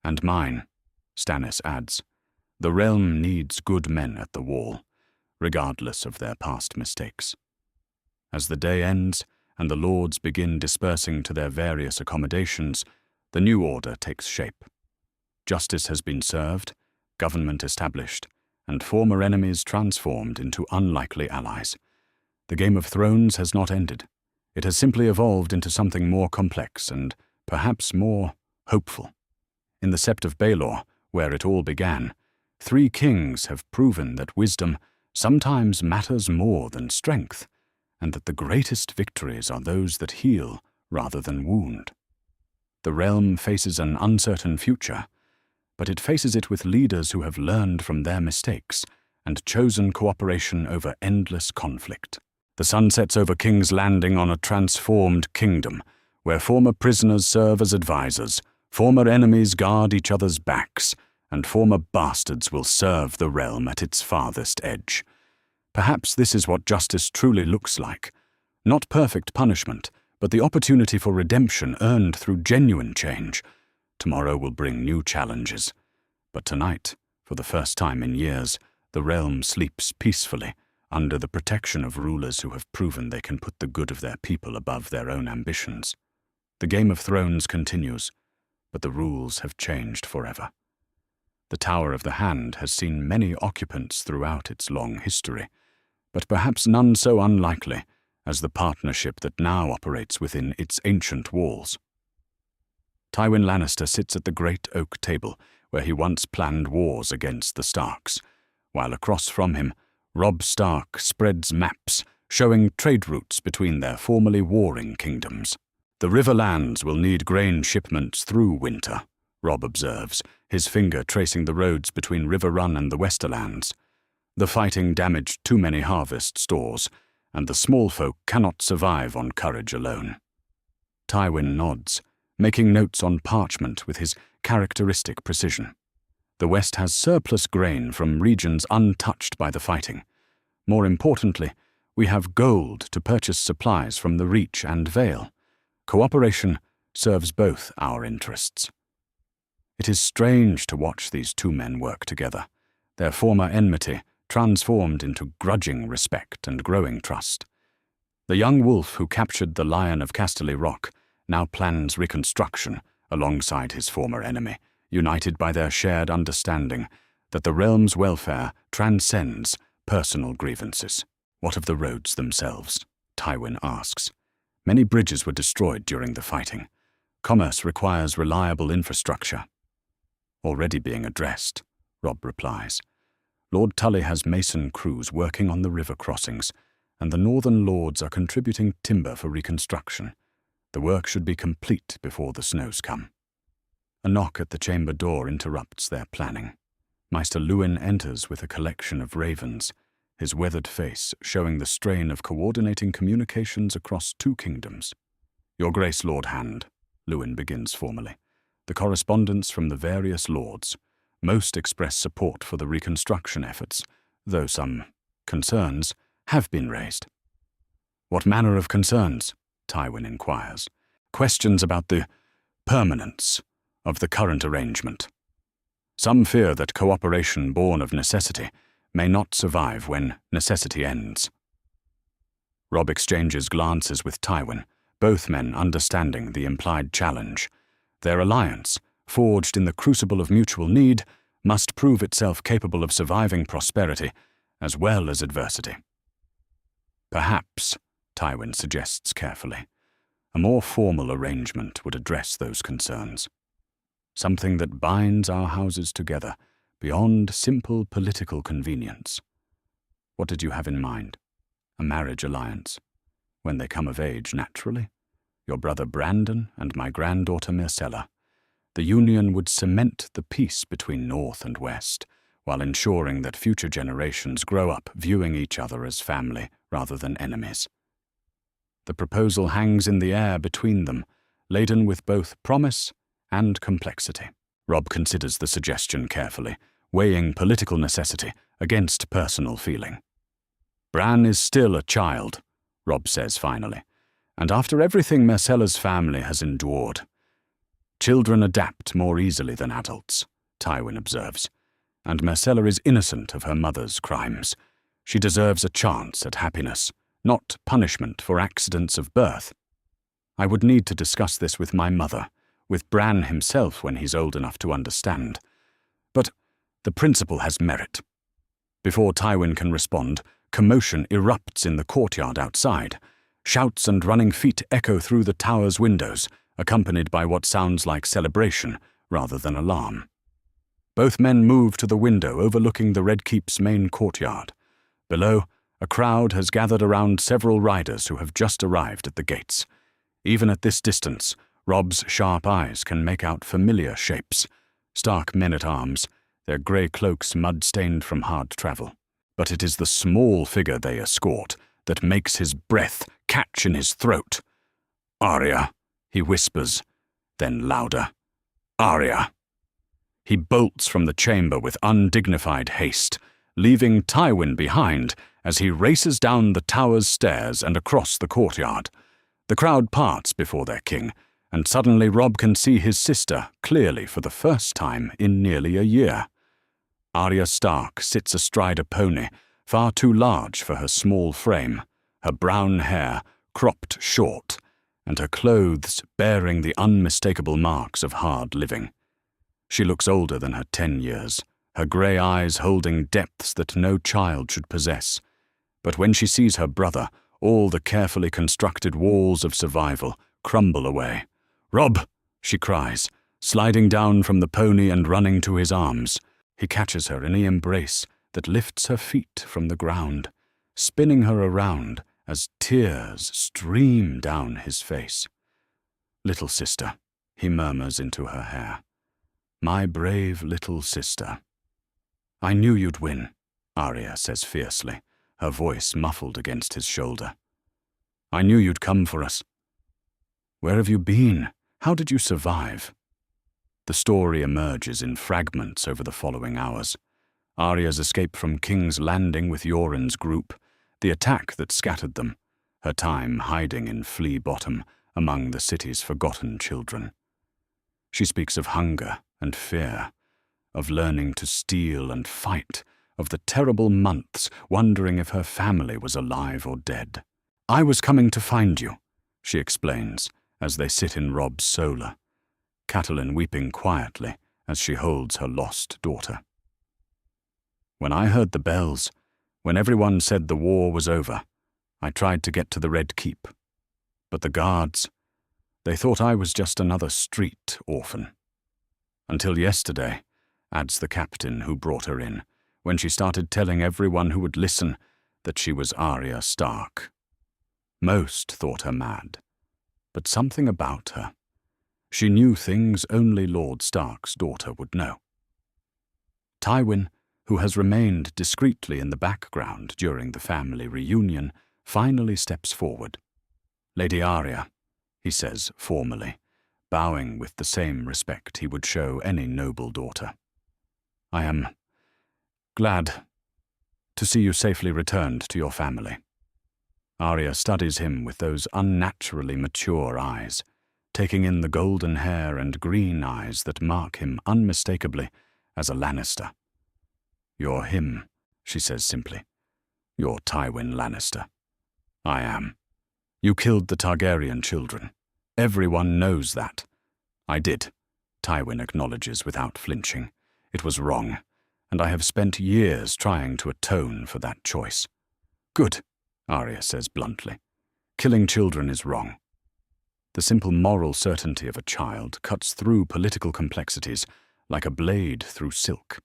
Speaker 1: And mine, Stannis adds. The realm needs good men at the wall, regardless of their past mistakes. As the day ends and the lords begin dispersing to their various accommodations, the new order takes shape. Justice has been served, government established, and former enemies transformed into unlikely allies. The Game of Thrones has not ended. It has simply evolved into something more complex and perhaps more hopeful. In the Sept of Baelor, where it all began, 3 kings have proven that wisdom sometimes matters more than strength, and that the greatest victories are those that heal rather than wound. The realm faces an uncertain future, but it faces it with leaders who have learned from their mistakes and chosen cooperation over endless conflict. The sun sets over King's Landing on a transformed kingdom, where former prisoners serve as advisors, former enemies guard each other's backs, and former bastards will serve the realm at its farthest edge. Perhaps this is what justice truly looks like. Not perfect punishment, but the opportunity for redemption earned through genuine change. Tomorrow will bring new challenges. But tonight, for the first time in years, the realm sleeps peacefully, under the protection of rulers who have proven they can put the good of their people above their own ambitions. The Game of Thrones continues, but the rules have changed forever. The Tower of the Hand has seen many occupants throughout its long history, but perhaps none so unlikely as the partnership that now operates within its ancient walls. Tywin Lannister sits at the great oak table where he once planned wars against the Starks, while across from him, Robb Stark spreads maps showing trade routes between their formerly warring kingdoms. The Riverlands will need grain shipments through winter, Robb observes, his finger tracing the roads between River Run and the Westerlands. The fighting damaged too many harvest stores, and the small folk cannot survive on courage alone. Tywin nods, making notes on parchment with his characteristic precision. The West has surplus grain from regions untouched by the fighting. More importantly, we have gold to purchase supplies from the Reach and Vale. Cooperation serves both our interests. It is strange to watch these 2 men work together, their former enmity transformed into grudging respect and growing trust. The young wolf who captured the Lion of Casterly Rock now plans reconstruction alongside his former enemy, united by their shared understanding that the realm's welfare transcends personal grievances. What of the roads themselves? Tywin asks. Many bridges were destroyed during the fighting. Commerce requires reliable infrastructure. Already being addressed, Robb replies. Lord Tully has mason crews working on the river crossings, and the northern lords are contributing timber for reconstruction. The work should be complete before the snows come. A knock at the chamber door interrupts their planning. Maester Luwin enters with a collection of ravens, his weathered face showing the strain of coordinating communications across 2 kingdoms. Your Grace, Lord Hand, Luwin begins formally. The correspondence from the various lords. Most express support for the reconstruction efforts, though some concerns have been raised. What manner of concerns? Tywin inquires. Questions about the permanence of the current arrangement. Some fear that cooperation born of necessity may not survive when necessity ends. Robb exchanges glances with Tywin, both men understanding the implied challenge. Their alliance, forged in the crucible of mutual need, must prove itself capable of surviving prosperity as well as adversity. Perhaps, Tywin suggests carefully, a more formal arrangement would address those concerns. Something that binds our houses together beyond simple political convenience. What did you have in mind? A marriage alliance? When they come of age, naturally? Your brother Brandon and my granddaughter Myrcella. The union would cement the peace between North and West, while ensuring that future generations grow up viewing each other as family rather than enemies. The proposal hangs in the air between them, laden with both promise and complexity. Robb considers the suggestion carefully, weighing political necessity against personal feeling. Bran is still a child, Robb says finally, and after everything Myrcella's family has endured. Children adapt more easily than adults, Tywin observes, and Myrcella is innocent of her mother's crimes. She deserves a chance at happiness, not punishment for accidents of birth. I would need to discuss this with my mother, with Bran himself when he's old enough to understand. But the principle has merit. Before Tywin can respond, Commotion erupts in the courtyard outside. Shouts and running feet echo through the tower's windows, accompanied by what sounds like celebration rather than alarm. Both men move to the window overlooking the Red Keep's main courtyard. Below, a crowd has gathered around several riders who have just arrived at the gates. Even at this distance, Robb's sharp eyes can make out familiar shapes. Stark men-at-arms, their grey cloaks mud-stained from hard travel. But it is the small figure they escort that makes his breath catch in his throat. "Arya," he whispers, then louder. "Arya." He bolts from the chamber with undignified haste, leaving Tywin behind as he races down the tower's stairs and across the courtyard. The crowd parts before their king, and suddenly Robb can see his sister clearly for the first time in nearly a year. Arya Stark sits astride a pony, far too large for her small frame, her brown hair cropped short, and her clothes bearing the unmistakable marks of hard living. She looks older than her 10 years, her grey eyes holding depths that no child should possess. But when she sees her brother, all the carefully constructed walls of survival crumble away. "Robb!" she cries, sliding down from the pony and running to his arms. He catches her in an embrace that lifts her feet from the ground, spinning her around as tears stream down his face. "Little sister," he murmurs into her hair. "My brave little sister." "I knew you'd win," Arya says fiercely, her voice muffled against his shoulder. "I knew you'd come for us. Where have you been? How did you survive?" The story emerges in fragments over the following hours. Arya's escape from King's Landing with Yoren's group, the attack that scattered them, her time hiding in Flea Bottom among the city's forgotten children. She speaks of hunger and fear, of learning to steal and fight, of the terrible months wondering if her family was alive or dead. "I was coming to find you," she explains as they sit in Robb's solar, Catelyn weeping quietly as she holds her lost daughter. "When I heard the bells, when everyone said the war was over, I tried to get to the Red Keep. But the guards, they thought I was just another street orphan. Until yesterday," adds the captain who brought her in, when she started telling everyone who would listen that she was Arya Stark. Most thought her mad, but something about her. She knew things only Lord Stark's daughter would know. Tywin, who has remained discreetly in the background during the family reunion, finally steps forward. "Lady Arya," he says formally, bowing with the same respect he would show any noble daughter. "I am glad to see you safely returned to your family." Arya studies him with those unnaturally mature eyes, taking in the golden hair and green eyes that mark him unmistakably as a Lannister. "You're him," she says simply. "You're Tywin Lannister." "I am. You killed the Targaryen children. Everyone knows that." "I did," Tywin acknowledges without flinching. "It was wrong, and I have spent years trying to atone for that choice." "Good," Arya says bluntly. "Killing children is wrong." The simple moral certainty of a child cuts through political complexities like a blade through silk.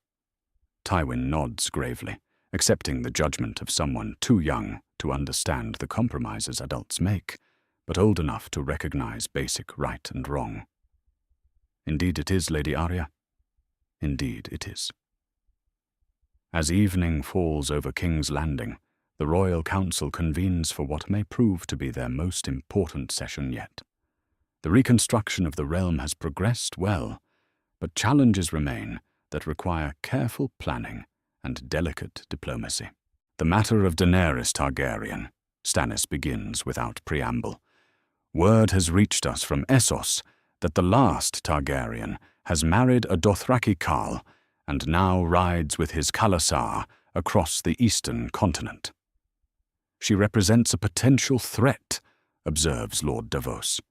Speaker 1: Tywin nods gravely, accepting the judgment of someone too young to understand the compromises adults make, but old enough to recognize basic right and wrong. "Indeed it is, Lady Arya. Indeed it is." As evening falls over King's Landing, the Royal Council convenes for what may prove to be their most important session yet. The reconstruction of the realm has progressed well, but challenges remain that require careful planning and delicate diplomacy. "The matter of Daenerys Targaryen," Stannis begins without preamble. "Word has reached us from Essos that the last Targaryen has married a Dothraki Khal and now rides with his Khalasar across the eastern continent." "She represents a potential threat," observes Lord Davos.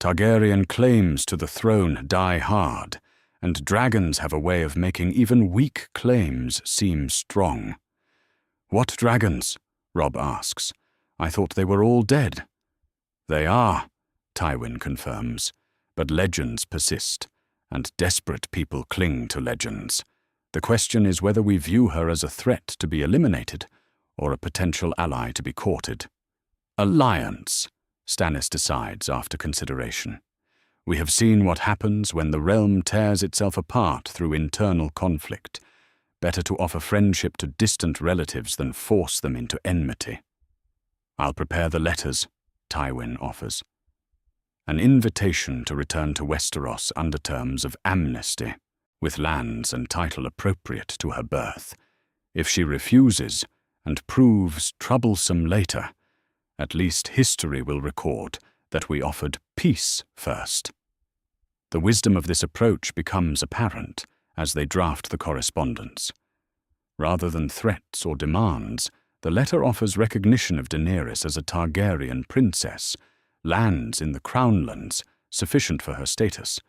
Speaker 1: "Targaryen claims to the throne die hard, and dragons have a way of making even weak claims seem strong." "What dragons?" Robb asks. I thought they were all dead. They are, Tywin confirms, but legends persist, and desperate people cling to legends. The question is whether we view her as a threat to be eliminated, or a potential ally to be courted. Alliance, Stannis decides after consideration. We have seen what happens when the realm tears itself apart through internal conflict. Better to offer friendship to distant relatives than force them into enmity. I'll prepare the letters, Tywin offers. An invitation to return to Westeros under terms of amnesty, with lands and title appropriate to her birth. If she refuses, and proves troublesome later, at least history will record that we offered peace first. The wisdom of this approach becomes apparent as they draft the correspondence. Rather than threats or demands, the letter offers recognition of Daenerys as a Targaryen princess, lands in the Crownlands sufficient for her status,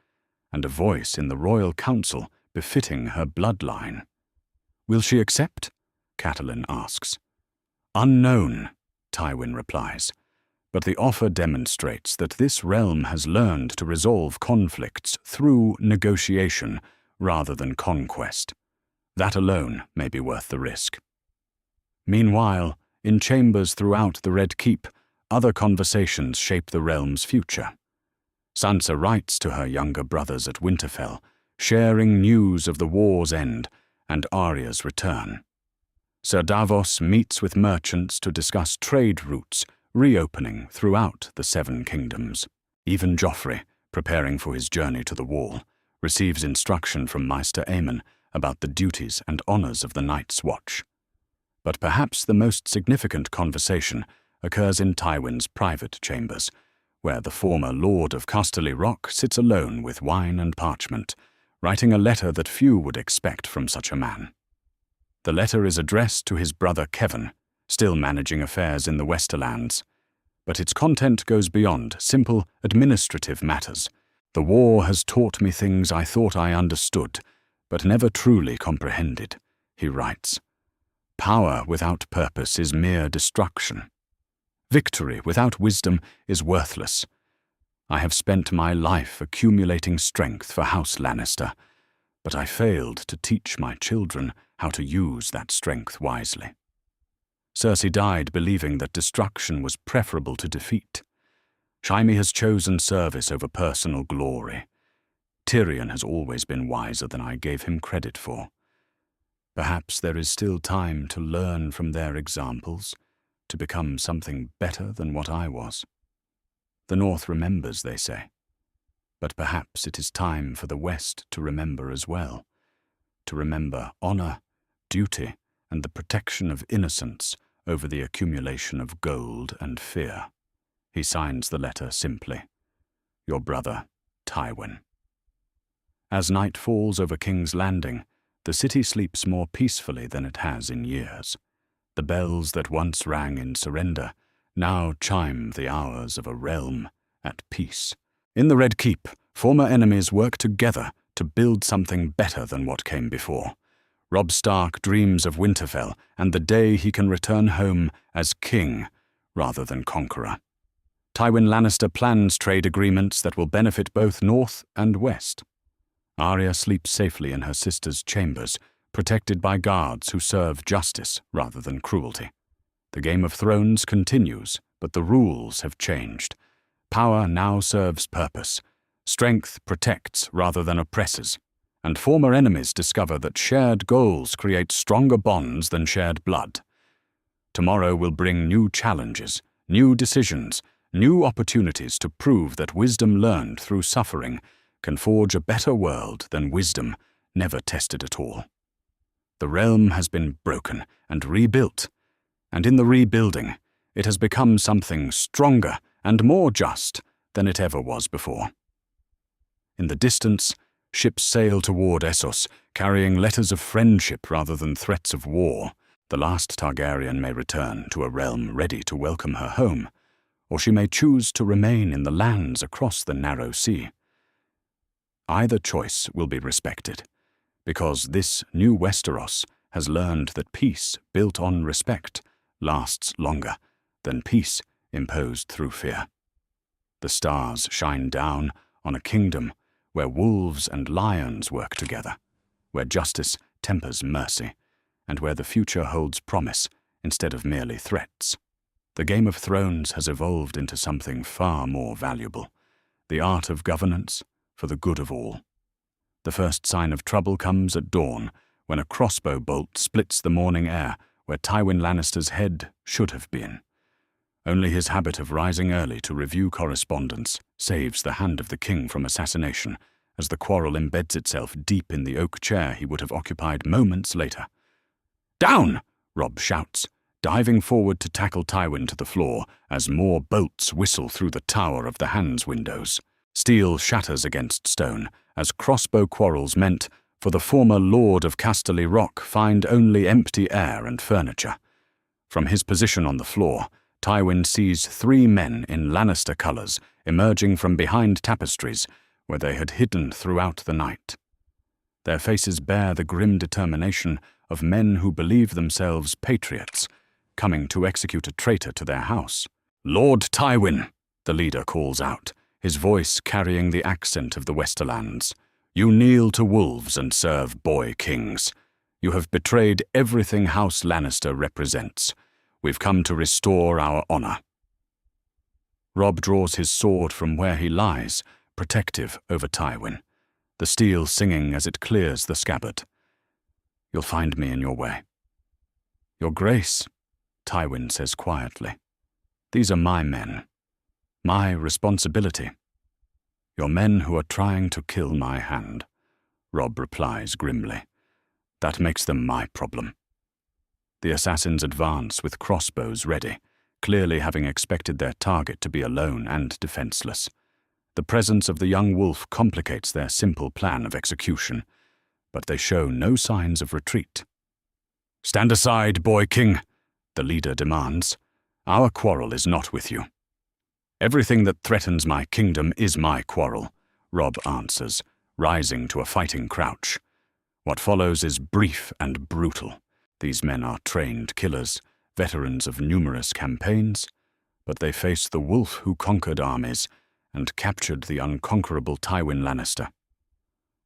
Speaker 1: and a voice in the royal council befitting her bloodline. Will she accept? Catelyn asks. Unknown, Tywin replies, but the offer demonstrates that this realm has learned to resolve conflicts through negotiation rather than conquest. That alone may be worth the risk. Meanwhile, in chambers throughout the Red Keep, other conversations shape the realm's future. Sansa writes to her younger brothers at Winterfell, sharing news of the war's end and Arya's return. Sir Davos meets with merchants to discuss trade routes reopening throughout the Seven Kingdoms. Even Joffrey, preparing for his journey to the Wall, receives instruction from Maester Aemon about the duties and honors of the Night's Watch. But perhaps the most significant conversation occurs in Tywin's private chambers, where the former Lord of Casterly Rock sits alone with wine and parchment, writing a letter that few would expect from such a man. The letter is addressed to his brother Kevan, still managing affairs in the Westerlands, but its content goes beyond simple administrative matters. The war has taught me things I thought I understood, but never truly comprehended, he writes. Power without purpose is mere destruction. Victory without wisdom is worthless. I have spent my life accumulating strength for House Lannister, but I failed to teach my children how to use that strength wisely. Cersei died believing that destruction was preferable to defeat. Jaime has chosen service over personal glory. Tyrion has always been wiser than I gave him credit for. Perhaps there is still time to learn from their examples, to become something better than what I was. The North remembers, they say. But perhaps it is time for the West to remember as well. To remember honor, duty, and the protection of innocence over the accumulation of gold and fear. He signs the letter simply. Your brother, Tywin. As night falls over King's Landing, the city sleeps more peacefully than it has in years. The bells that once rang in surrender now chime the hours of a realm at peace. In the Red Keep, former enemies work together to build something better than what came before. Robb Stark dreams of Winterfell and the day he can return home as king rather than conqueror. Tywin Lannister plans trade agreements that will benefit both North and West. Arya sleeps safely in her sister's chambers, protected by guards who serve justice rather than cruelty. The Game of Thrones continues, but the rules have changed. Power now serves purpose. Strength protects rather than oppresses. And former enemies discover that shared goals create stronger bonds than shared blood. Tomorrow will bring new challenges, new decisions, new opportunities to prove that wisdom learned through suffering can forge a better world than wisdom never tested at all. The realm has been broken and rebuilt, and in the rebuilding, it has become something stronger and more just than it ever was before. In the distance, ships sail toward Essos, carrying letters of friendship rather than threats of war. The last Targaryen may return to a realm ready to welcome her home, or she may choose to remain in the lands across the narrow sea. Either choice will be respected, because this new Westeros has learned that peace built on respect lasts longer than peace imposed through fear. The stars shine down on a kingdom where wolves and lions work together, where justice tempers mercy, and where the future holds promise instead of merely threats. The Game of Thrones has evolved into something far more valuable, the art of governance for the good of all. The first sign of trouble comes at dawn, when a crossbow bolt splits the morning air where Tywin Lannister's head should have been. Only his habit of rising early to review correspondence saves the hand of the king from assassination, as the quarrel embeds itself deep in the oak chair he would have occupied moments later. "Down!" Robb shouts, diving forward to tackle Tywin to the floor as more bolts whistle through the tower of the hands windows. Steel shatters against stone, as crossbow quarrels meant for the former Lord of Casterly Rock find only empty air and furniture. From his position on the floor, Tywin sees 3 men in Lannister colours emerging from behind tapestries where they had hidden throughout the night. Their faces bear the grim determination of men who believe themselves patriots, coming to execute a traitor to their house. "Lord Tywin," the leader calls out, his voice carrying the accent of the Westerlands. "You kneel to wolves and serve boy kings. You have betrayed everything House Lannister represents. We've come to restore our honor." Robb draws his sword from where he lies, protective over Tywin, the steel singing as it clears the scabbard. "You'll find me in your way." "Your Grace," Tywin says quietly, "these are my men, my responsibility." "Your men who are trying to kill my hand," Robb replies grimly. "That makes them my problem." The assassins advance with crossbows ready, clearly having expected their target to be alone and defenseless. The presence of the young wolf complicates their simple plan of execution, but they show no signs of retreat. "Stand aside, boy king," the leader demands. "Our quarrel is not with you." "Everything that threatens my kingdom is my quarrel," Robb answers, rising to a fighting crouch. What follows is brief and brutal. These men are trained killers, veterans of numerous campaigns, but they face the wolf who conquered armies and captured the unconquerable Tywin Lannister.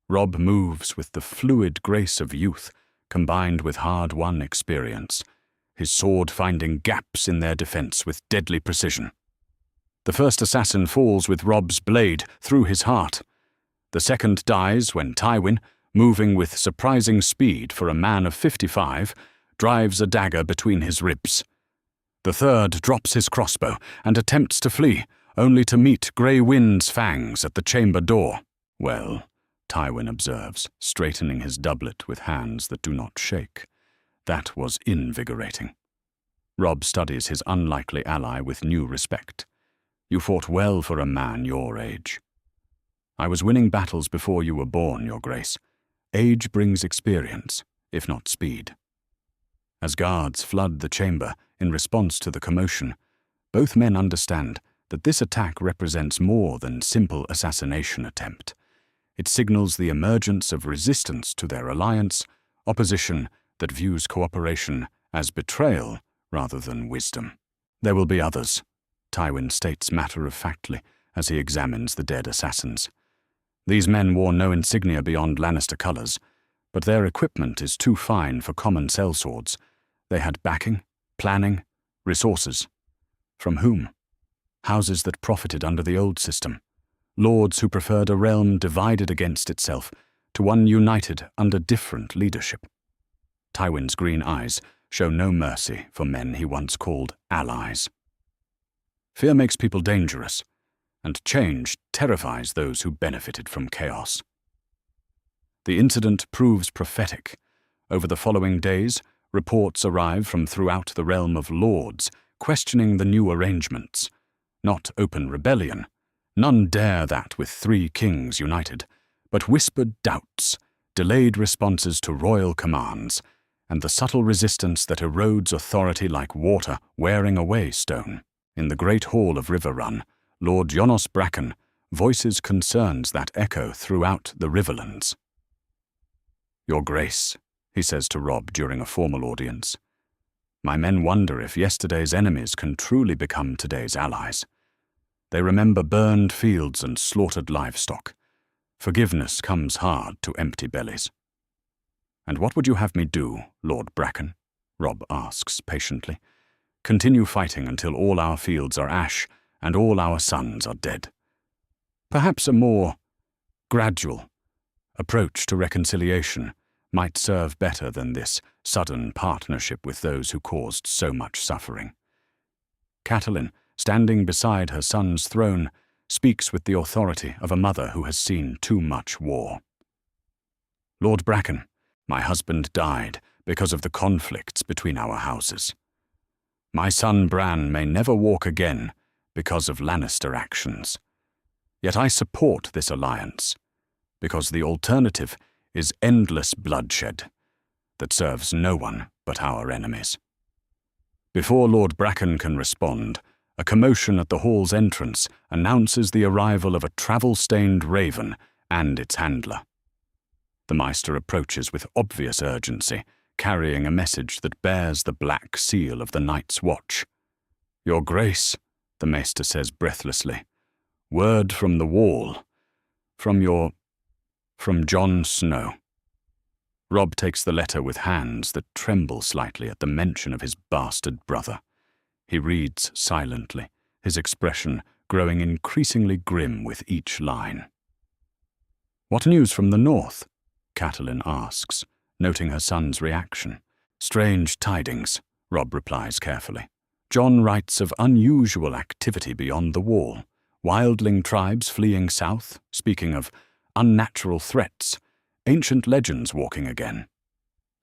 Speaker 1: Robb moves with the fluid grace of youth, combined with hard-won experience, his sword finding gaps in their defense with deadly precision. The first assassin falls with Robb's blade through his heart. The second dies when Tywin, moving with surprising speed for a man of 55, drives a dagger between his ribs. The third drops his crossbow and attempts to flee, only to meet Grey Wind's fangs at the chamber door. "Well," Tywin observes, straightening his doublet with hands that do not shake, "that was invigorating." Robb studies his unlikely ally with new respect. "You fought well for a man your age." "I was winning battles before you were born, Your Grace. Age brings experience, if not speed." As guards flood the chamber in response to the commotion, both men understand that this attack represents more than simple assassination attempt. It signals the emergence of resistance to their alliance, opposition that views cooperation as betrayal rather than wisdom. "There will be others," Tywin states matter-of-factly as he examines the dead assassins. These men wore no insignia beyond Lannister colours, but their equipment is too fine for common sellswords. They had backing, planning, resources. From whom? Houses that profited under the old system. Lords who preferred a realm divided against itself to one united under different leadership. Tywin's green eyes show no mercy for men he once called allies. Fear makes people dangerous, and change terrifies those who benefited from chaos. The incident proves prophetic. Over the following days, reports arrive from throughout the realm of lords, questioning the new arrangements. Not open rebellion. None dare that with 3 kings united, but whispered doubts, delayed responses to royal commands, and the subtle resistance that erodes authority like water wearing away stone. In the great hall of Riverrun, Lord Jonas Bracken voices concerns that echo throughout the Riverlands. "Your Grace," he says to Robb during a formal audience, My men wonder if yesterday's enemies can truly become today's allies. They remember burned fields and slaughtered livestock. Forgiveness comes hard to empty bellies. "And what would you have me do, Lord Bracken?" Robb asks patiently. "Continue fighting until all our fields are ash and all our sons are dead. Perhaps a more gradual approach to reconciliation might serve better than this sudden partnership with those who caused so much suffering." Catelyn, standing beside her son's throne, speaks with the authority of a mother who has seen too much war. "Lord Bracken, my husband died because of the conflicts between our houses. My son Bran may never walk again because of Lannister actions. Yet I support this alliance, because the alternative is endless bloodshed that serves no one but our enemies." Before Lord Bracken can respond, a commotion at the hall's entrance announces the arrival of a travel-stained raven and its handler. The Maester approaches with obvious urgency, carrying a message that bears the black seal of the Night's Watch. "Your Grace," the Maester says breathlessly, "word from the wall. From Jon Snow." Robb takes the letter with hands that tremble slightly at the mention of his bastard brother. He reads silently, his expression growing increasingly grim with each line. "What news from the north?" Catelyn asks, noting her son's reaction. "Strange tidings," Robb replies carefully. "Jon writes of unusual activity beyond the wall, wildling tribes fleeing south, speaking of unnatural threats, ancient legends walking again."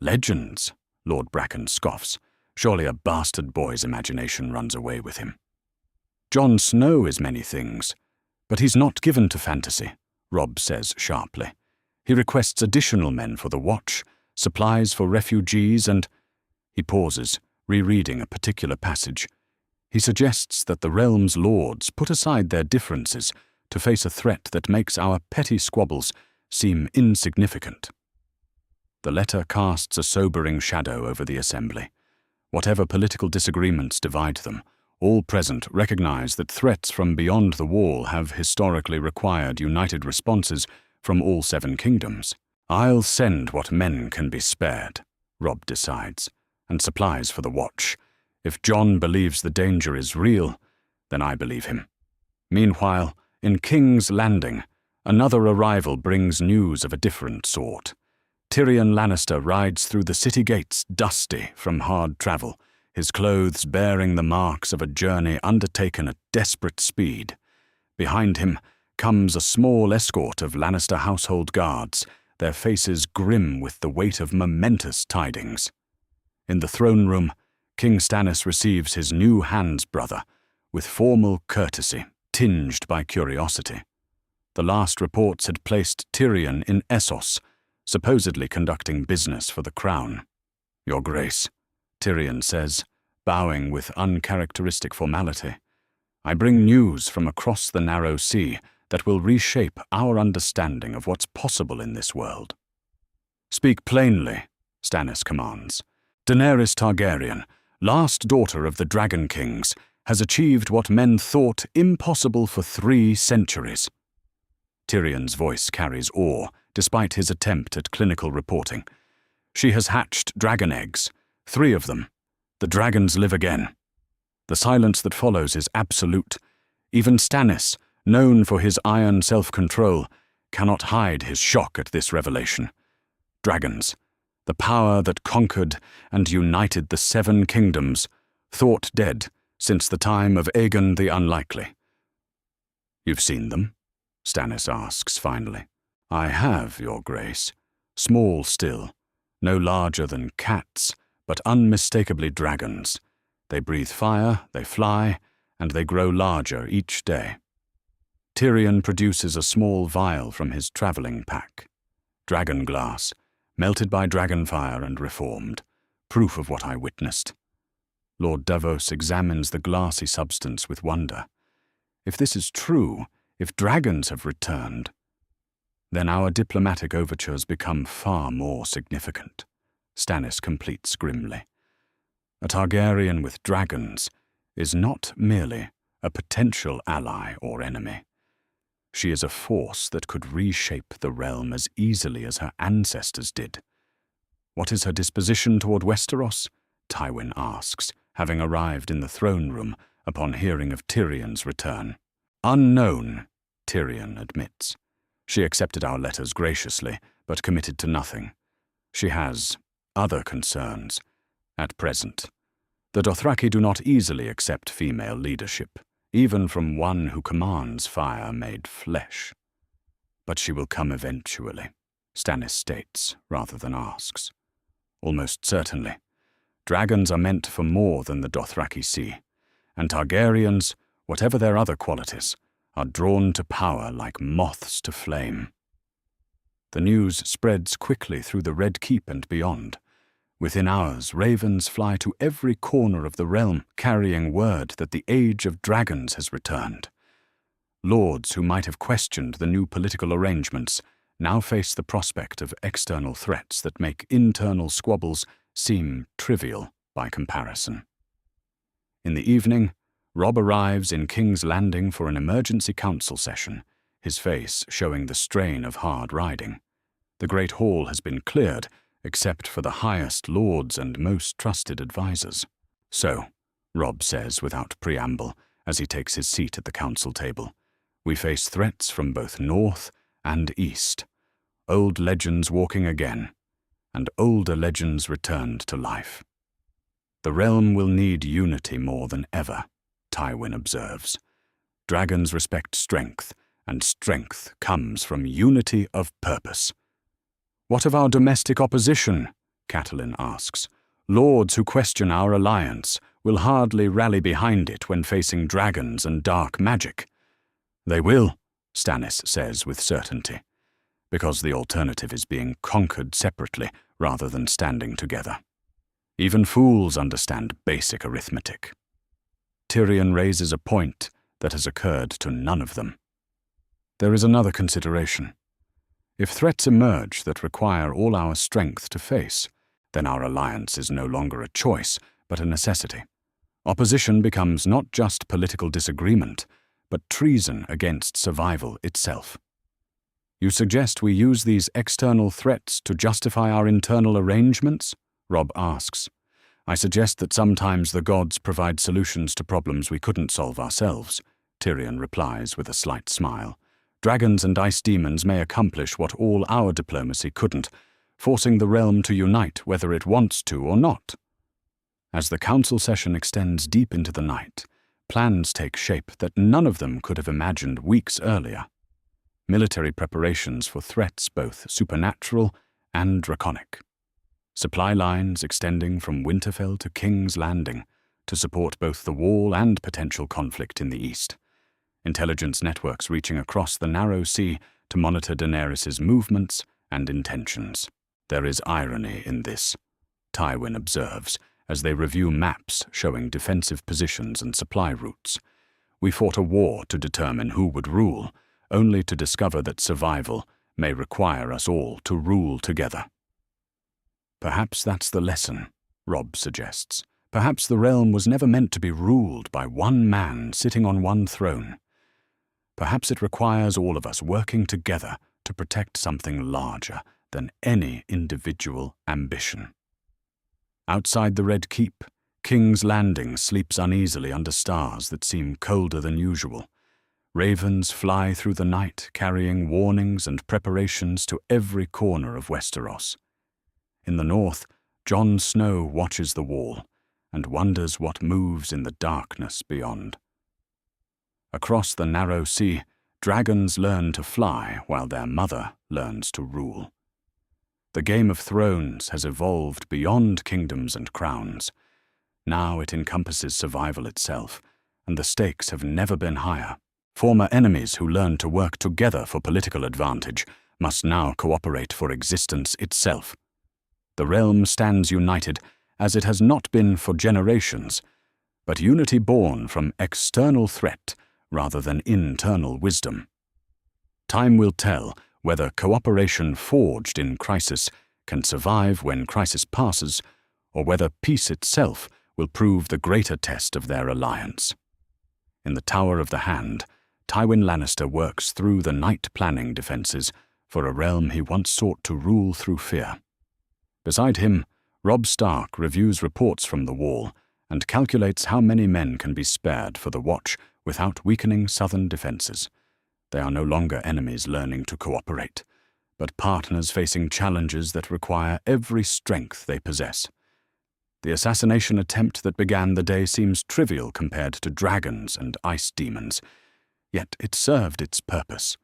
Speaker 1: "Legends?" Lord Bracken scoffs. "Surely a bastard boy's imagination runs away with him." "Jon Snow is many things, but he's not given to fantasy," Robb says sharply. "He requests additional men for the watch, supplies for refugees, and—" He pauses, rereading a particular passage. He suggests that the realm's lords put aside their differences to face a threat that makes our petty squabbles seem insignificant. The letter casts a sobering shadow over the assembly. Whatever political disagreements divide them, all present recognize that threats from beyond the wall have historically required united responses from all 7 kingdoms. "I'll send what men can be spared," Robb decides, "and supplies for the watch. If Jon believes the danger is real, then I believe him." Meanwhile, in King's Landing, another arrival brings news of a different sort. Tyrion Lannister rides through the city gates dusty from hard travel, his clothes bearing the marks of a journey undertaken at desperate speed. Behind him comes a small escort of Lannister household guards, their faces grim with the weight of momentous tidings. In the throne room, King Stannis receives his new hands-brother with formal courtesy, tinged by curiosity. The last reports had placed Tyrion in Essos, supposedly conducting business for the crown. "Your Grace," Tyrion says, bowing with uncharacteristic formality, "I bring news from across the narrow sea that will reshape our understanding of what's possible in this world." "Speak plainly," Stannis commands. "Daenerys Targaryen, last daughter of the Dragon Kings, has achieved what men thought impossible for 3 centuries. Tyrion's voice carries awe, despite his attempt at clinical reporting. "She has hatched dragon eggs, 3 of them. The dragons live again." The silence that follows is absolute. Even Stannis, known for his iron self-control, cannot hide his shock at this revelation. Dragons, the power that conquered and united the 7 kingdoms, thought dead since the time of Aegon the Unlikely. "You've seen them?" Stannis asks finally. "I have, Your Grace. Small still, no larger than cats, but unmistakably dragons. They breathe fire, they fly, and they grow larger each day." Tyrion produces a small vial from his travelling pack. Dragon glass, melted by dragonfire and reformed, proof of what I witnessed. Lord Davos examines the glassy substance with wonder. If this is true, if dragons have returned, then our diplomatic overtures become far more significant, Stannis completes grimly. A Targaryen with dragons is not merely a potential ally or enemy. She is a force that could reshape the realm as easily as her ancestors did. What is her disposition toward Westeros? Tywin asks, having arrived in the throne room upon hearing of Tyrion's return. Unknown, Tyrion admits. She accepted our letters graciously, but committed to nothing. She has other concerns. At present, the Dothraki do not easily accept female leadership, even from one who commands fire made flesh. But she will come eventually, Stannis states rather than asks. Almost certainly. Dragons are meant for more than the Dothraki see, and Targaryens, whatever their other qualities, are drawn to power like moths to flame. The news spreads quickly through the Red Keep and beyond. Within hours, ravens fly to every corner of the realm, carrying word that the age of dragons has returned. Lords who might have questioned the new political arrangements now face the prospect of external threats that make internal squabbles seem trivial by comparison. In the evening, Robb arrives in King's Landing for an emergency council session, his face showing the strain of hard riding. The Great Hall has been cleared, except for the highest lords and most trusted advisors. So, Robb says without preamble, as he takes his seat at the council table, we face threats from both north and east. Old legends walking again, and older legends returned to life. The realm will need unity more than ever, Tywin observes. Dragons respect strength, and strength comes from unity of purpose. What of our domestic opposition? Catelyn asks. Lords who question our alliance will hardly rally behind it when facing dragons and dark magic. They will, Stannis says with certainty, because the alternative is being conquered separately rather than standing together. Even fools understand basic arithmetic. Tyrion raises a point that has occurred to none of them. There is another consideration. If threats emerge that require all our strength to face, then our alliance is no longer a choice, but a necessity. Opposition becomes not just political disagreement, but treason against survival itself. You suggest we use these external threats to justify our internal arrangements? Robb asks. I suggest that sometimes the gods provide solutions to problems we couldn't solve ourselves, Tyrion replies with a slight smile. Dragons and ice demons may accomplish what all our diplomacy couldn't, forcing the realm to unite whether it wants to or not. As the council session extends deep into the night, plans take shape that none of them could have imagined weeks earlier. Military preparations for threats both supernatural and draconic. Supply lines extending from Winterfell to King's Landing to support both the wall and potential conflict in the east. Intelligence networks reaching across the narrow sea to monitor Daenerys' movements and intentions. There is irony in this, Tywin observes, as they review maps showing defensive positions and supply routes. We fought a war to determine who would rule, only to discover that survival may require us all to rule together. Perhaps that's the lesson, Robb suggests. Perhaps the realm was never meant to be ruled by one man sitting on one throne. Perhaps it requires all of us working together to protect something larger than any individual ambition. Outside the Red Keep, King's Landing sleeps uneasily under stars that seem colder than usual. Ravens fly through the night, carrying warnings and preparations to every corner of Westeros. In the north, Jon Snow watches the wall and wonders what moves in the darkness beyond. Across the narrow sea, dragons learn to fly while their mother learns to rule. The Game of Thrones has evolved beyond kingdoms and crowns. Now it encompasses survival itself, and the stakes have never been higher. Former enemies who learned to work together for political advantage must now cooperate for existence itself. The realm stands united as it has not been for generations, but unity born from external threat rather than internal wisdom. Time will tell whether cooperation forged in crisis can survive when crisis passes, or whether peace itself will prove the greater test of their alliance. In the Tower of the Hand, Tywin Lannister works through the night planning defenses for a realm he once sought to rule through fear. Beside him, Robb Stark reviews reports from the Wall and calculates how many men can be spared for the Watch without weakening southern defenses. They are no longer enemies learning to cooperate, but partners facing challenges that require every strength they possess. The assassination attempt that began the day seems trivial compared to dragons and ice demons, yet it served its purpose,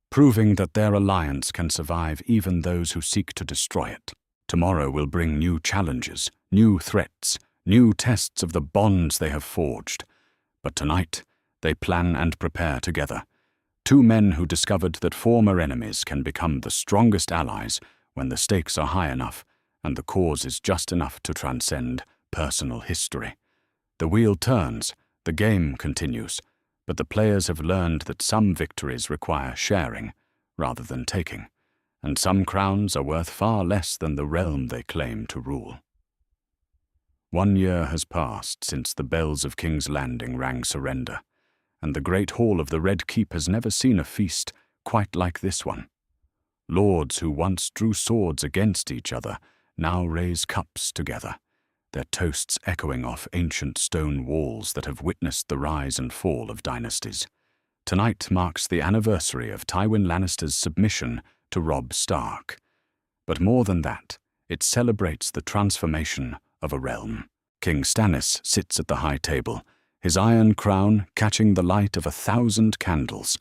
Speaker 1: proving that their alliance can survive even those who seek to destroy it. Tomorrow will bring new challenges, new threats, new tests of the bonds they have forged. But tonight, they plan and prepare together. Two men who discovered that former enemies can become the strongest allies when the stakes are high enough and the cause is just enough to transcend personal history. The wheel turns, the game continues, but the players have learned that some victories require sharing rather than taking, and some crowns are worth far less than the realm they claim to rule. 1 year has passed since the bells of King's Landing rang surrender, and the great hall of the Red Keep has never seen a feast quite like this one. Lords who once drew swords against each other now raise cups together, their toasts echoing off ancient stone walls that have witnessed the rise and fall of dynasties. Tonight marks the anniversary of Tywin Lannister's submission to Robb Stark. But more than that, it celebrates the transformation of a realm. King Stannis sits at the high table, his iron crown catching the light of 1,000 candles.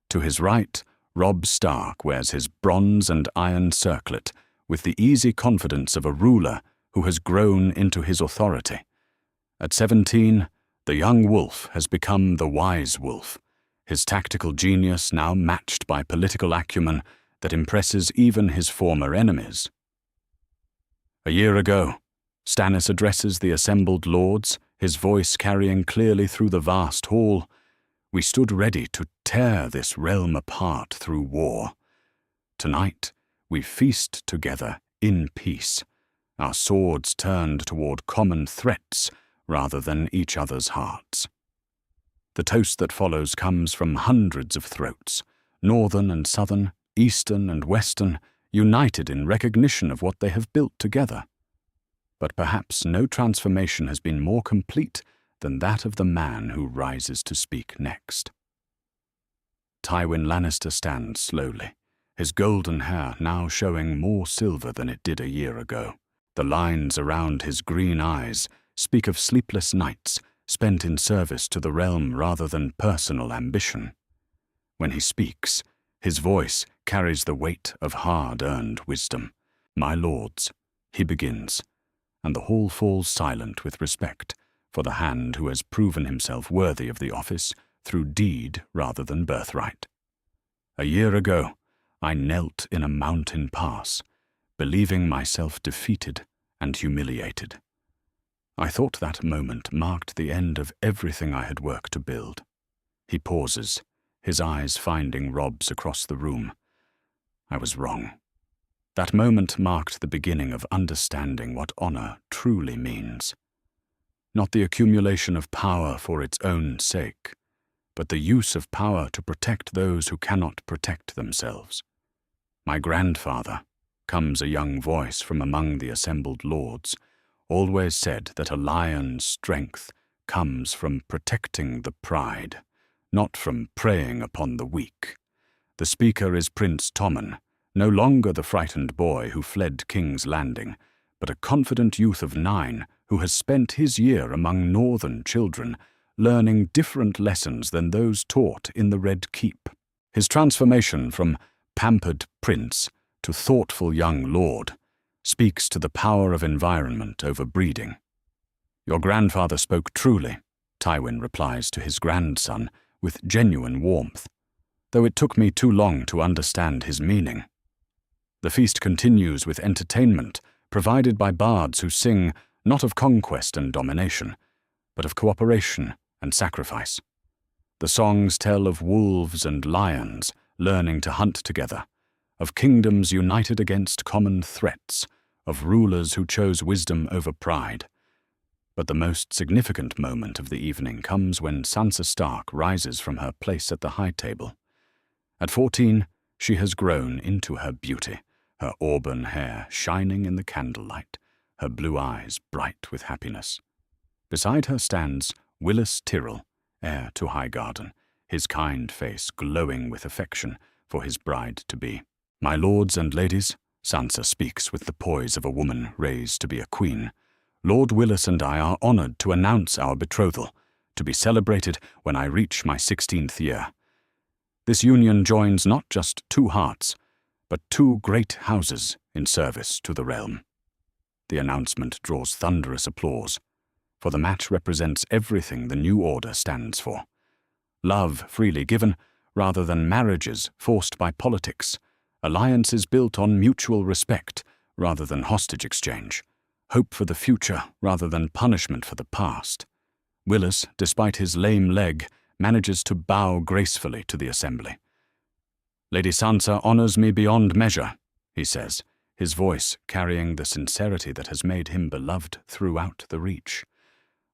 Speaker 1: To his right, Robb Stark wears his bronze and iron circlet with the easy confidence of a ruler who has grown into his authority. At 17, the young wolf has become the wise wolf, his tactical genius now matched by political acumen that impresses even his former enemies. A year ago, Stannis addresses the assembled lords, his voice carrying clearly through the vast hall. We stood ready to tear this realm apart through war. Tonight, we feast together in peace, our swords turned toward common threats rather than each other's hearts. The toast that follows comes from hundreds of throats, northern and southern, eastern and western, united in recognition of what they have built together. But perhaps no transformation has been more complete than that of the man who rises to speak next. Tywin Lannister stands slowly, his golden hair now showing more silver than it did a year ago. The lines around his green eyes speak of sleepless nights spent in service to the realm rather than personal ambition. When he speaks, his voice carries the weight of hard-earned wisdom. "My lords," he begins, and the hall falls silent with respect for the hand who has proven himself worthy of the office through deed rather than birthright. A year ago, I knelt in a mountain pass, believing myself defeated and humiliated. I thought that moment marked the end of everything I had worked to build. He pauses, his eyes finding Robb's across the room. I was wrong. That moment marked the beginning of understanding what honor truly means. Not the accumulation of power for its own sake, but the use of power to protect those who cannot protect themselves. "My grandfather," comes a young voice from among the assembled lords, always said that a lion's strength comes from protecting the pride, not from preying upon the weak. The speaker is Prince Tommen, no longer the frightened boy who fled King's Landing, but a confident youth of 9 who has spent his year among northern children, learning different lessons than those taught in the Red Keep. His transformation from pampered prince to thoughtful young lord speaks to the power of environment over breeding. "Your grandfather spoke truly," Tywin replies to his grandson with genuine warmth, though it took me too long to understand his meaning. The feast continues with entertainment provided by bards who sing not of conquest and domination, but of cooperation and sacrifice. The songs tell of wolves and lions learning to hunt together, of kingdoms united against common threats, of rulers who chose wisdom over pride. But the most significant moment of the evening comes when Sansa Stark rises from her place at the high table. At 14, she has grown into her beauty, her auburn hair shining in the candlelight, her blue eyes bright with happiness. Beside her stands Willis Tyrrell, heir to Highgarden, his kind face glowing with affection for his bride-to-be. "My lords and ladies," Sansa speaks with the poise of a woman raised to be a queen, "Lord Willis and I are honored to announce our betrothal, to be celebrated when I reach my 16th year. This union joins not just two hearts, but two great houses in service to the realm." The announcement draws thunderous applause, for the match represents everything the new order stands for. Love freely given, rather than marriages forced by politics, alliances built on mutual respect, rather than hostage exchange, hope for the future, rather than punishment for the past. Willis, despite his lame leg, manages to bow gracefully to the assembly. "Lady Sansa honors me beyond measure," he says, his voice carrying the sincerity that has made him beloved throughout the Reach.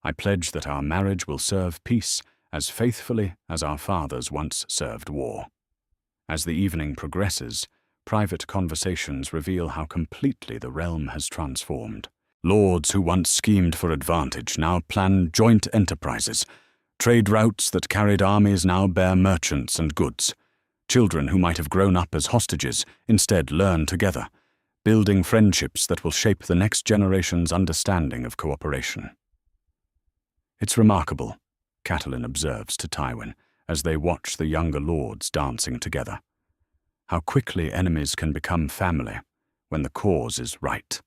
Speaker 1: "I pledge that our marriage will serve peace as faithfully as our fathers once served war." As the evening progresses, private conversations reveal how completely the realm has transformed. Lords who once schemed for advantage now plan joint enterprises. Trade routes that carried armies now bear merchants and goods. Children who might have grown up as hostages instead learn together, building friendships that will shape the next generation's understanding of cooperation. "It's remarkable," Catelyn observes to Tywin as they watch the younger lords dancing together, "how quickly enemies can become family when the cause is right."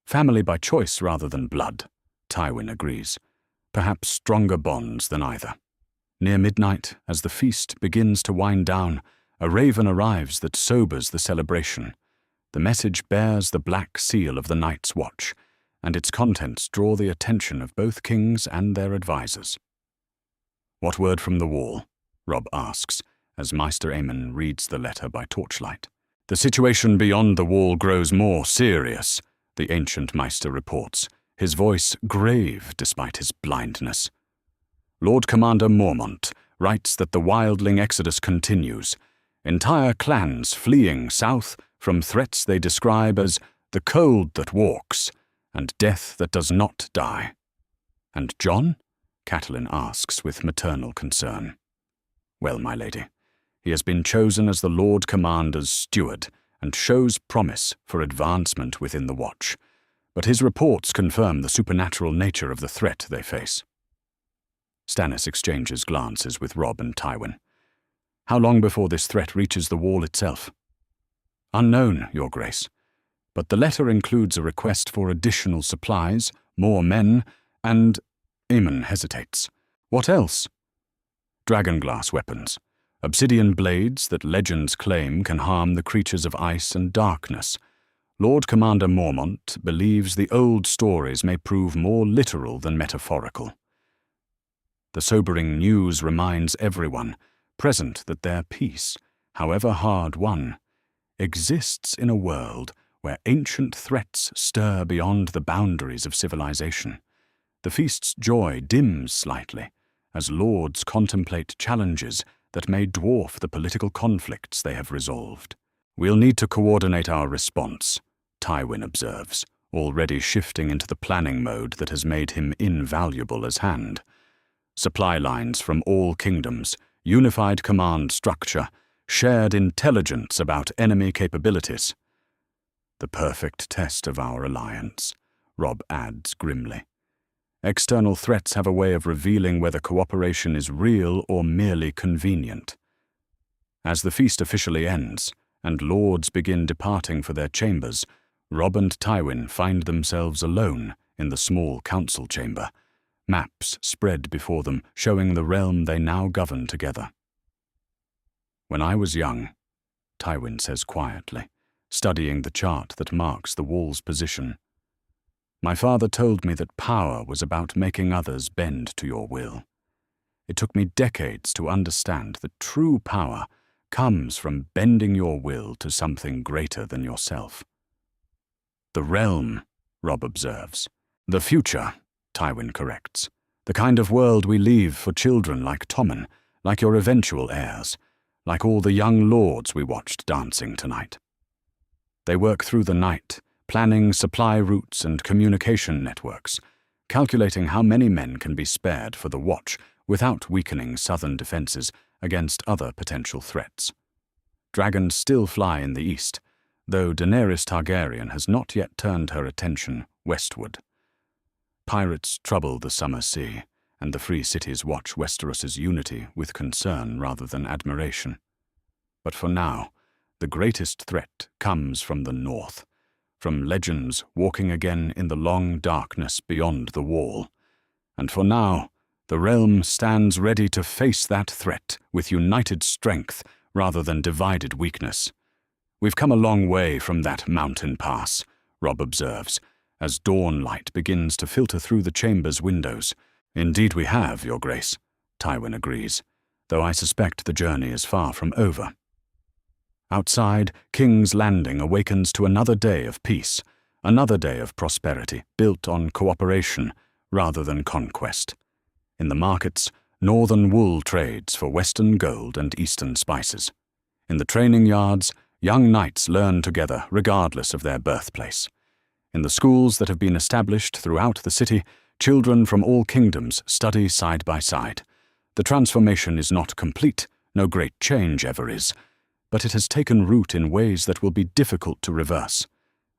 Speaker 1: "Family by choice rather than blood," Tywin agrees, "perhaps stronger bonds than either." Near midnight, as the feast begins to wind down, a raven arrives that sobers the celebration. The message bears the black seal of the Night's Watch, and its contents draw the attention of both kings and their advisors. "What word from the wall?" Robb asks, as Maester Aemon reads the letter by torchlight. "The situation beyond the wall grows more serious," the ancient Maester reports, his voice grave despite his blindness. "Lord Commander Mormont writes that the wildling exodus continues, entire clans fleeing south from threats they describe as the cold that walks and death that does not die." "And Jon?" Catelyn asks with maternal concern. "Well, my lady, he has been chosen as the Lord Commander's steward and shows promise for advancement within the Watch, but his reports confirm the supernatural nature of the threat they face." Stannis exchanges glances with Robb and Tywin. "How long before this threat reaches the wall itself?" "Unknown, Your Grace, but the letter includes a request for additional supplies, more men, and—" Aemon hesitates. "What else?" "Dragonglass weapons, obsidian blades that legends claim can harm the creatures of ice and darkness. Lord Commander Mormont believes the old stories may prove more literal than metaphorical." The sobering news reminds everyone present that their peace, however hard won, exists in a world where ancient threats stir beyond the boundaries of civilization. The feast's joy dims slightly as lords contemplate challenges that may dwarf the political conflicts they have resolved. "We'll need to coordinate our response," Tywin observes, already shifting into the planning mode that has made him invaluable as hand. "Supply lines from all kingdoms, unified command structure, shared intelligence about enemy capabilities." "The perfect test of our alliance," Robb adds grimly. "External threats have a way of revealing whether cooperation is real or merely convenient." As the feast officially ends, and lords begin departing for their chambers, Robb and Tywin find themselves alone in the small council chamber, maps spread before them showing the realm they now govern together. "When I was young," Tywin says quietly, studying the chart that marks the wall's position, "my father told me that power was about making others bend to your will. It took me decades to understand that true power comes from bending your will to something greater than yourself." "The realm," Robb observes. "The future," Tywin corrects. "The kind of world we leave for children like Tommen, like your eventual heirs, like all the young lords we watched dancing tonight." They work through the night, planning supply routes and communication networks, calculating how many men can be spared for the Watch without weakening southern defenses against other potential threats. Dragons still fly in the east, though Daenerys Targaryen has not yet turned her attention westward. Pirates trouble the summer sea, and the free cities watch Westeros's unity with concern rather than admiration. But for now, the greatest threat comes from the north, from legends walking again in the long darkness beyond the wall. And for now, the realm stands ready to face that threat with united strength rather than divided weakness. "We've come a long way from that mountain pass," Robb observes, as dawn light begins to filter through the chamber's windows. "Indeed we have, Your Grace," Tywin agrees, though I suspect the journey is far from over. Outside, King's Landing awakens to another day of peace, another day of prosperity built on cooperation rather than conquest. In the markets, northern wool trades for western gold and eastern spices. In the training yards, young knights learn together regardless of their birthplace. In the schools that have been established throughout the city, children from all kingdoms study side by side. The transformation is not complete, no great change ever is, but it has taken root in ways that will be difficult to reverse.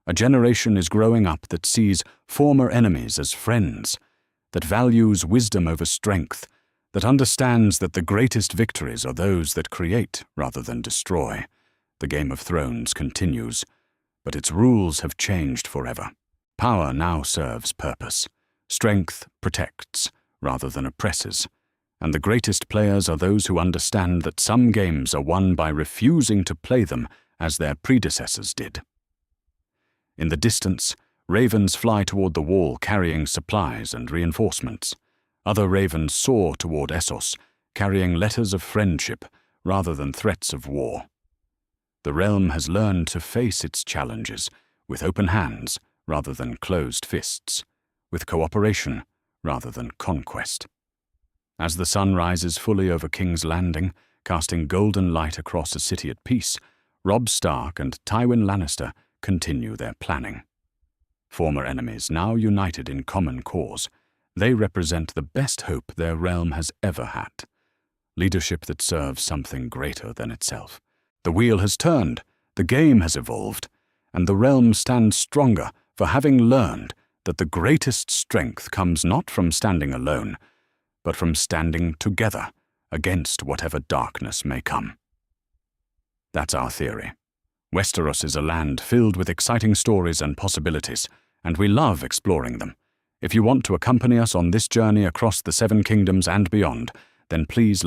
Speaker 1: A generation is growing up that sees former enemies as friends, that values wisdom over strength, that understands that the greatest victories are those that create rather than destroy. The Game of Thrones continues, but its rules have changed forever. Power now serves purpose. Strength protects rather than oppresses. And the greatest players are those who understand that some games are won by refusing to play them as their predecessors did. In the distance, ravens fly toward the wall carrying supplies and reinforcements. Other ravens soar toward Essos, carrying letters of friendship rather than threats of war. The realm has learned to face its challenges with open hands rather than closed fists, with cooperation rather than conquest. As the sun rises fully over King's Landing, casting golden light across a city at peace, Robb Stark and Tywin Lannister continue their planning. Former enemies now united in common cause, they represent the best hope their realm has ever had. Leadership that serves something greater than itself. The wheel has turned, the game has evolved, and the realm stands stronger for having learned that the greatest strength comes not from standing alone, but from standing together against whatever darkness may come. That's our theory. Westeros is a land filled with exciting stories and possibilities, and we love exploring them. If you want to accompany us on this journey across the Seven Kingdoms and beyond, then please